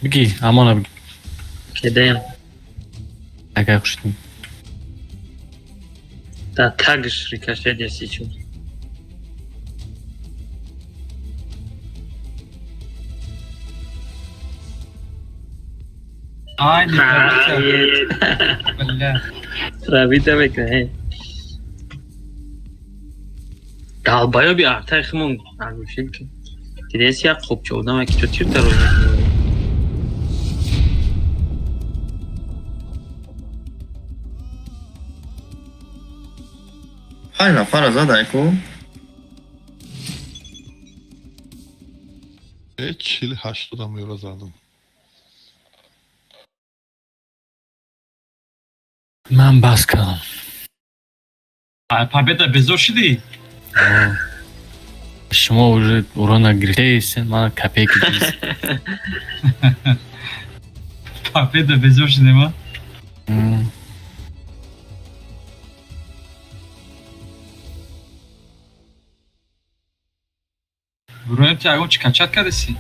Беги, амона беги. Кедаем. Такая хуштин. Да, так же рикошет я сейчас. aynı. Hayır. Bella. Rabita bekle. Dalbayo bir artay ximon aguşil ki. Tidesi ya خوب چودم که تو تیر درو. Hai nafar zadayku. Çili haşlanamıyor zaten. من بس کردم. Победа безошиди. شما уже урона грехейсен, من копейки грехейсен. Победа безошиди ма. Бурем ти агон чикачат кадеси?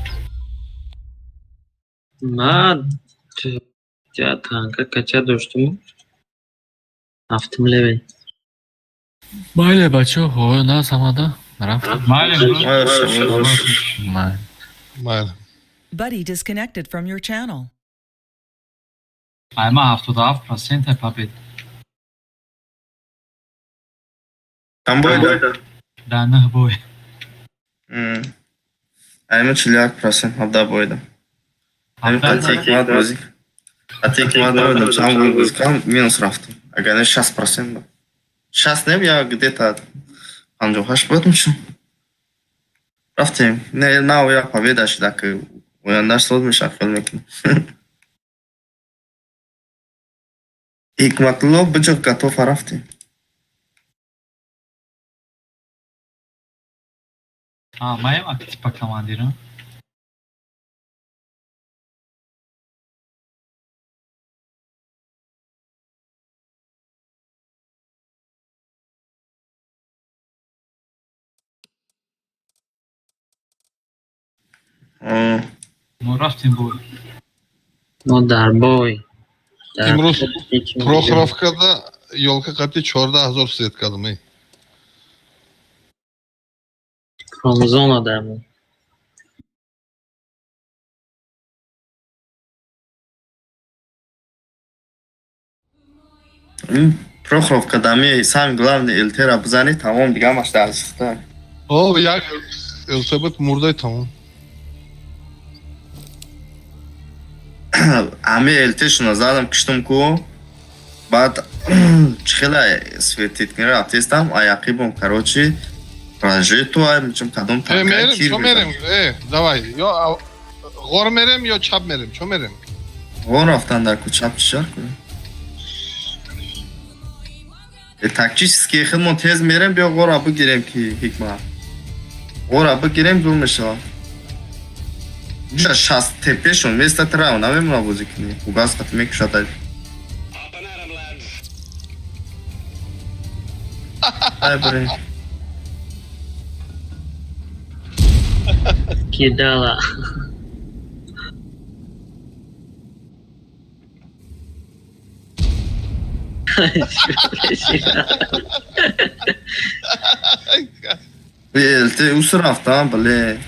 Ма я танка кача доштум. Автым левей. Майли бачо, хой на самада. Рафт. Майли бро. Майли. Mayla. Buddy disconnected from your channel. Ayma 77% побед. Tam boyda. Да, на бой. Ayma çilyak prosent habda boyda. Ayma atek mad müzik. Atek mad oynadım. Сам музыкам минус рафтым. А гоне 60% был. Сейчас не, я где-то 58 schon. Рафтым. Не, нау я победаш, так уяндаш сложмеш ахвелмекин. Hikmatlov bıcık готов рафтым. А, маем типа командира. Ну, рафтим бой. Ну, дарбой. İmruz Prokhorovka'da yolka katı çorda azor setkadım ey. Kromozom adamı. Прохоровка мне самый главный эльтер обзани тамом дига маш дастта. O yak Elizabeth Murday tamam. Ами эльтешуна задам киштумку. Бад чхела светит мира атестам аякибом короче прожиту ай чем кадом так. Merim, çömerim. Davay. Yo gor merem yo çap merim, çömerim. Воровтан да кучап чишар. Тактически хидмон тез мерем биё горабы гирем ки хикма. Горабы гирем гулмеша. Биша шас тепешон места трау намемна бузикни. Угас катмек шатай. Up and at 'em, lads. Ай бре. Кидала. LT us رفتم بله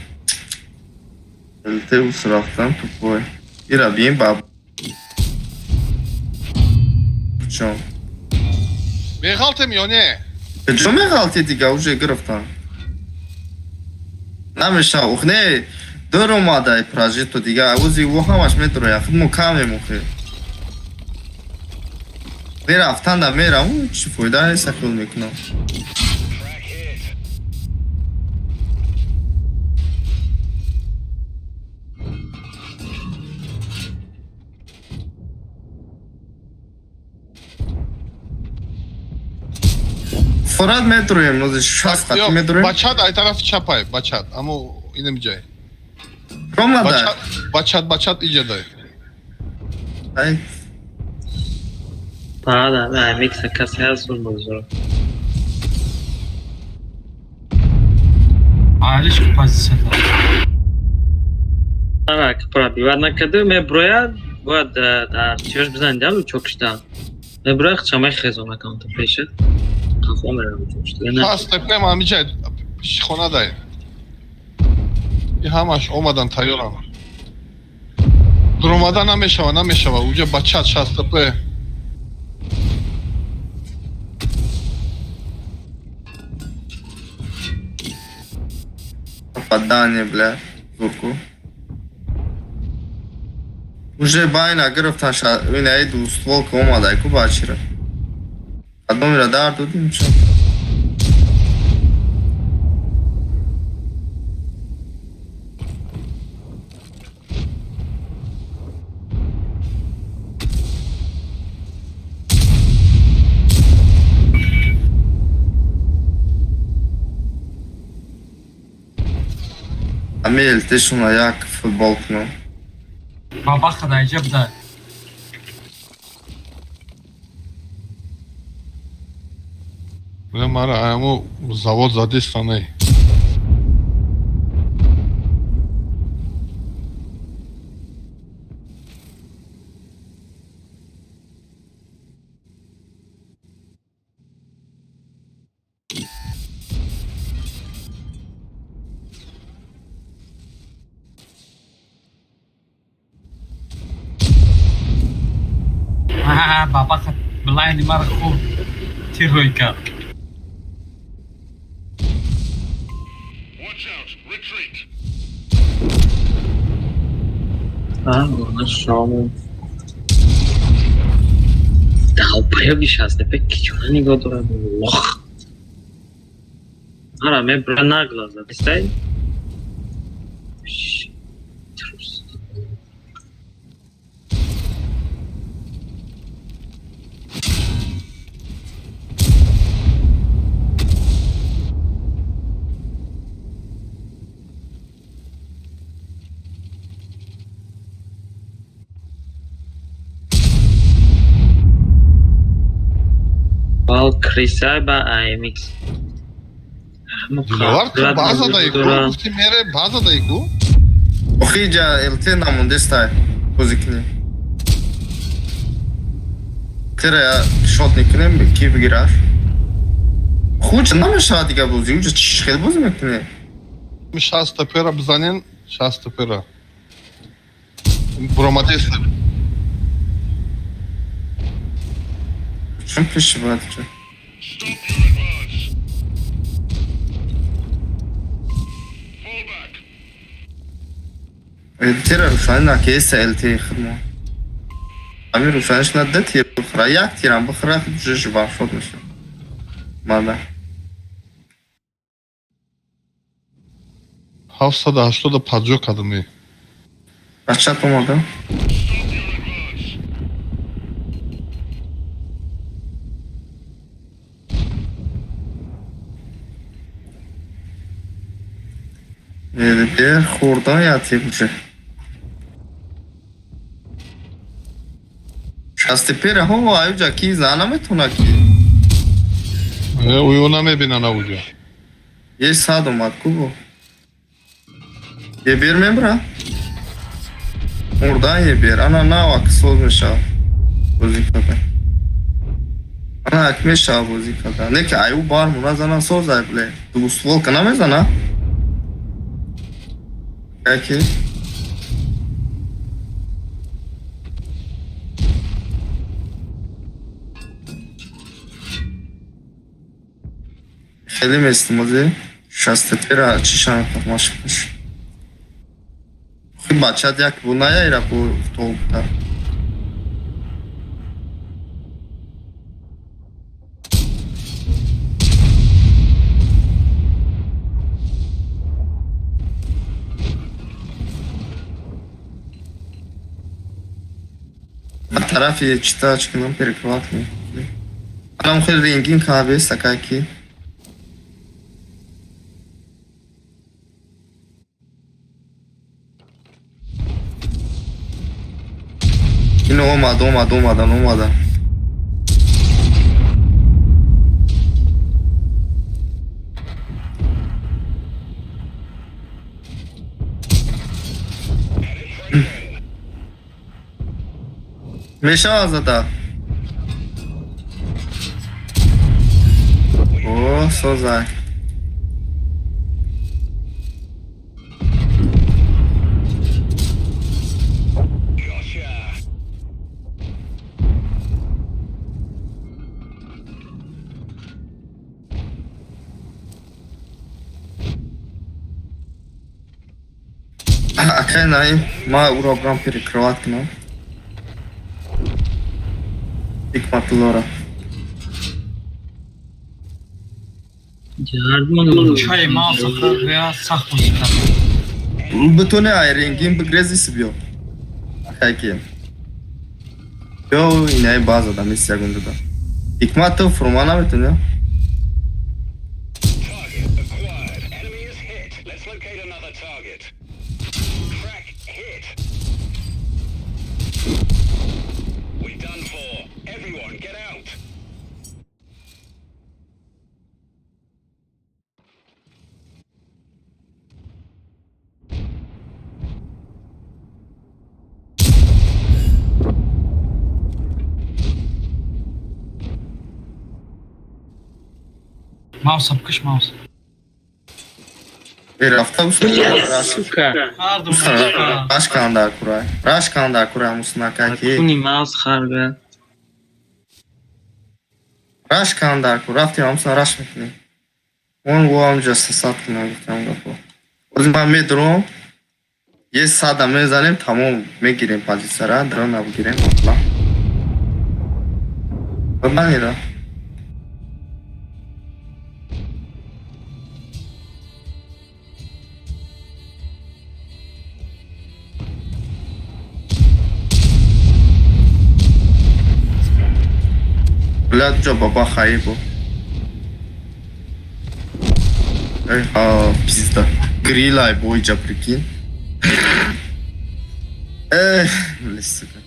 LT us رفتم تو پای ایرا بیم باب چون میغالتم یا نه؟ چون میغالتی دیگه اوجه گرفتم نمیشه اوخنه دور اومده پراجیتو دیگه اوزی او همش میدروی خودمو کمی موخه میرفتن دا میرم اون چی فایده نیست اخیل میکنم فراد میدرویم نوزی شخص خطی میدرویم بچت ای طرف چپای بچت اما اینم جای رومده بچت ایجا دای ای Da, mixa kase azul bozor. Aliş pozisiyonu. Ara kapra bivar nakade me broya باید در چیش بزنید و چوکشتا نبرای خچمای خیزو مکانت پیشت خفو میرم چوکشتا نه پس تپه ما میجای پیش خونه دای این همش اومدن تایارم در اومدن نمیشه اونجا بچت شست تپه Попадание, бля, в руку. Уже байна грифтан шад, ин ай ду ствол ка омадай ку бачира. Адом радар дудим чо. Амел, ты что на як футболку, ну? Baba xadayca bu da. Бля, мара, айму завод задействованный. Baba xad bilay nimar xo'p terroyka. Watch out! Retreat! ona şamı daha bayağı şanslı pek küçük hani godora Allah ara me brana glaza istay Valkyrie ba IMX. Dilovar tu bazadayı ku, gufti mere bazadayı ku. Охиджа, ЛТ намунде стай, позикни. Тера я шот мекунем, ки бигираш? Хуч намешава дига бози, уҷа чиш хел бози мекуне? Шаст тепера бзанен, шаст тепера. Бромадеста. Чун пиши бад чун? Stop your advance! Fall back! Тера рушанина кеса ЛТ хирмо. Ами рушаниш надде тир бухра, як тирам бухра, уже жива шот миша. Мада. 780 паджо кадами. Бачат омада? Stop your advance! Бер хурдан ятиб уже. Шастепера ҳо аюҷа ки зана метуна ки. Уйона мебинана уҷа. Е сад омад ку бо. Е бер мебра? Мурдан е бер. Ана нава ки соз мешав. Бози када. як мешав бозі карда. Не که ایو بار منازنه سوزه بله. دوست ولک نمیزنه. که خیلی مستموزه شسته را چیشان تماش کنش. خیلی بچه دیگه بونایه ایرا بو تو بوده. طرفی چیتا چکنم перекрывать می. الان خیلی رنگین کابه سکاکی. اینو اومدن. میشه آزاده اوه سوزه اکه نایم ما او را برام перекрывать کنم حکمت لورا Çay mağazada veya sahmasında. بتونه ای رنگین بگریزی سبیو اکه yo اینای باز آدم ایست یکونده دا حکمت تو فرمانه بتونه Target acquired. Enemy is hit. Let's locate another target. Crack hit. We done for. Everyone, get out. Mouse apkış mouse. رفته بسون Сука. Pardon. suka. راش کاندار کورای موسنا کاکی Kuni mouse خربه. راش کاندار کور رفتیم همسنا راش میکنیم اون گو هم جسته سات کنم گفتم گفت از من میدرم یه ساده میزنیم تمام میگیریم پازیسه را درون نبگیریم اطلا ببنی را Блядь, что, баба хаибу. Эй, пизда. Грилай, бойджа, прикинь. Эх, блядь, сука.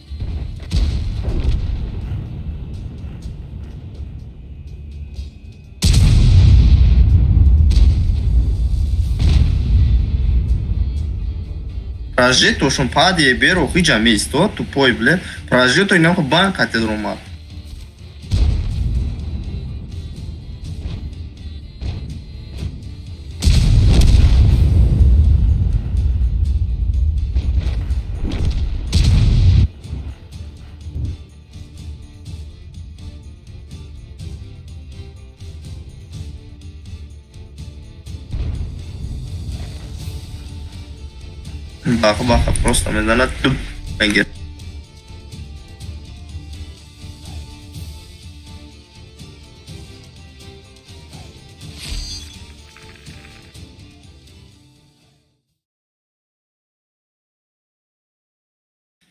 Прожито, что паде беру, хиджа место, тупой, блядь. Прожито, и нахуй банк катедру мат. Баха, просто me dan tup pengen.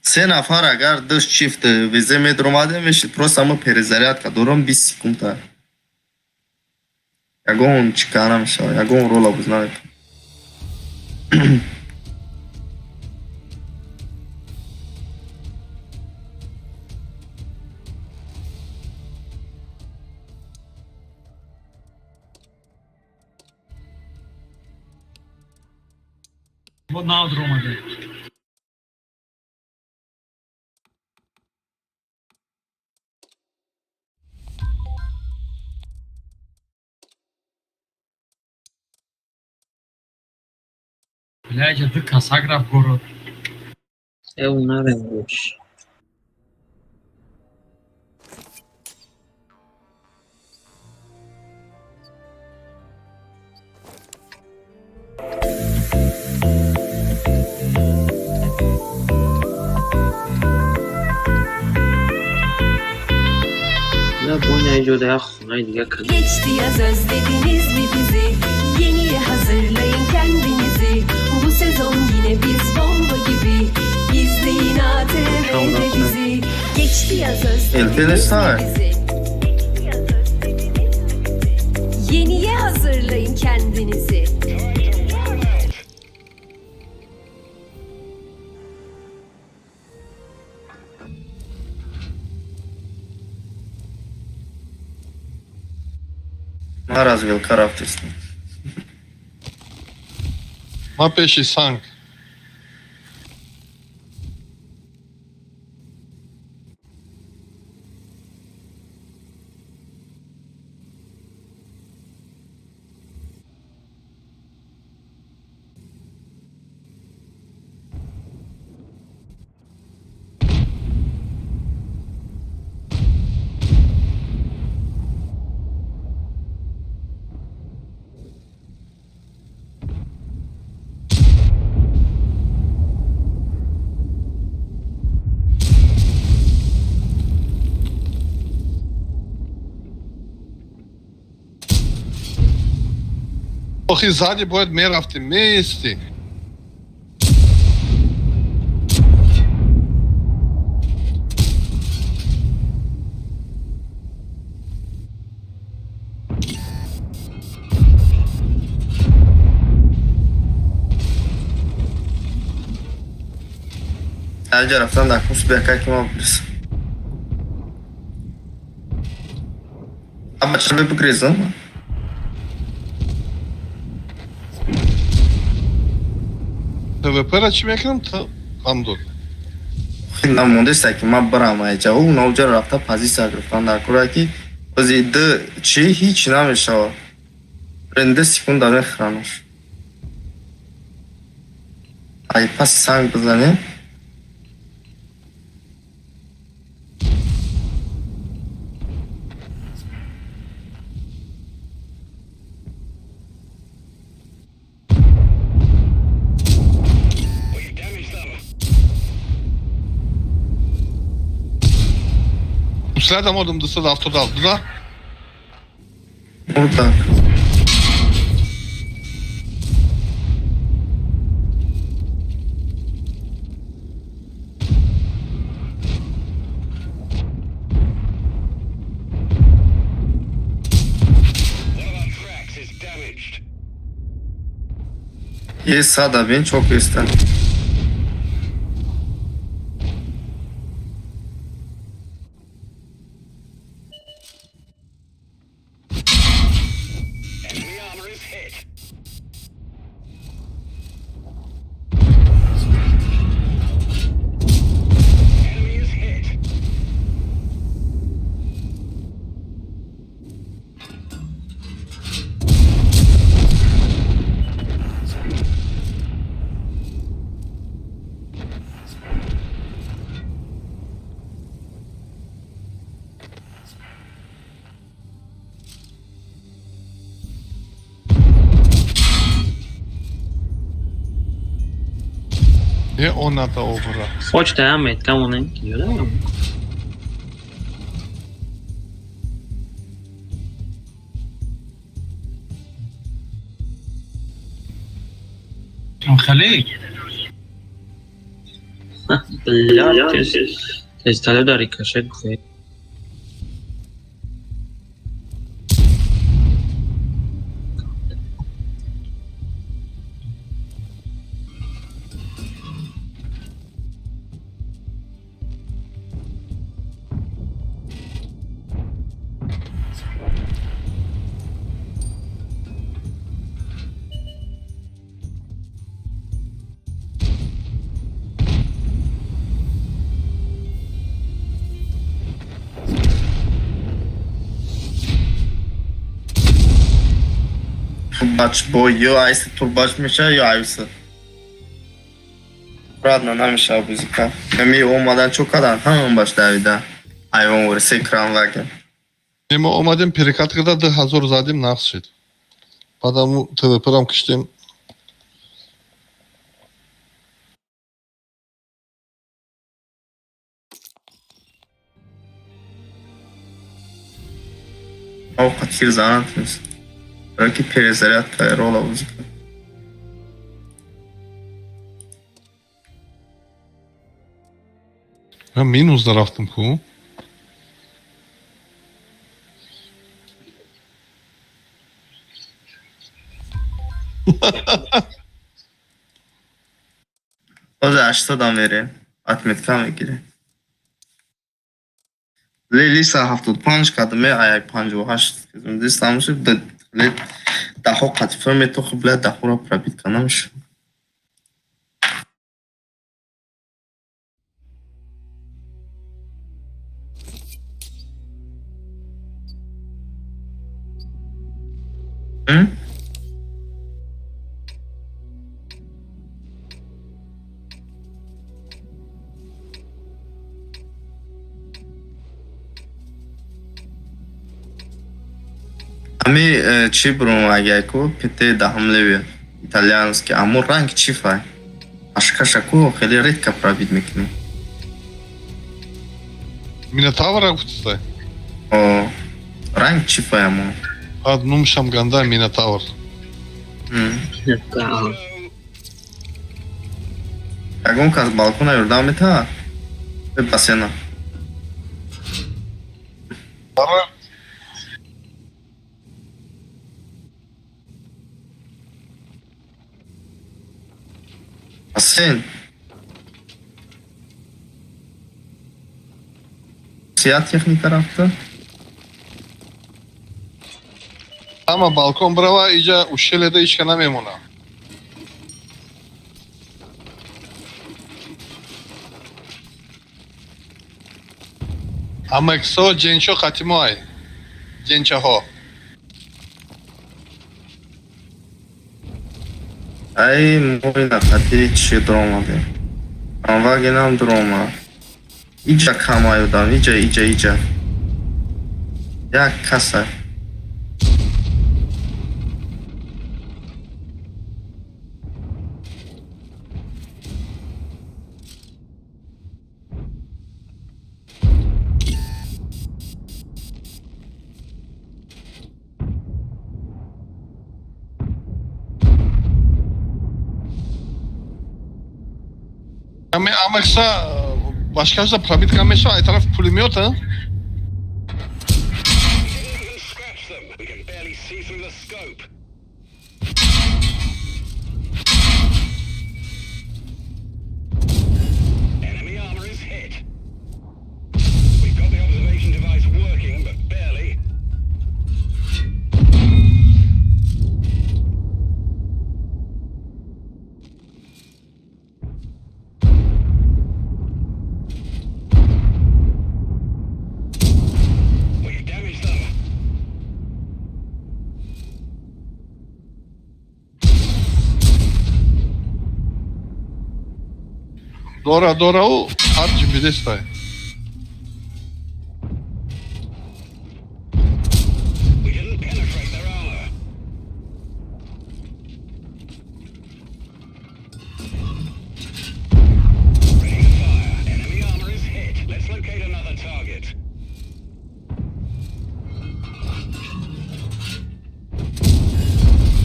سه نفر اگر داشت چیفت ویزه میدروماده میشید просто همه перезарядка دورم 20 секунд та یگون چیکارم میشه یگون رولا بزنم Bu nadir olmadı. Bileğe de kasagraf goru. Onlar enmiş. Ne bu ne diyor da ya xunay diye kan. Geçti yaz özlediniz mi bizi? Yeniye hazırlayın kendinizi. Bu sezon yine biz bomba gibi. İzleyin ATV'de bizi. Geçti yaz özlediniz mi bizi? Yeniye hazırlayın kendinizi. Развил крафтисни. Мапеши санг. Охи, сзади будет меравти, вместе. Her taraftan da akmış bir akak kim olabilir? Ama şimdi bu kriz ama. ТВП-ра чӣ мекунам? Ҳамдур. Намондеста ки ман барамайҷаву навҷа рафта позиция гирифтан дар кора ки ози д чи ҳеҷ намешавад. Ренде секунда мехиранаш. Ай паси санг бизанем. Следом одам да се да автодал. Да? Вот так. Есть сада бин çok ister. E ona da ovra. Hoş devam et. Come on gidiyor değil mi? خليج لا تستعد داری کشک فکر Turbaç boy yo ayısı turbaç meşe yo ayısı. Radna namiشه بوزیکا می اومدن چوکادن همون باش دویدن hayvan ورسی کران واگن Nima omadim perikatkada da hazır zadim naqşid. Padamu TVP'ram kıştım. او قتیر زانتونست برای که پریزریت رولا بوزیکا Ben minusda raftim ku. Oza 80'dan veri atmetka میگیره لیسا 75 قدمه آیا 58 دیستم میشه دهو قطفه می تو خبله دهو را پرابیت کنم شو Ami چی برون اگه کو پته دهم لیوی ایتالیانسکی امو رنگ چی فای اشکاش کو خیلی ریت کپرابید میکنی Minotavra kutustay. o رنگ چی فای امو Ad numsham ganda Minotaur. اگون که از بالکون یردام میتا به بسینا Asin. Siyah teknik tarafta. Ama balkon brava iyice uşşelede işkenemeyim ona. Ama ekso cenço katimo ay. Cenço ho. Ay moina katiri çi dromadı. Ama genel droma. İyice kamayudan, iyice. Ya kasa. Ama eksa başka da probit kameşo ay taraf pulimiyot ha. Scratch them. We can barely see through the scope. Enemy armor is hit. We've got the observation device working, but barely. We've damaged them. Dora o harcı bir destay. We didn't penetrate their armor. Ready to fire. Enemy armor is hit. Let's locate another target.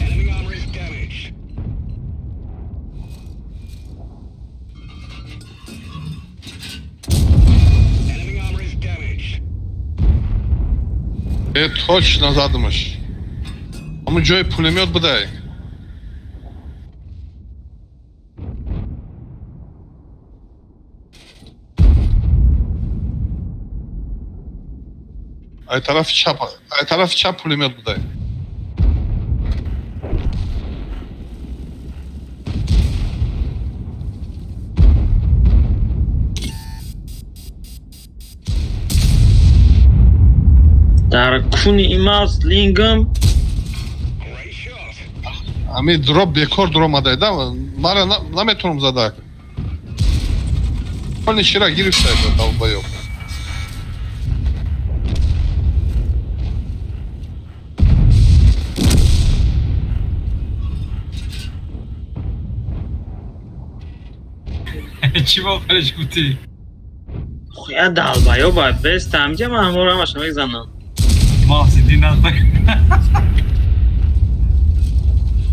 Enemy armor is damaged. Enemy armor is damaged. Точно задумаш. Ama Joy pulimiyot bu da. Ay taraf çap pulimiyot bu da. در کون ایماز لینگم Great shot. Ami drop bekor dromadaydı ama mara nametonum zadak. Он вчера гирифта это долбоёб. чего говоришь, ты? Я долбоёба, без там, где мамура машина экзамен. Мас, иди нахуй.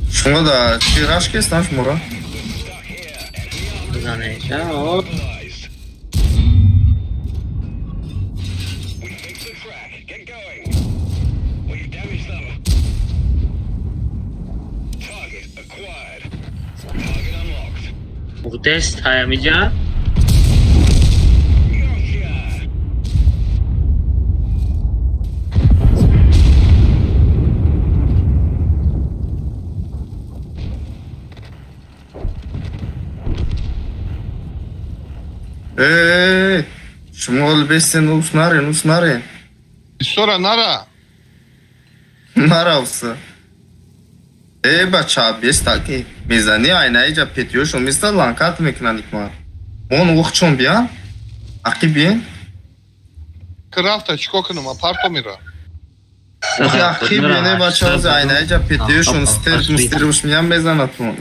Шуңа да чирашки снаш мура. Занеша, оп. Тест Хаямиджа. Шмол бесен уснаре. Истора нара. Наравса. Бача бестаки. Мизани айнаиджа петиошо миста ланкат мекнаникмар. Он ухчон бия? Аки бия? Крафта чкокнума партомира. Аки бия не бача айнаиджа петиошо мистеруш миян безанатун.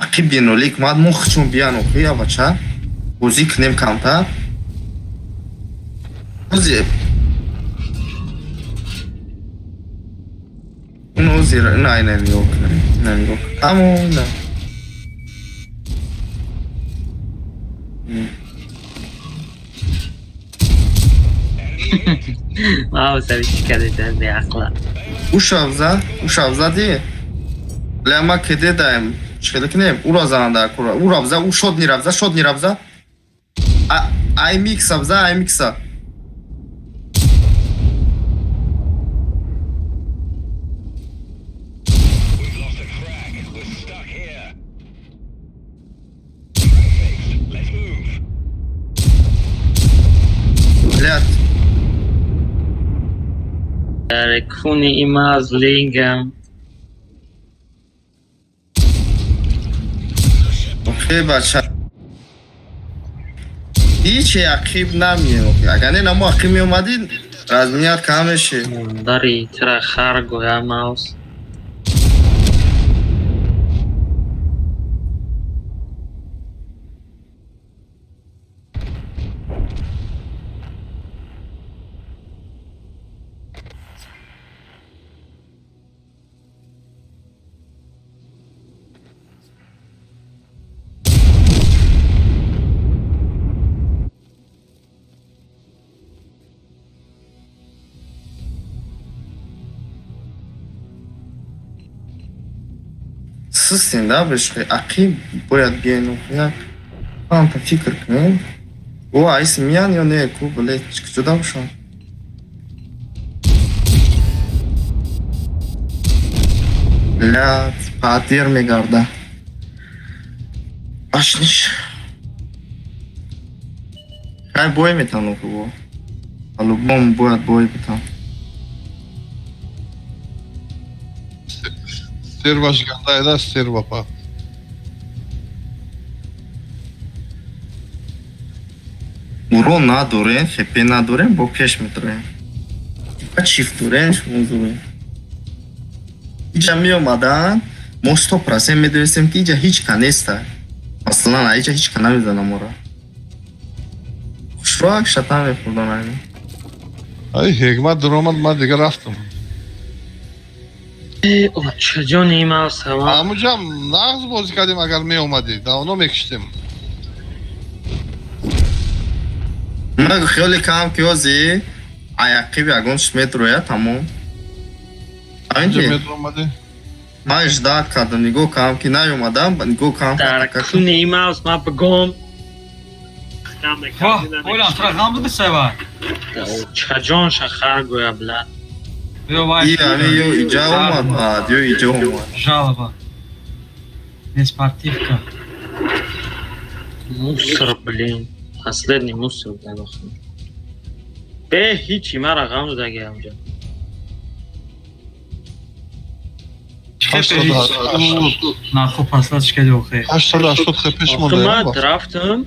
Аки бинолик мад мухчун бияну хуя бача. Бузи кнем камта. Бузи. Ну зира не yok. Amo na. Вау, савичкаде де акла. Ушавза ди. Лама кеде даем. Чхелекнем уразанда кура. Уравза ушод ниравза. Ай микса. Блядь. Рекуни има злингам. Окей, бача. هیچ عقیب نمیاد. اگر نه ما عقیب میومدیم رزمیت کمشه. داری چرا خرگویا ماوس. Сыстин, да, бешкай, ақиб бояд биен уқия. Ам-то фикр кнем. О, айси миян ё не, ку, блядь, чуда бушам. Блядь, патир мегарда. Ашниш. Хай бой метану куво. По-любому бояд бой бетан. Стерваш гандай да стерва па. Урон надорен, хепе надорен, бо пеш метроен. Типа чифт дорен, шмузурен. Иджа миомадан, мо 100% медонистем ки иджа ҳичка неста. Маслан аиджа ҳичка намезанам мора. Хушроак шатан мехӯрдан айна. Ай, ҳекмат дуромад ман дига рафтам. چجون ایما سوا амуҷам нағз бозӣ кардем агар меомадӣ давно мекиштем. Ман хиёле кардам ки ҳозир аяқиби ягон метроя тамом. Инҷа метро омадӣ? Ман ждат кардам, нигоҳ кардам ки наёмадам, нигоҳ кардам. در کون ایماوس ما بگم Ойлан, тура ғам буди сева. چجون شخر گویا بلا Ё иҷа омад, ё иҷа омад. Жалоба. Не спортивка. Мусор, блин. Последний мусор, блин. Хичи мара гам задаги амҷа. На хуб паслас чикади охир. 80 хпш Охир монда. ман рафтам.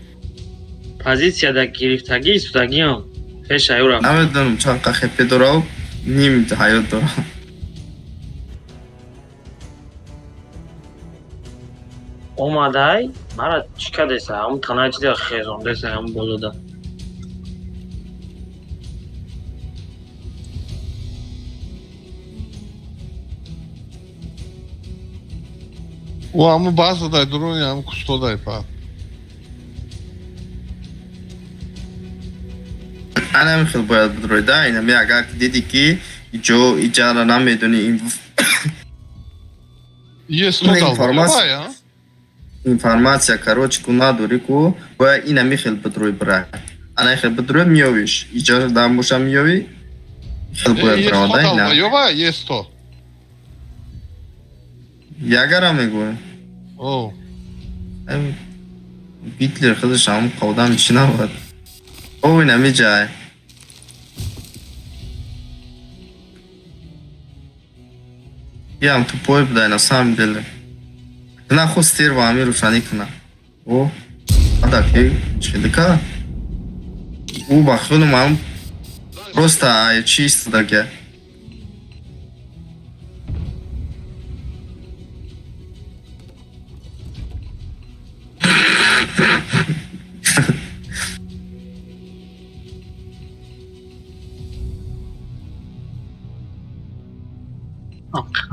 Позитсияда гирифтагӣ истодагиам. Пеш аюра. намедонам чанд хп дорав, ним ҳаёт дорам. Омадай, мара чикадеса, ҳам танаҷида хезондеса, ҳам болода. О, аму базадай дуруни, аму кустодай па. Анамихел бояд бидрои да, инами агар ки диди ки иҷара намедони информация, короче, ку надори ку бояд инамихел бидрои бира. Анахел бидрои миёвиш, иҷара дам боша миёви, хел бояд бирава да ина. Ёва, есто. Ягара мегӯям. О. Гитлер худаш ҳам қавдам чӣ набуд. О, инами ҷай. Ям тупой будай, на самом деле. На худ стерва ами рӯшанӣ кунад. О, адаки чилика. Ба хунум ҳам просто чӣ истодаги.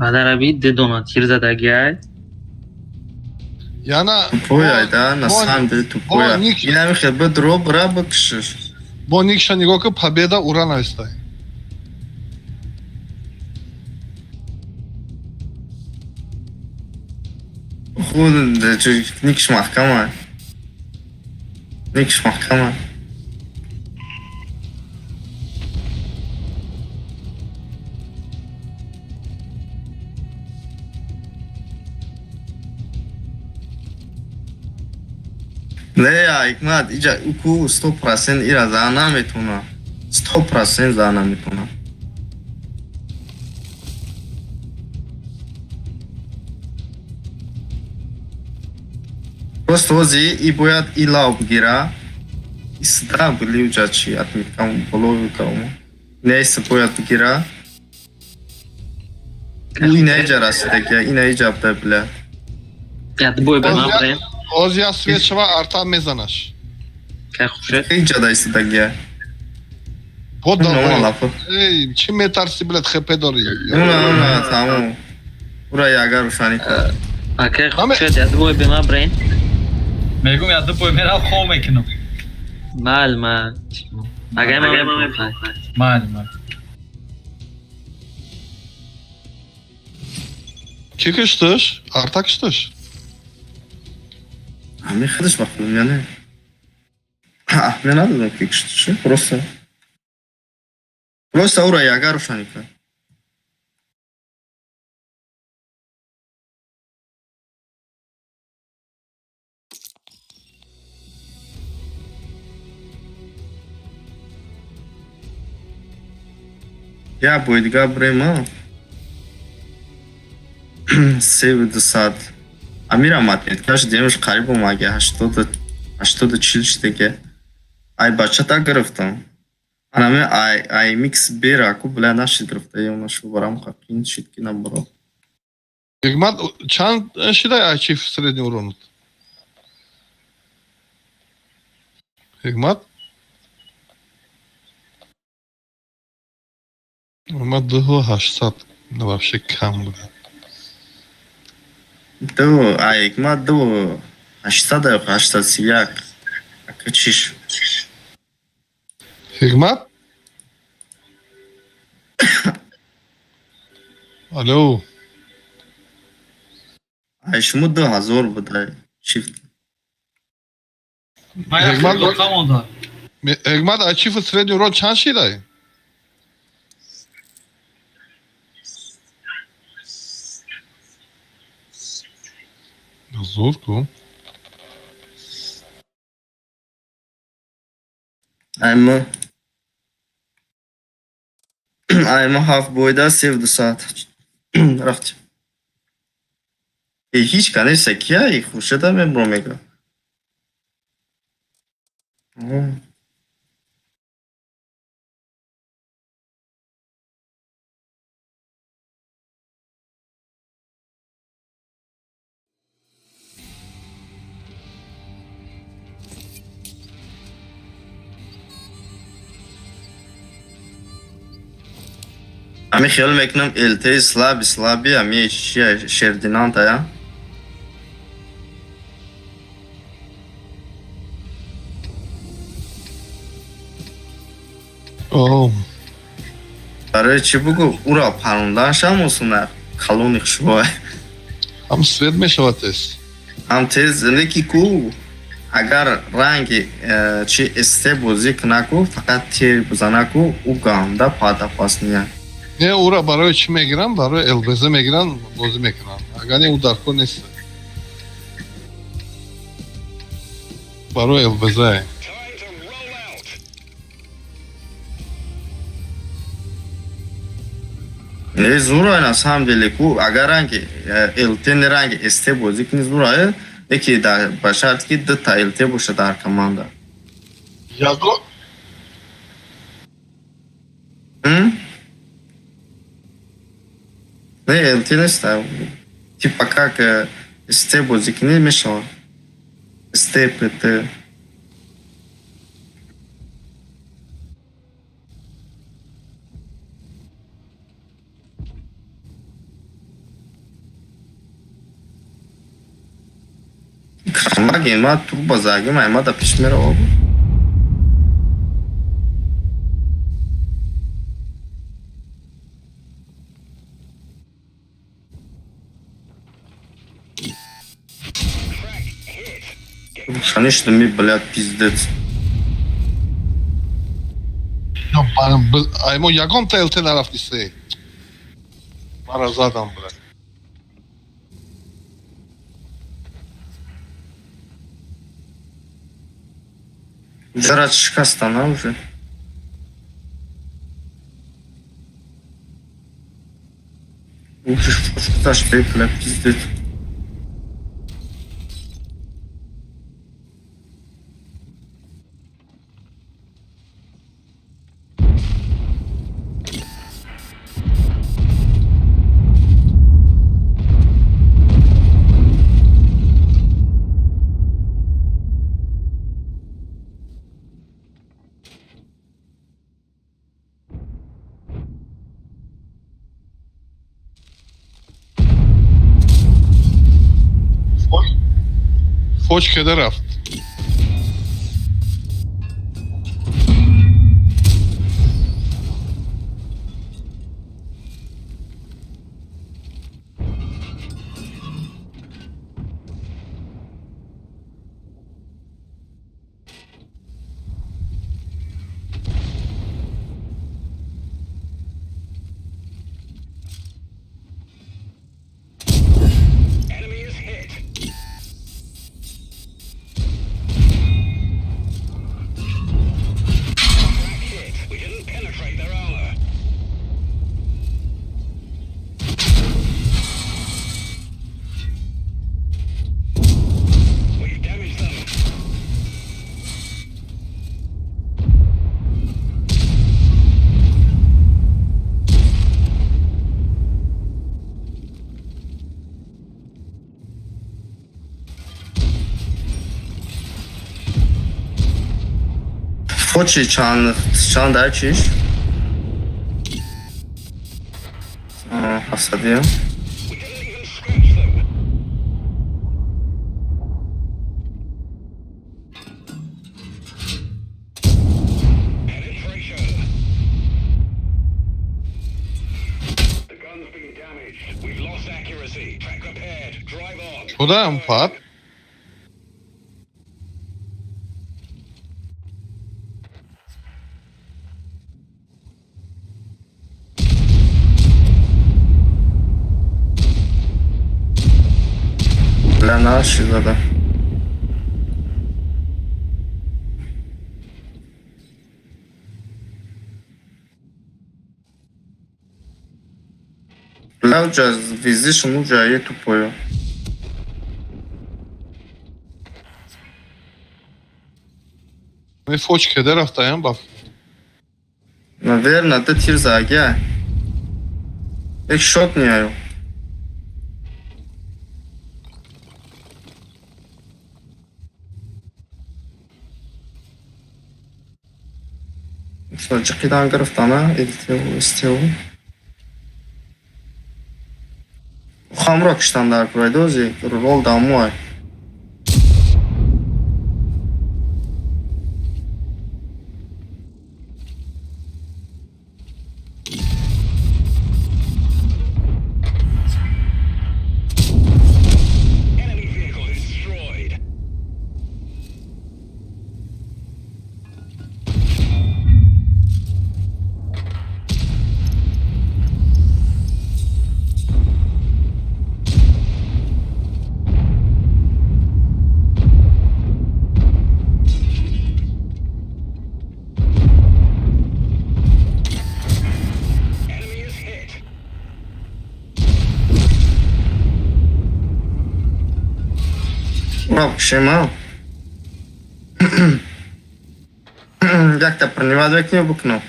Қадараби дедона тир задагиай. Яна тупояй да, на самом деле тупоя. Инамихел бидро бира бикшиш. Бо никша нигоҳ ки победа ура навистай. Худ никш маҳкама. Никш маҳкама. Не, Ҳикмат, иҷа ку 100% ира зан наметуна. 100% зан наметуна. Просто ҳози и бояд и лав бигира. Истра били уҷа чи отметкам болови камо. Неса бояд бигира. Ина иҷа расидаги, ина иҷа буда била. Ятбой бенабрем. Озия свет шава арта мезанаш. Иҷа да истадаги. Пода. Эй, чи метарси блад хп дори? Уна, тамом. Ура яга рӯшанӣ кард. Акай хушед ятбой бенабрем. Мегум ятбой мерав хо мекунам. Мал. Агай ман. Мал. Чи киштиш? Арта киштиш? Ами худаш вақт у меня не. Мне надо да киштиш, просто. Просто ура яга рӯшанӣ кард. Я бойдига брема. Сев десад. Амирам отметкаш демаш қариб омаги 80-40 штеге. Ай бачата гирифтам. Анаме ай микс бера ку бля нашид гирифта. Я унашу барам қақин шидки набаро. Ҳикмат, чанд шидай айчи в средний урон? Ҳикмат? Ҳикмат 2800. Ну вообще кам буде. Ҳикмат 800 81. Ака чиш? Ҳикмат? Алло. Ай шумо 2000 будай. Чифт. Ҳикмат, айчи в средний урон чанд шидай? Зурку. Ayma 7 boyda sevdi saat. Raftim. Hiç kanırsa ki ya, Xurshida men bromega. Ami xiyal mekinam LT slabi ami Sherdinanta ya. Oh. Barı çibuku ura parundan şam olsunlar. Kalonik şu boy. Am svet meshavatest. Am tez leki ku agar rangi chi este bozik naku fakat tir buzanaku uganda pada pasniya. Ne ura barı çi megran, barı elbeze megran, bozi megran. Agane udarko nesi. Barı elbeze. Ne zura na samom деле ku agar rangi LT rangi este bozik ni zura ki da başart ki de ta LT boşa dar komanda. Yago. Ne LT ne sta? Типа как este bozik ni mešao. Este PT. Karma turbo zagim ayma da pişmere oldu. Конечно, ми, блядь, пиздец. No, aymo yagon ta LT naraftisi. Marazadan bırak. Заради шикастана уже. Что ж ты, бля, пиздец. Foçke'de raft. Foci çan da çiş. Hasadı. O da Pat. Для нашего, да. везишь ему же тупое. Ми фочке де рафтаем бак. Наверное, это тирзаги. Их шот не аю. Что, чекидан графтана? Истил. Хамрак штандар пройдози, рол домой. Enemy vehicle destroyed. Enemy is hit. Ну, почему? Как-то про него две не букнул.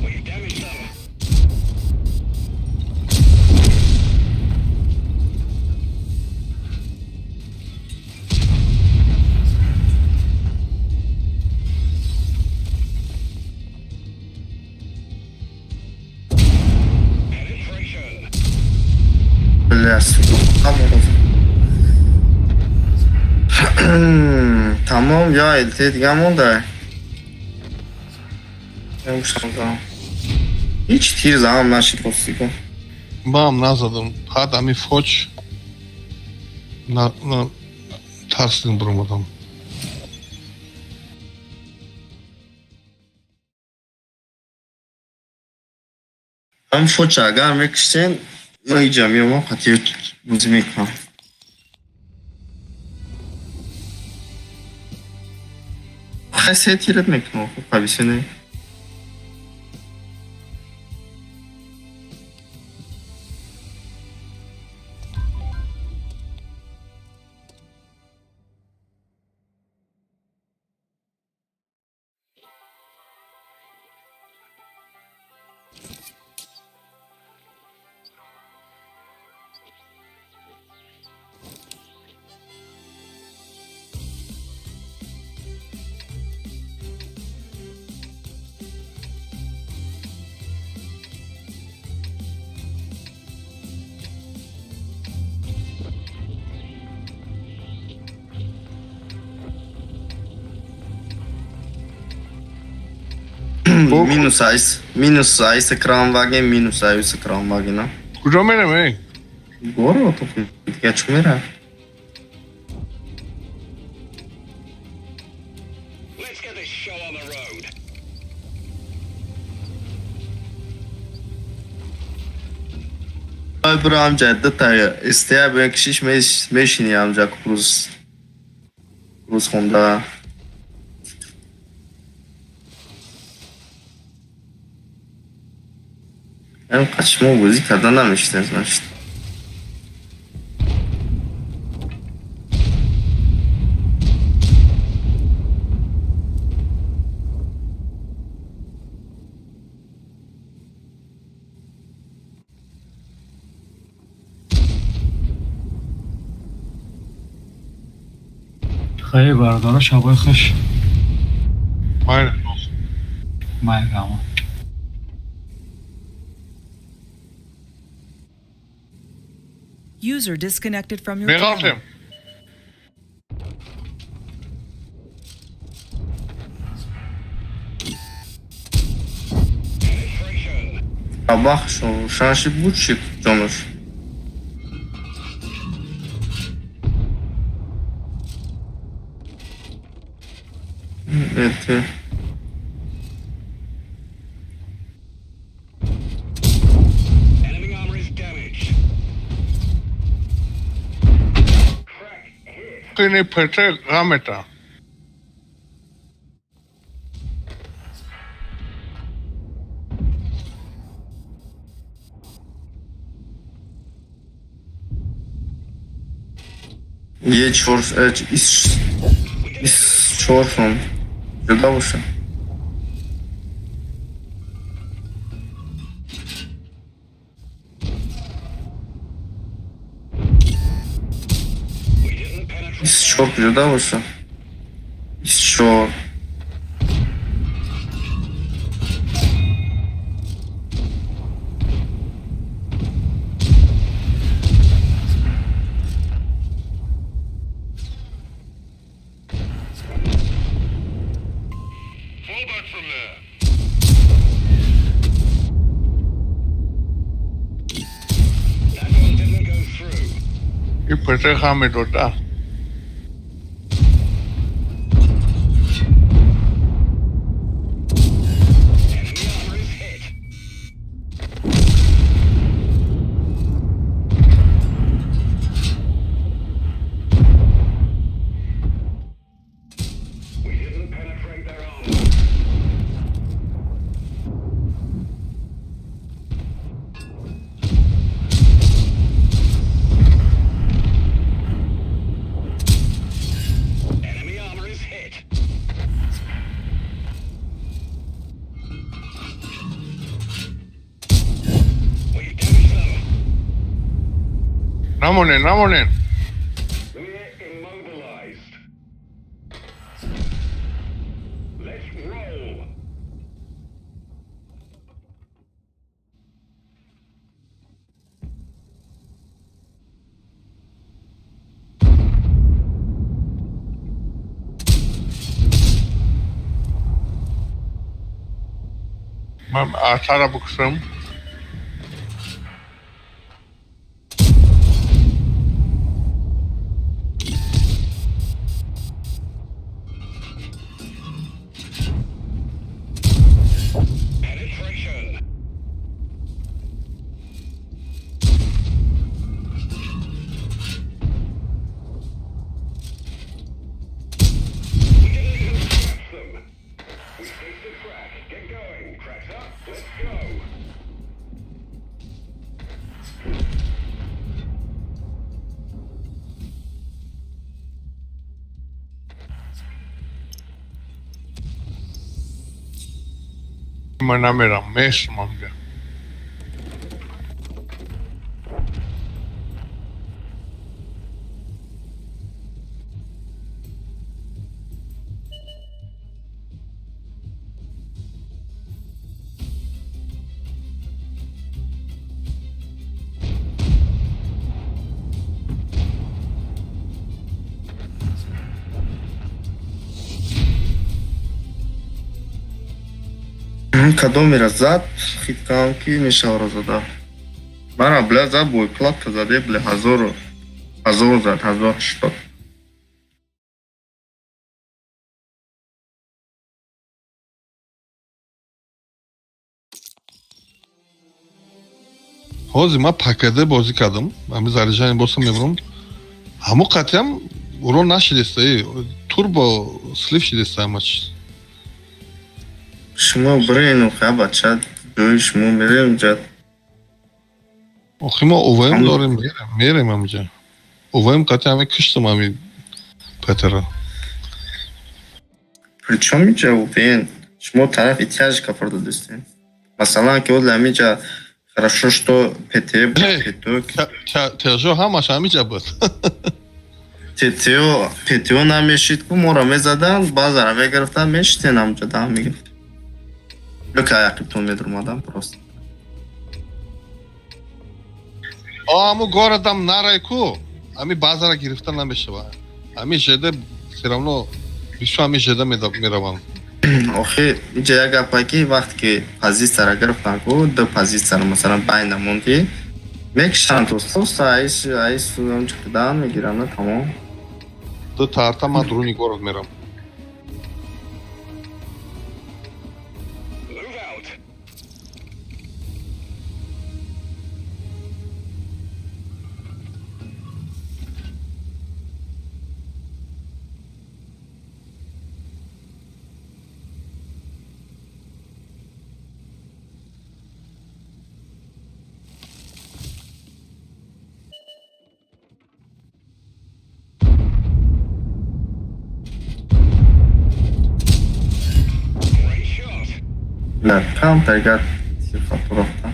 We've damaged them. Penetration. Бля, сука, Tamam ya elde edeceğim da. Hiç tir zaman naşit olsun. Бам назадым. Хада ми фоч. На тарстын бурмадам. Ben foça gelmek için yiyeceğim ya hadi buzmek ha. Haset etmek mi o? Tabii seni. Minus ice kranvagen, minus ice kranvagen. Куда мене ме? Горе ото я чумера. Let's get this show on the road. Öbür amca detayı isteyen bir kişi meşini amca Cruz Honda. Ben kaçma müzik kazanamışlar значит. خیلی بردارا شبای خوش Майр. مایگاما User disconnected from your Ме channel. галтем. Penetration. Sabah şu şansı buçuk canır. Evet. Enemy armor is damaged. Crack hit. Кыны пете гамета. یه چور ایس چور سون جدا باشه ایس چور جدا باشه ایس چور این پسر همه دوتا نمونین من آتها را بکشم من نمیرم میشم همجا کدوم میره زد خیلی کام کی میشه رو زده برا بله زد بوی کلاب زده بله هزار زد 1080 ҳозир ман пакаде бозӣ кардам ҳами заряжани босам мебурам ҳамо қатъиам уро нашидеста турбо слив шидеста ҳама чиз шумо бирин уха бача ҷои шумо мерем ҷа охи мо оваим дорем мерем ҳамҷа оваим қатъи ҳами киштам ҳами патара причём иҷа увен шумо тарафи тяжка продадистем масалан ки вот ҳамиҷа хорошо что ПТ тяжо ҳамаш ҳамиҷа буд ПТО намешид ку моро мезадан баъзара мегирифтан мешитен ҳамҷа дам мегирифт ка яқибтон медурмадам просто ҳамо горадам нарай ку ҳами баъзара гирифта намешава ҳами жеда серавно бишу ҳами жеда меравам охи иҷа як гапа ки вақте ки позитсияро гирифтан ку ду позитсияро масалан байна монди мекишанд просто айс дан мегиранд тамом ду тарта ман дуруни город мерам Bля, counter-гад сирфа турофта.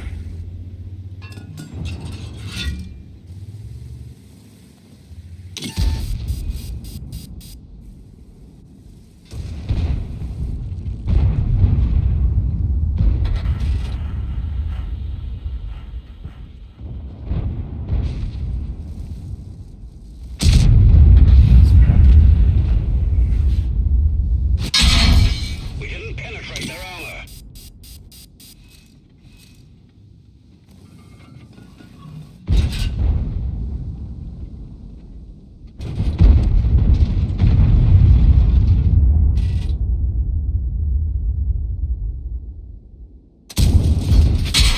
We didn't penetrate their armor.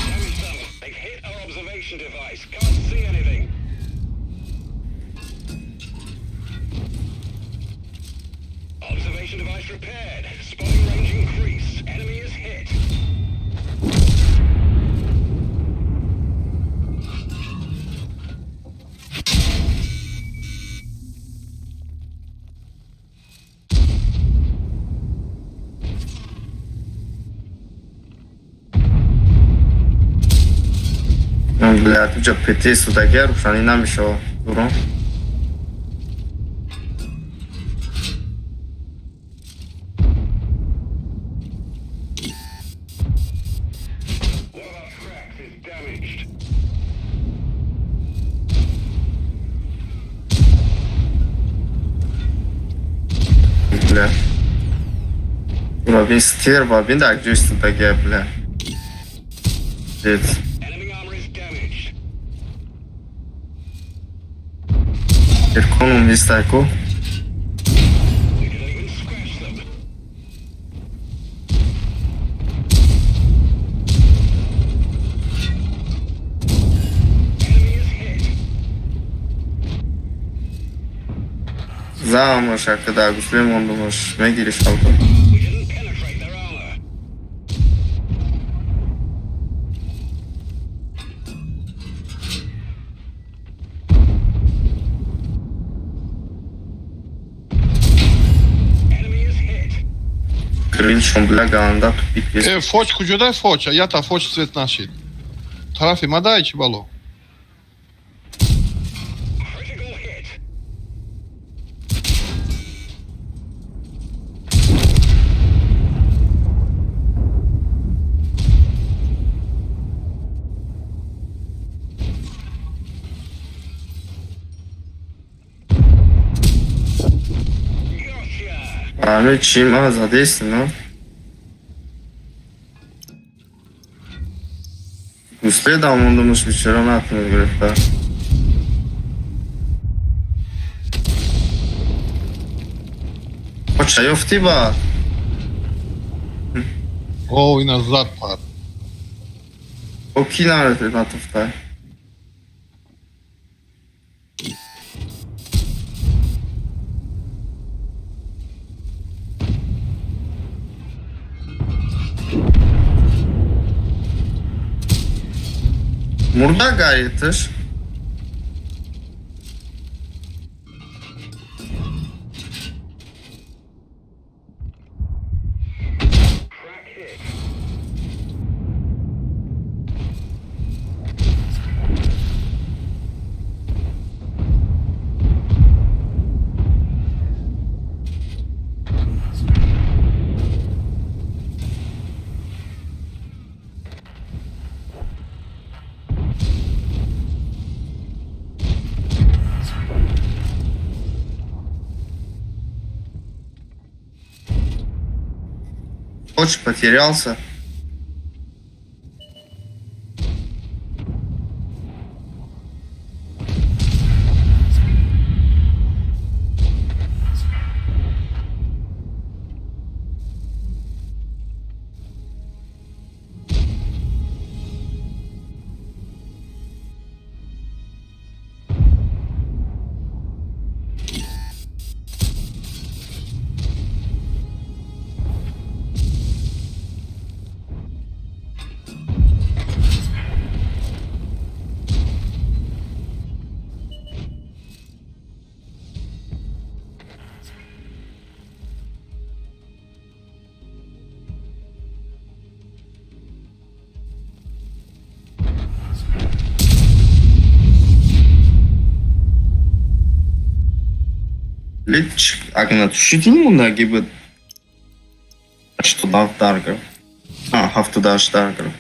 Damage them. They've hit our observation device. Can't see anything. Observation device repaired. Spotting range increased. Enemy is hit. Бля, тут же ПТ судагер, уж они нам еще дуром. One of our tracks is damaged. Бля. Робин стерва, бин да где судагер, бля. Дед. Enemy armor is damaged. Ирконом вистайку. We didn't even scratch them. Enemy is hit. Замуж, а когда гуслем он думаешь, мегили шалку. We didn't penetrate their armor. Enemy is hit. Крыльчом, бля, гаанда тупик есть. Фоч куҷодай фоч, ята фоч свет нашид. Тарафи мадай чи бало? Critical hit. Gotcha. Ами чима задействован, ну. Гусле да он думаешь, вечера натный, говорит, да. Почаев тиба. О, и назад пар. Окей, надо на туфта. Murda gayettir. Crack hit. Коч потерялся. Лич, агна тушитин мундаги буд 87 дарга. 78 дарга.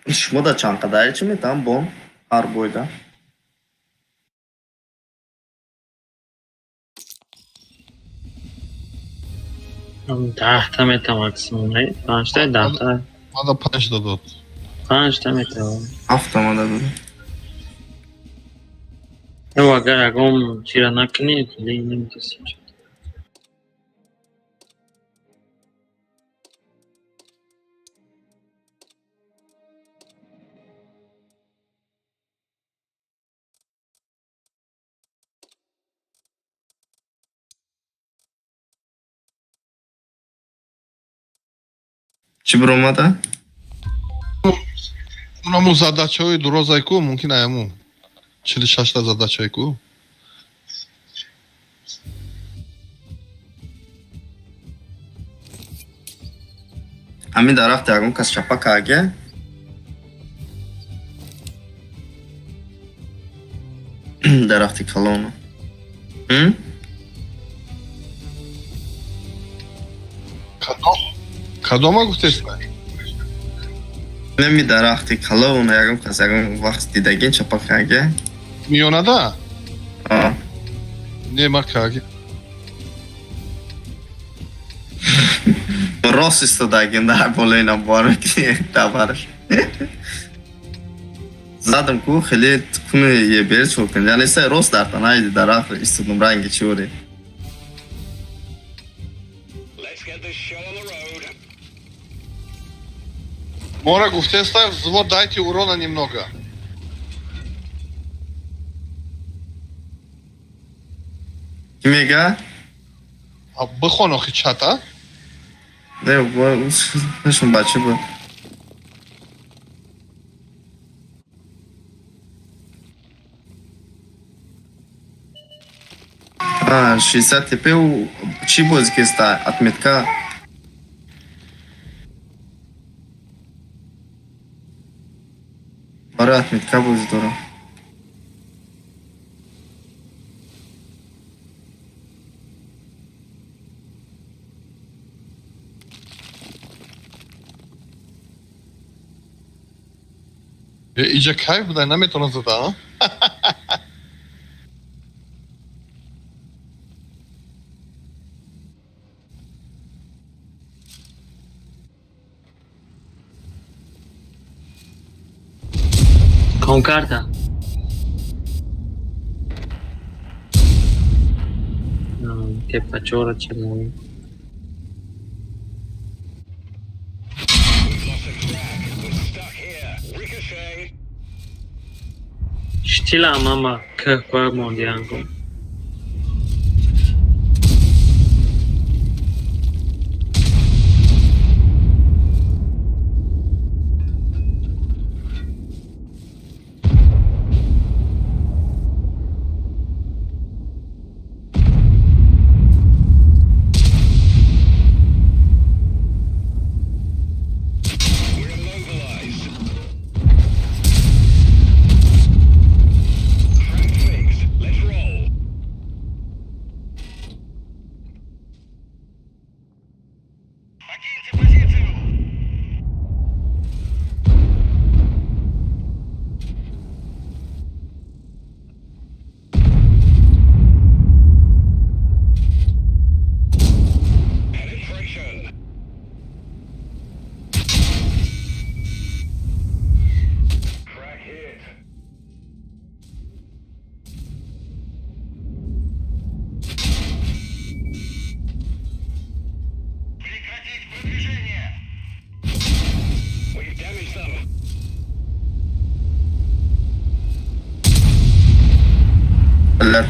Шумо да чанд қадари чӣ метавам бом ҳар бойда? Дахта метавам максимум, не? 5-та, 10-та. Мада 5 додод. 5-та метавам. 7 мада додад. Агар ягон чира накунӣ, дигар наметавонӣ. Чӣ биромада? Унаму задачаҳои дурозайку мумкин аяму 46 задачаайку. Ҳамин дарахти ягон кас чапа кааге? Дарахти калону. Кадома гуфтест? Неми дарахти калону ягон кас ягон вақт дидагин чапа кааге? Миёнада? А. Нема кааге. Рост истодагин дар болои набора ки табараш. Задам ку хеле куни ебер чокин. Яъне сай рост дар танаи дарахт истодум ранги чори. Мора гуфтеста взвод дайте урона немного. Ки мега? Бихон охи чата? Не, нишон бача буд. А, 60 ТП чӣ бози кеста? Отметка? Барои отметка бози дорам. Иҷа кайф буда, наметавонам зада. Con carta. No, che pachora c'è lui. Stila mama che qua mondiango.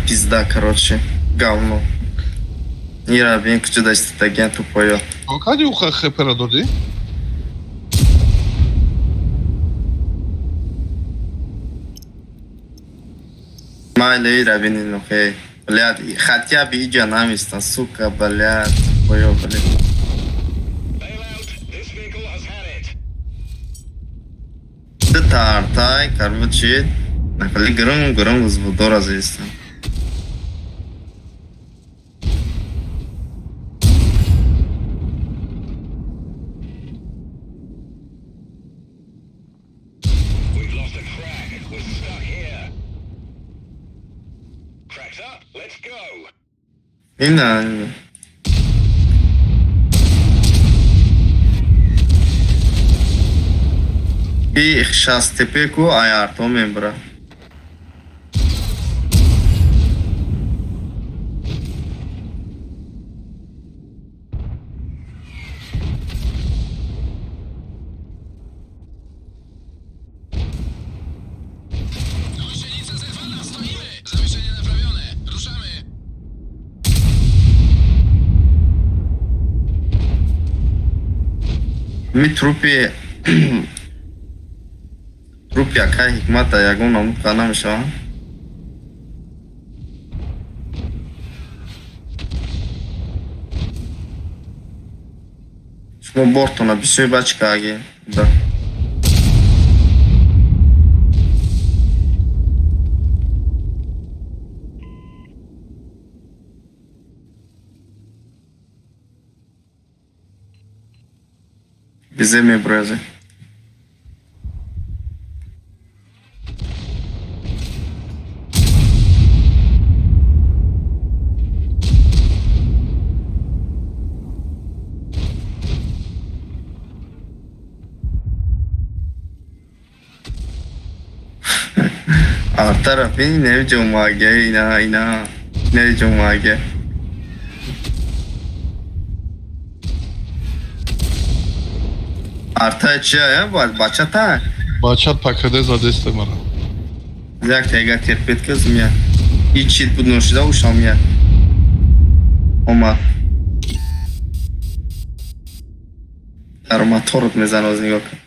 Пизда, короче, говно. Не рабин, куча да сте таген тупоё. Кади уха хепера доди? Майли рабин инохе. Блядь, хотя бы иджа намистан, сука, блядь, тупоё, блядь. Ты тартай, короче. Накали грым звудор азизистан. We've lost a crack. We're stuck here. Cracks up. Let's go. Ина. И сейчас тепеку аярто мембра. Ми трупи трупи ака хикмата ягон намуд кана мешава. Шумо бортона бисёи бачка аги да. Bize mi burası? Artar beni ne cuma gel ina ne cuma gel. Arta çaya bachata. Бачат пакаде задесте мара. Як тега терпет кызым я. Ичит будношида ушам я. Ома. Арматорот мезаноз нигоҳ кун.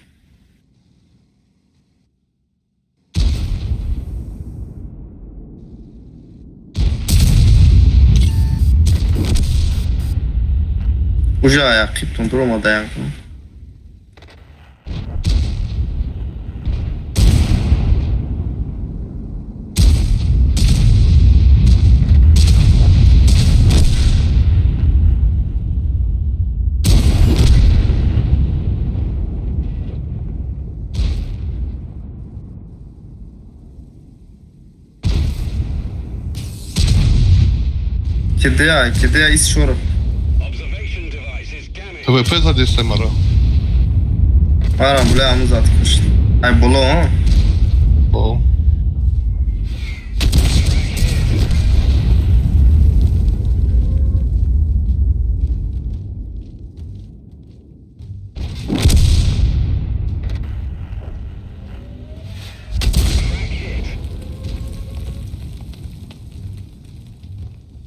Уже аяқ қиптон дурома даян кун. Кидея из шоров. ТВП задесте мара. Арам, бля, амуз аткушт. Ай, боло, а? Бо.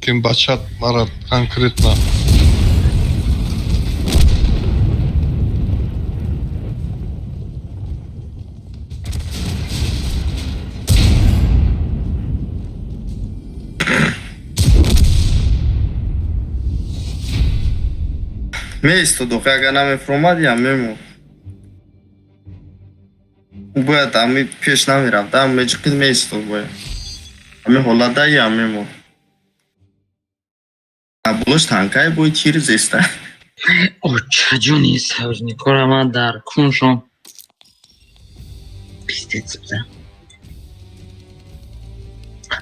Кем бачат мара конкретно. Место дохага наме фромадия мемо. Убоя там ми пеш намирам, там мечкин место убоя. Ами холада я мемо. А булош танкай бой тир зеста. О, чаджуни савжникорама дар куншон. Пиздец, бля.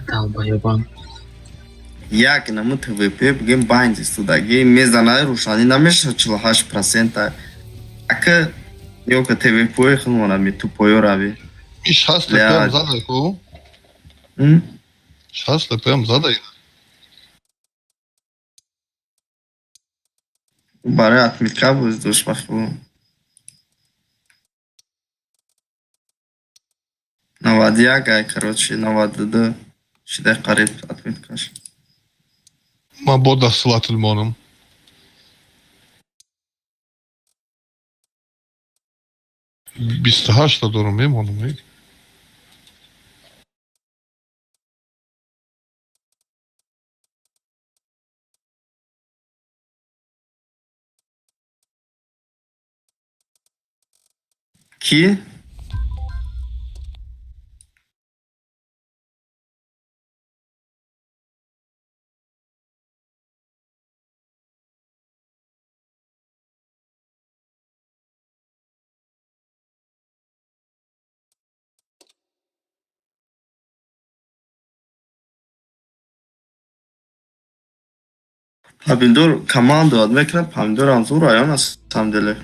Долбоёбан. Як на ТВП бгем байнди студаги мезана рушани намеш 48%. Ака ёка ТВП хнона ми тупоё раби. И шас лепем задай ку. Шас лепем задай. Баре отметка будет душмаху. Навадьяга, короче, навадыды. Шидай қариб отметкаш. Ма бода слатил монум. Бистахашта дорум монум, ей. Ки? Помидор команду отмекна, помидор анзу район на самом деле.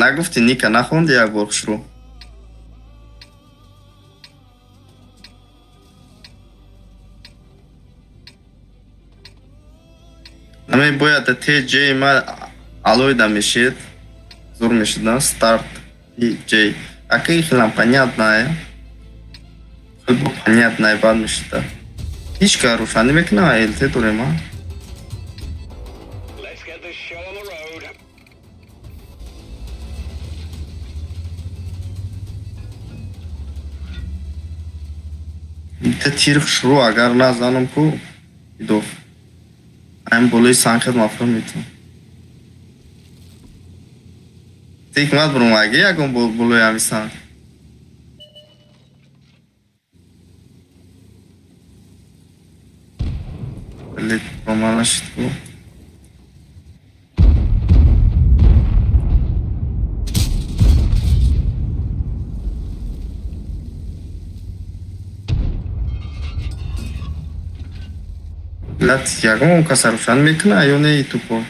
نگفتی نیکا نخوندی یک بار شروع همه باید تی جی ما алоида мешает зур мешает да старт и джей аки хилам понятная понятная бад мешает да иш каруш ани мекна элте турема Let's get this show on the road. ते тирх шуру агар назанам ку идо ам болой санхед мафрам митам Hikmat burunlagi yakın buluyormuşsan. Böyle romanlaştı bu. Lat yakın kasaruşan mekna yone tupo.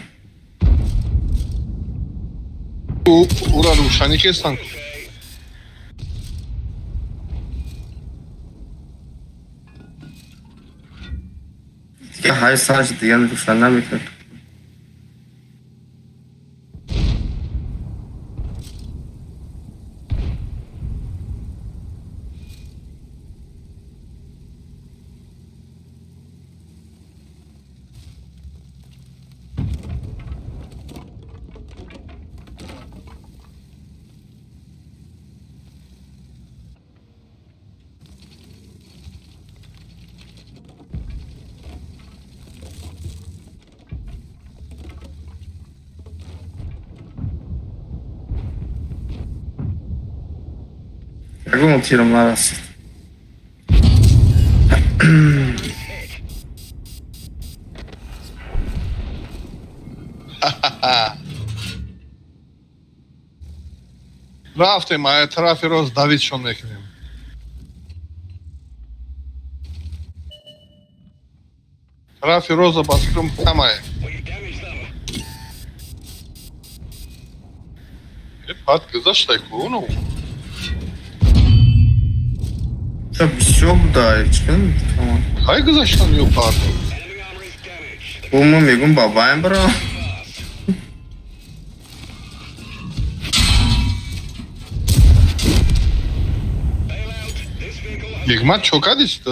Ura ruşani kesan. Hayır sadece diyen ruşanlar mekna. Какому тиром нарастет? Рафтем, а трафи роз Давид шон мекунем. Трафи роза баскрум камае. Пат гызаштай куну. Tabii çok daha çıkın. Tamam. Hay gızашtan yok artık. Bu mu megun babayım bro? Hikmat çok adisti.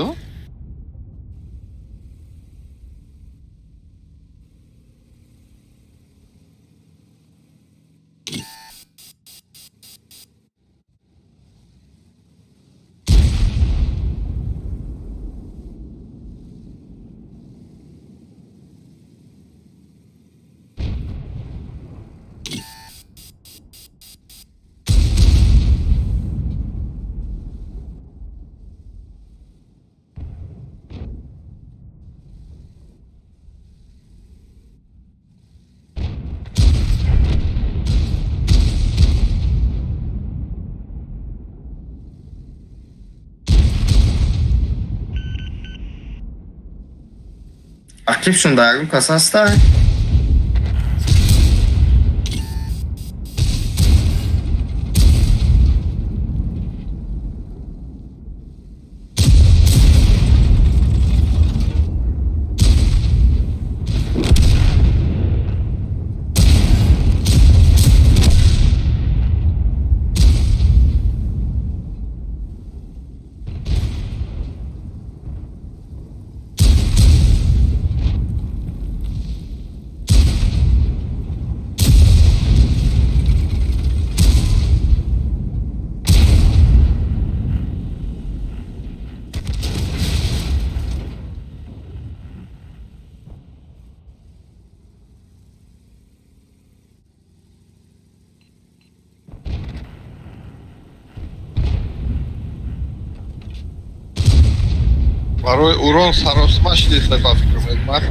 Aktif şundayım kasasta. Барои урон саросима шидеста ба фикр мекунад.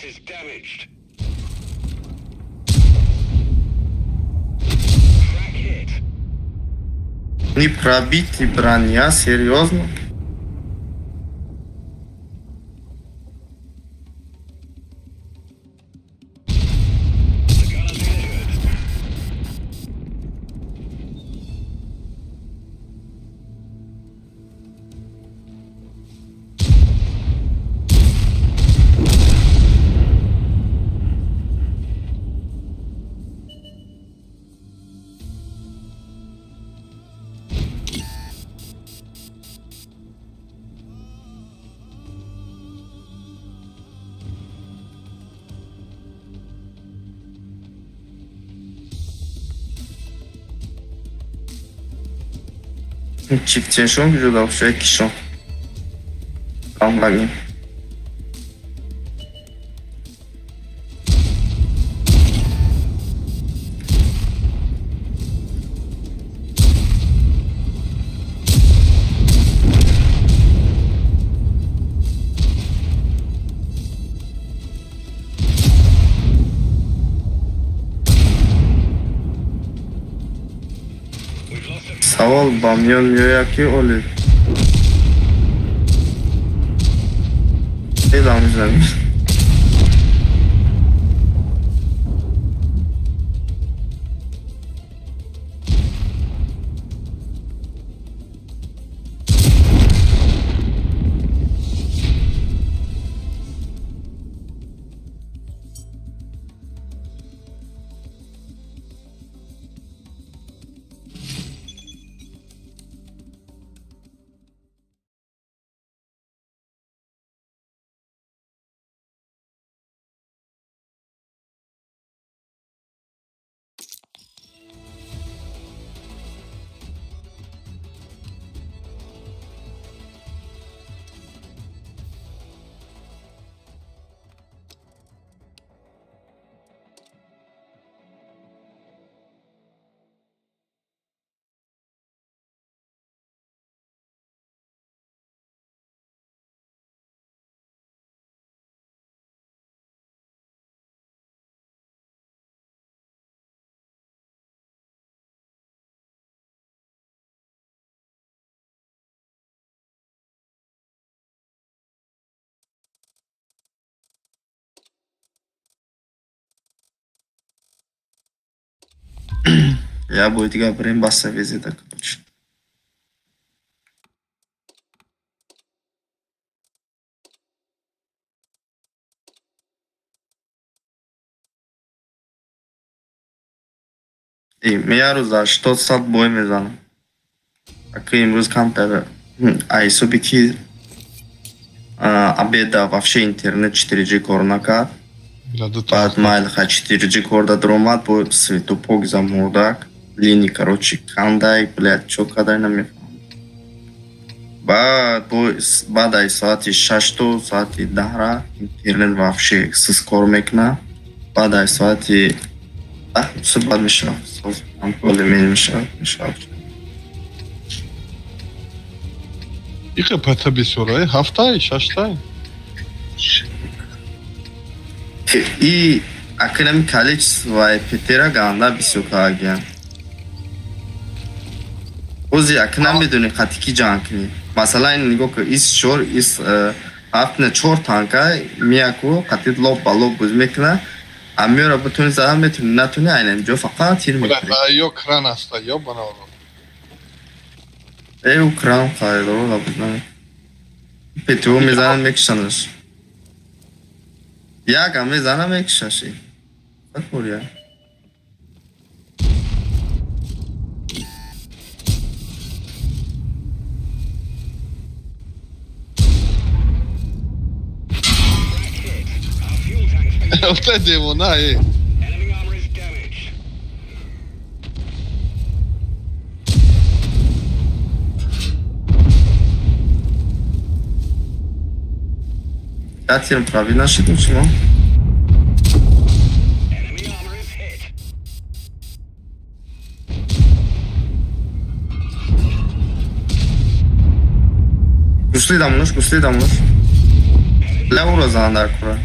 base is damaged. Crack hit. Не пробитый броня, серьезно? The gunner's injured. Чифтешон где-то вообще кишон. Там баги. We've lost a Savol bamyon yoki o'lik. Elamizlamiz. Я будет говорить баса визита, короче. И меня за что сад бой мезан. А им русскантер, а и субики обеда вообще интернет 4G корнака. بعد مایل ха 4G корда дромат бо светопок за мудак. Линии, короче, кандай, блядь, чё кадай намефам. بعد ай саати 6 саати 10 интернет вообще скоро мекна. بعد ай саати все бад мешав. Более-менее мешав. Иха патабис орай, хафтай, шаштай. И академик количество Петера ганда бисюкаген. Ози академ بدون خطی کی جان کنی. مثلا این نگاه که ایس شور ایس هفته 4 تانکا میاکو خطی لوب بالوب بز میکنه. امیورا بتونی زدن میتونی نتونی اینم جو فقط تیر میکنی. Yo kran hasta, yo bana oğlum. ای کرام خواهد رو لابدن. Petro میزنن میکشنش. یک هم میزنن میکشنشی. بخور یا. Ote devona ey. enemy armor is damaged. Я тем правильно считаю, что? Enemy armor is hit. Güçlü damlaş. Laura zanlar kura.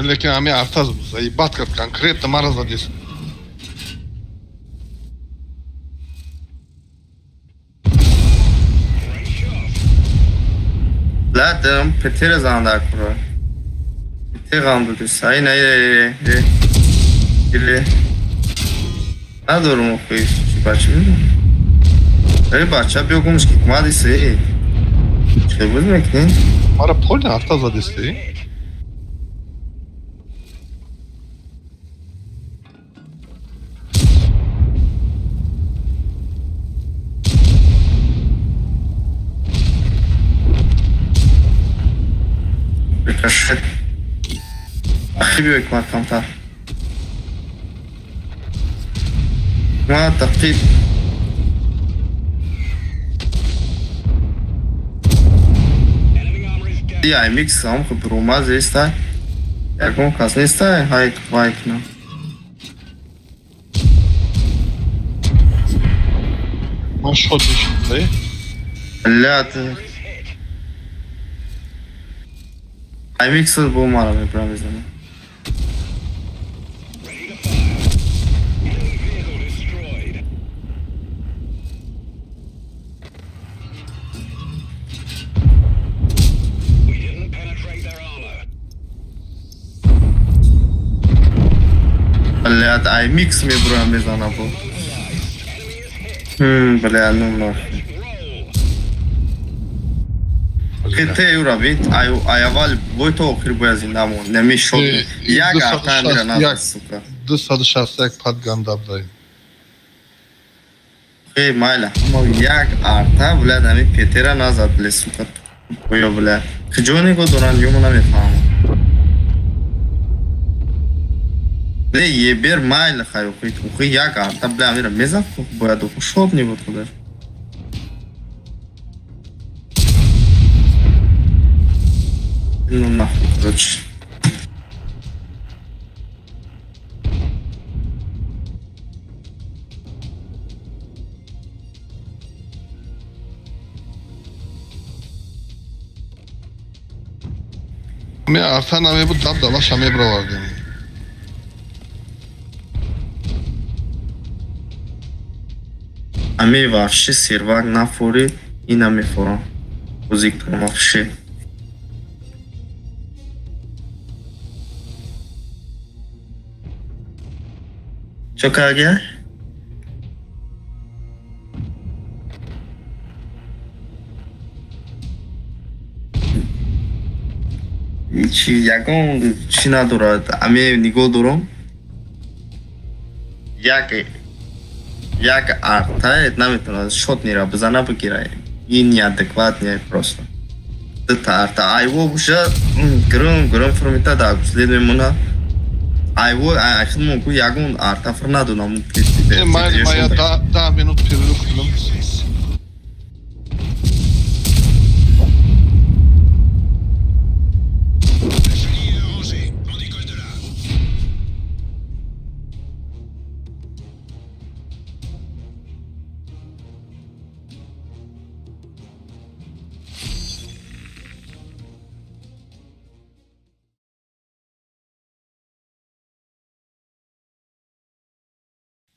Lekin ами артаз заебат как конкретно мара задес. Ладно, Петера занда кура. Петера анду дес. Ай не. Или. Надору мохи бачи. Бача биогумш ки мадисе. Че бузмекне? Мара поля артаз задес. Прекращай. Ахибек матамта. ما تقييد دي اي ميكس هم بروما زي ستا يكون كاسني ستا هايك بايكنا ما شوت شوي لا اي ميكس بوما لا برامزنا I mix me bro amezana bo. Bale nu. Câte euro avit? Ai aval voi to trebuie zindamo. Ne mi shot. Yaga atandra na suka. Dusad shasek pad gandabday. Hey maila. Ama yag arta vlad ami Petera nazad le suka. Koyo vlad. Khjone ko doran yumuna mefaham. Да ебер майла хаю кит ухи яга табла мира меза бояду шот не вот туда. Ну нахуй, короче. Ами артан ами бу даб дала шаме бравардем. Ами вообще сервак на форе и на мефора. Узик вообще. Что как я? Чи ягон чина дурат. Ами него дуром. Як арта, это нам шот не рабзана букирай. И неадекватнее просто. Это арта. А его уже гром формита да, следуем муна. А его, могу ягун арта фернадо нам. Моя да минут перерыв.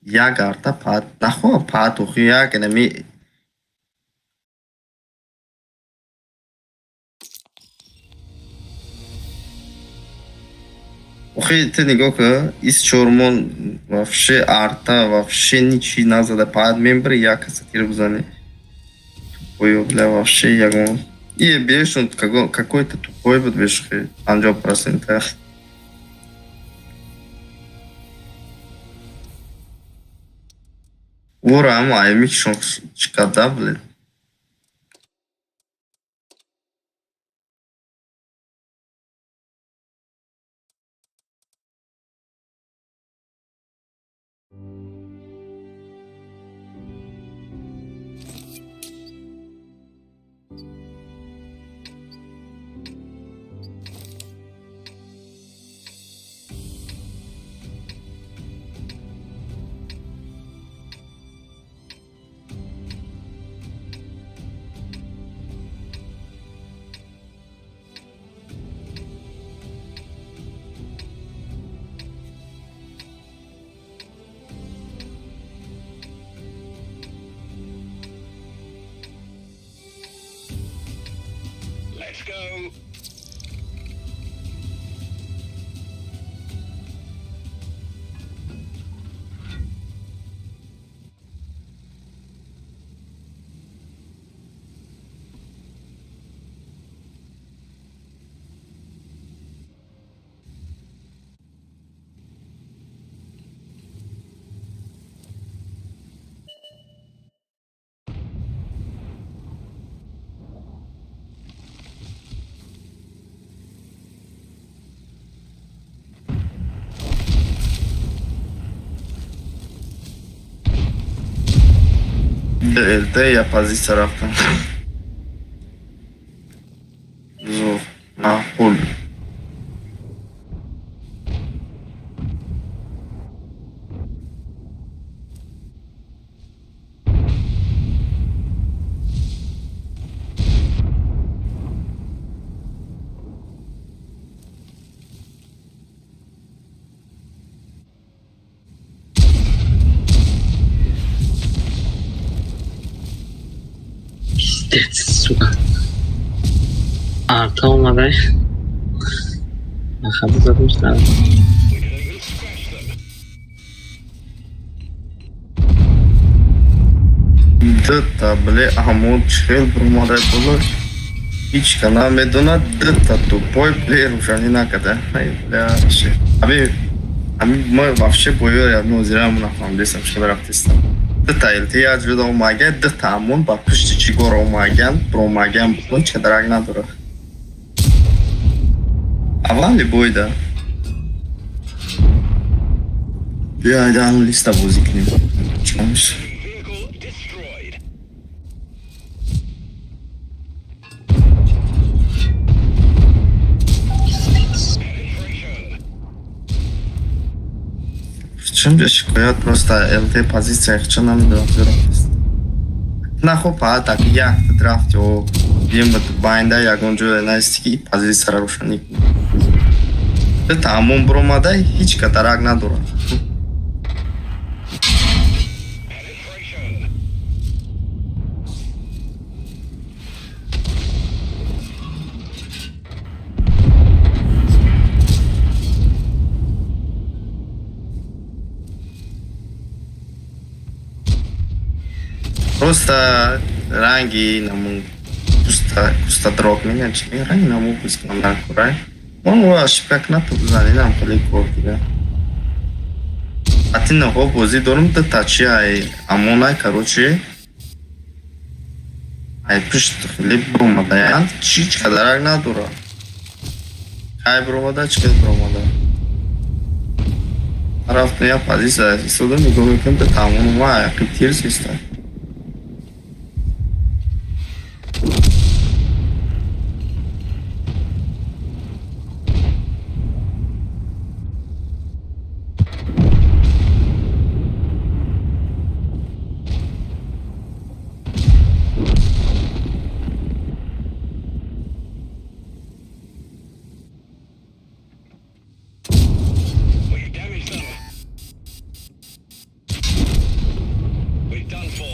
Яг арта пад. Нахо пад ухи яг нами. Ухи ты негока из чормон вообще арта вообще ничего назад пад мембр як сатир бзане. Ой, бля, вообще ягон. И беш он какой-то тупой вот беш 100%. Ура, ай микшон чикада, блядь. Let's go. Elde ya pozitsiya taraftan. Zor. Ma'qul. Suka. Artı olmadı. Akabı zatmışlar. Дата, бля, Амон чхел промодай было. Ичка медона дата тупой плеер уже не накада. Бля, вообще. Мы вообще боёр одно зря мы нафамдесам что рафтистам. Дата илтия аджуда умаган, дата Амон ба пушти чигора умаган, промаган было, чка дараг надора. Авали бойда. Я дан листа возикнем. Чкамыш. Чем же шикает просто ЛТ позиция, что нам драфтирует? Нахуй так я драфтил, им вот байнда я гонжу на стики позиция рушаник. Это амон бромадай, хич катараг надура. Просто ранги наму пуста дрог меня чекай ранги наму пусть нам накурай. Он ваш как на тут знали нам далеко тебя. А ты на обозе дорм-то тачи ай амонай короче. Ай пишет хлеб бромада. Чичка дараг надура. Ай бромада чекай бромада. Рафту я позиция сюда не говорю кем-то там он вай активир систем. We're done for.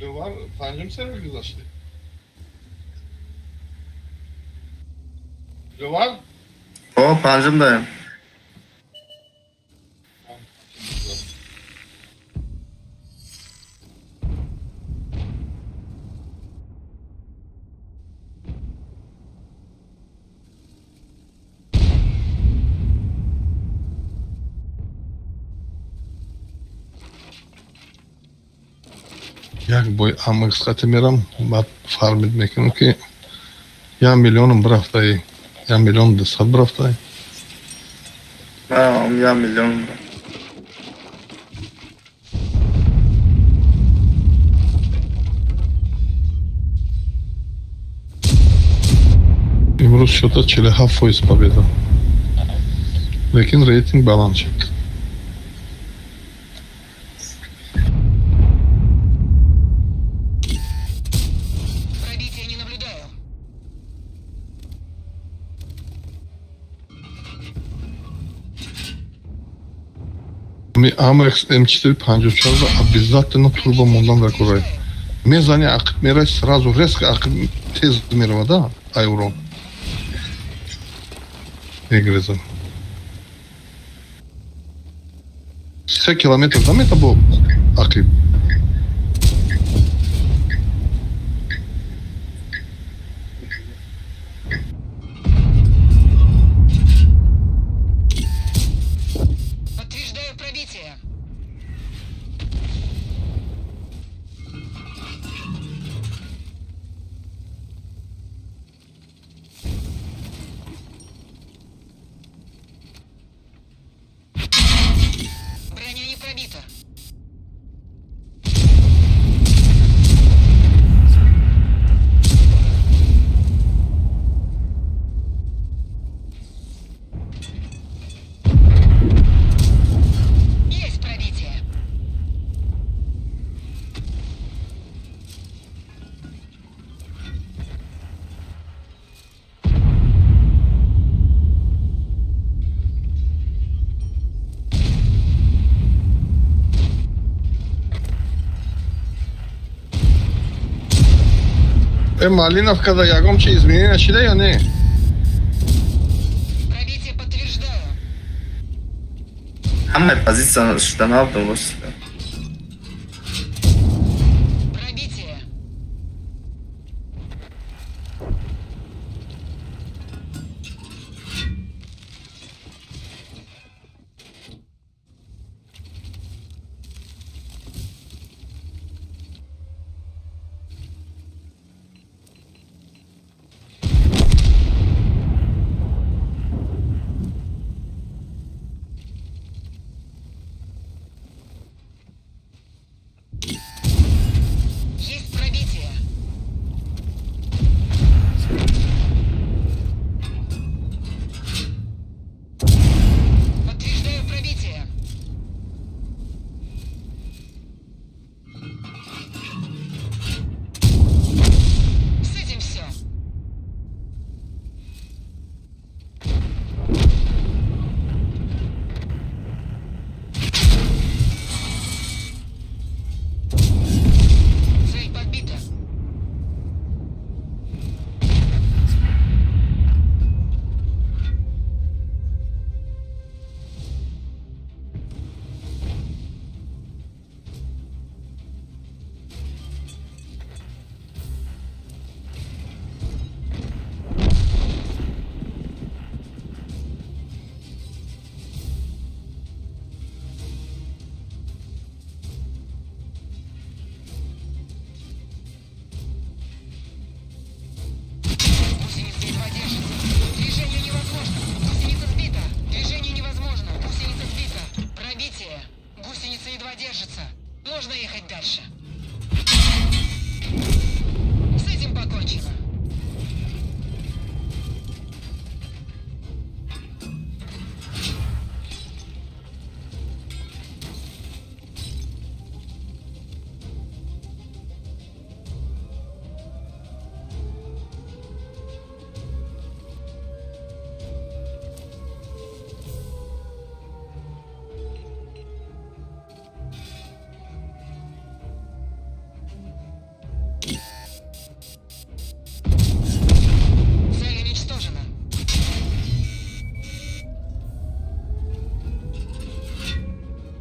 Biri var, pancım sever güzaştı. Biri var. O pancımdayım. Jak boy ama kıskatı miram, bat farm etmekim ki ya milyonum bir haftayı, ya milyon da sad bir haftayı. Ha, ya milyon. Imruz счета 4,5% победа. Lekin reyting balançık. Amex M4 панчучарда обязательно турбомондан векурай. Мезани акып мерай сразу резко акып тез мерава да, айурон. Эгреза. 3 километр да мета бо акып. Малиновка за Ягомче изменения шли я не? Hamma pozitsiyani ustidan oldim o'zi.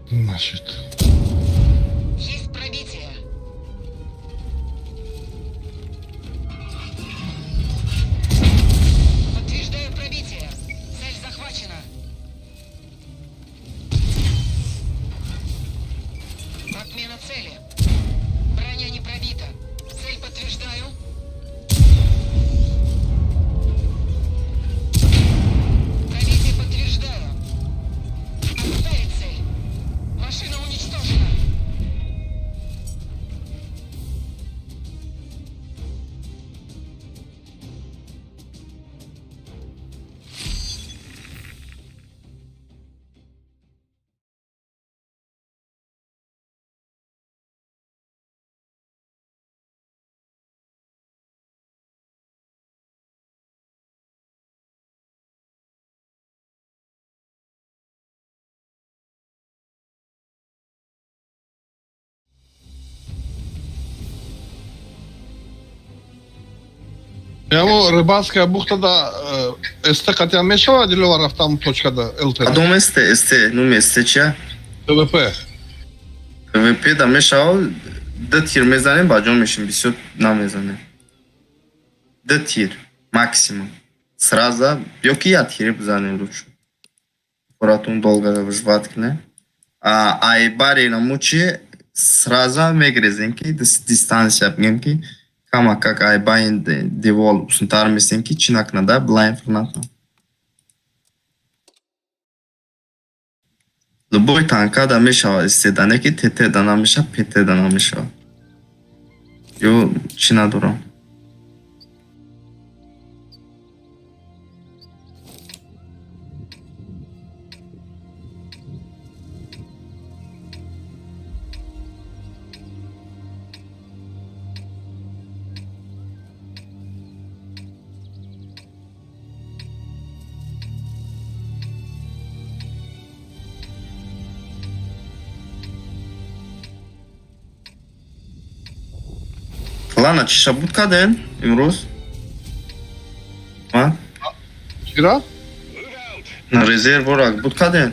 Значит. Есть пробитие. Подтверждаю пробитие. Цель захвачена. Отмена цели. Броня не пробита. Цель подтверждаю. Пробитие подтверждаю. Отставить цель. Машина уничтожена. Evo rыбацкая бухтада СТ хотя мешала деловаров там точкада ЛТ. Adom ST, nume ST ce? ТВП. VP da mešao da tir mezanem bacom meşim bisyo na mezanem. Da tir maksimum. Сразу yok ya tir bzanem ruç. Поратун долго вжваткне. Ай бари на мучи сразу мегрезенки дистанция yapgemki kama как ай bain devol suntar mesenki çinakna da blind fırnatna. Любой танка да мешава истедане ки тете да намеша пете да намеша. Ё чина дурам. Lan açışa bu kadar İmroz. Ha? Kira? Na rezerv olarak bu kadar.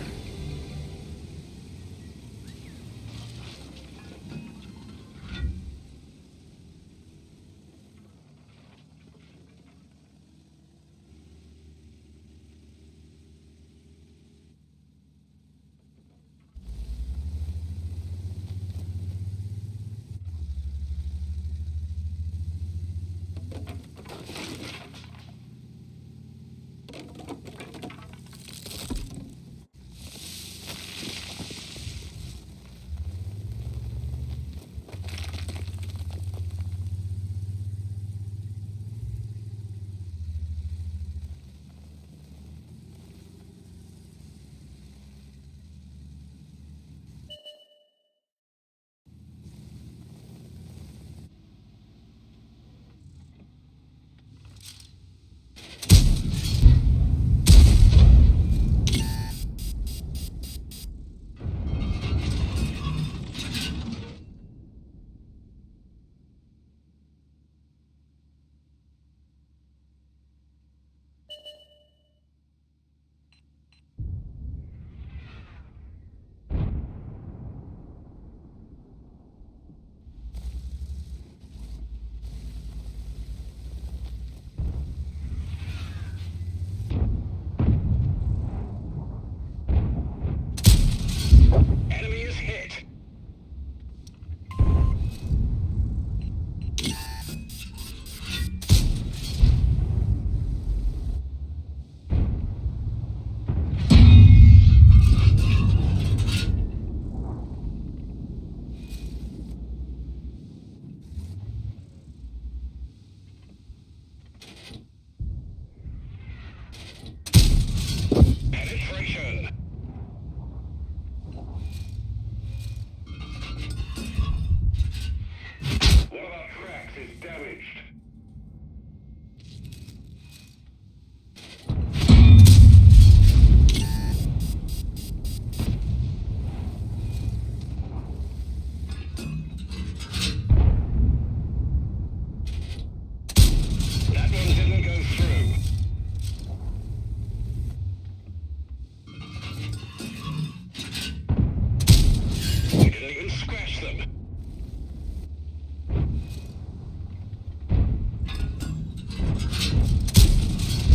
scratch them.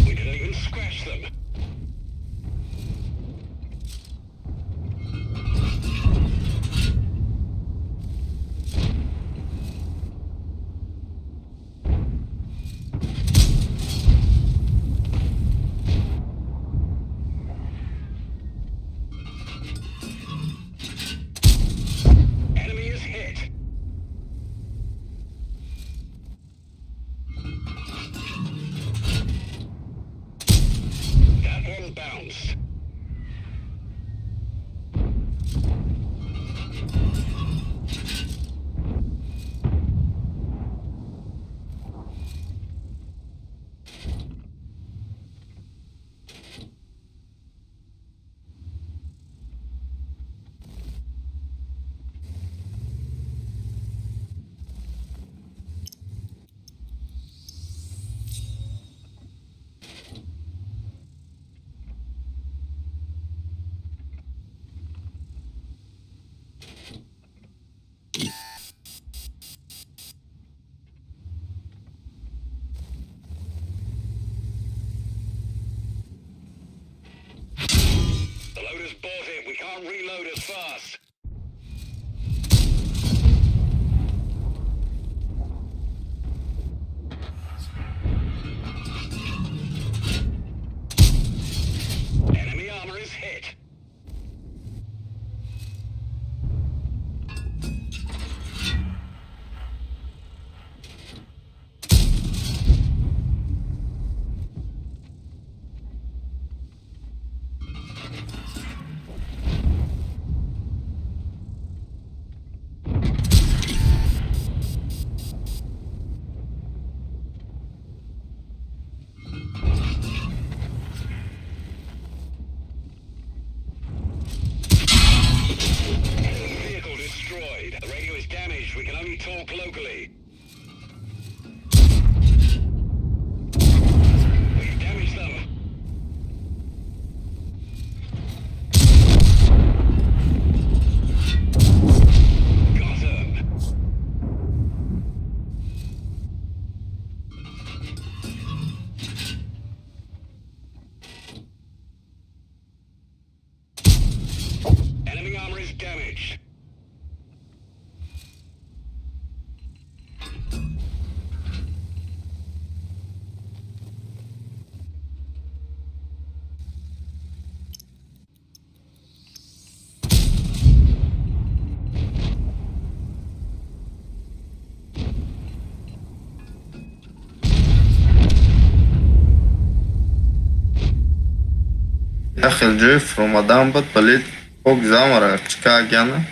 We didn't even scratch them. Enemy is hit. That one bounced. The loader's bought it. We can't reload as fast. Enemy armor is hit. Enemy vehicle destroyed. The radio is damaged. We can only talk locally. We've damaged them. Got him. Enemy armor is damaged. يا أخي الجوي في رمضان بطلت فوق زمرة شكاك أنا.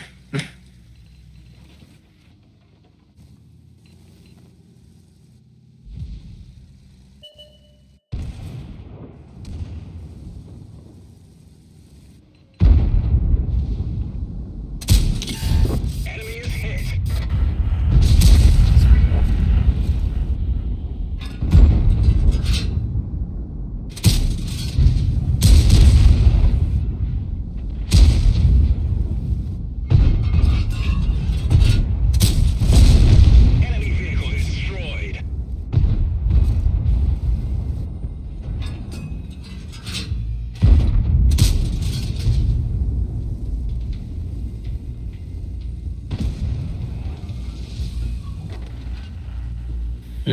Enemy is hit. Enemy vehicle destroyed.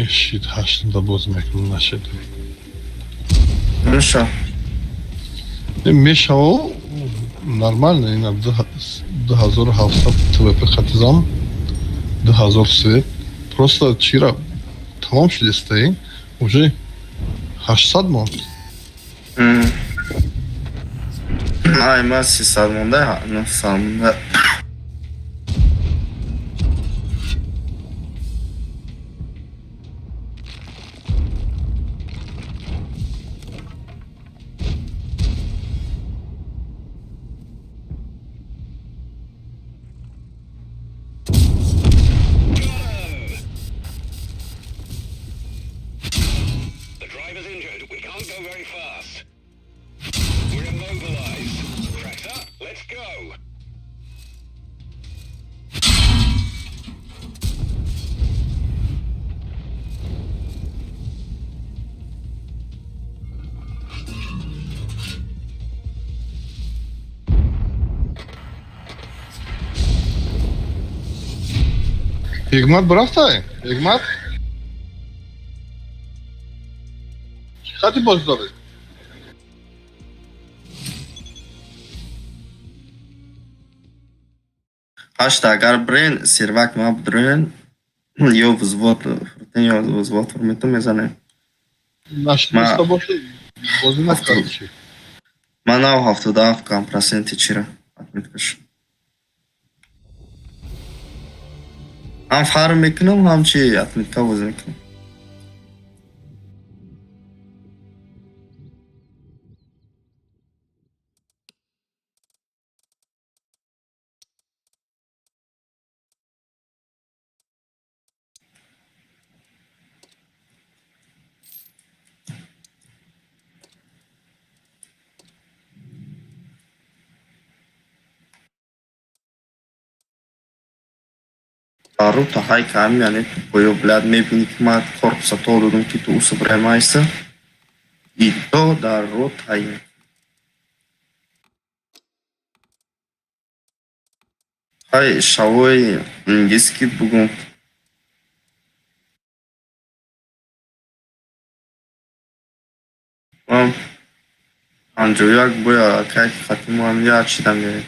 Щит haşında bozmak nasıl? Миша, Меша о нормально, иногда 2700 ТВП хатизам, 2000 свет. Просто вчера тамам шли стоим, уже 800 мон. Ай, маси садмонда, ну садмонда. The driver's injured. We can't go very fast. We're immobilized. Tracks up. Let's go. Hikmat bırakta. Hikmat. Hadi bozdori. Ҳашта агар брен сервак ма бдурен ё взвод фуртен ё взвод фурмету мезанем. Нашли боше. Бози накарчи. Манав 77% чира отметкаш. Ҳам фарм мекунам, ҳам чи отметка боз мекунам. Рута хайка ҳамяне тупоё блад мебини ки ман корпуса то додам ки ту усубремайса и то дар рот ҳайя. Ҳай шавои ингиски бугум. Ман 51 боя кайки хатимам я чида мерем.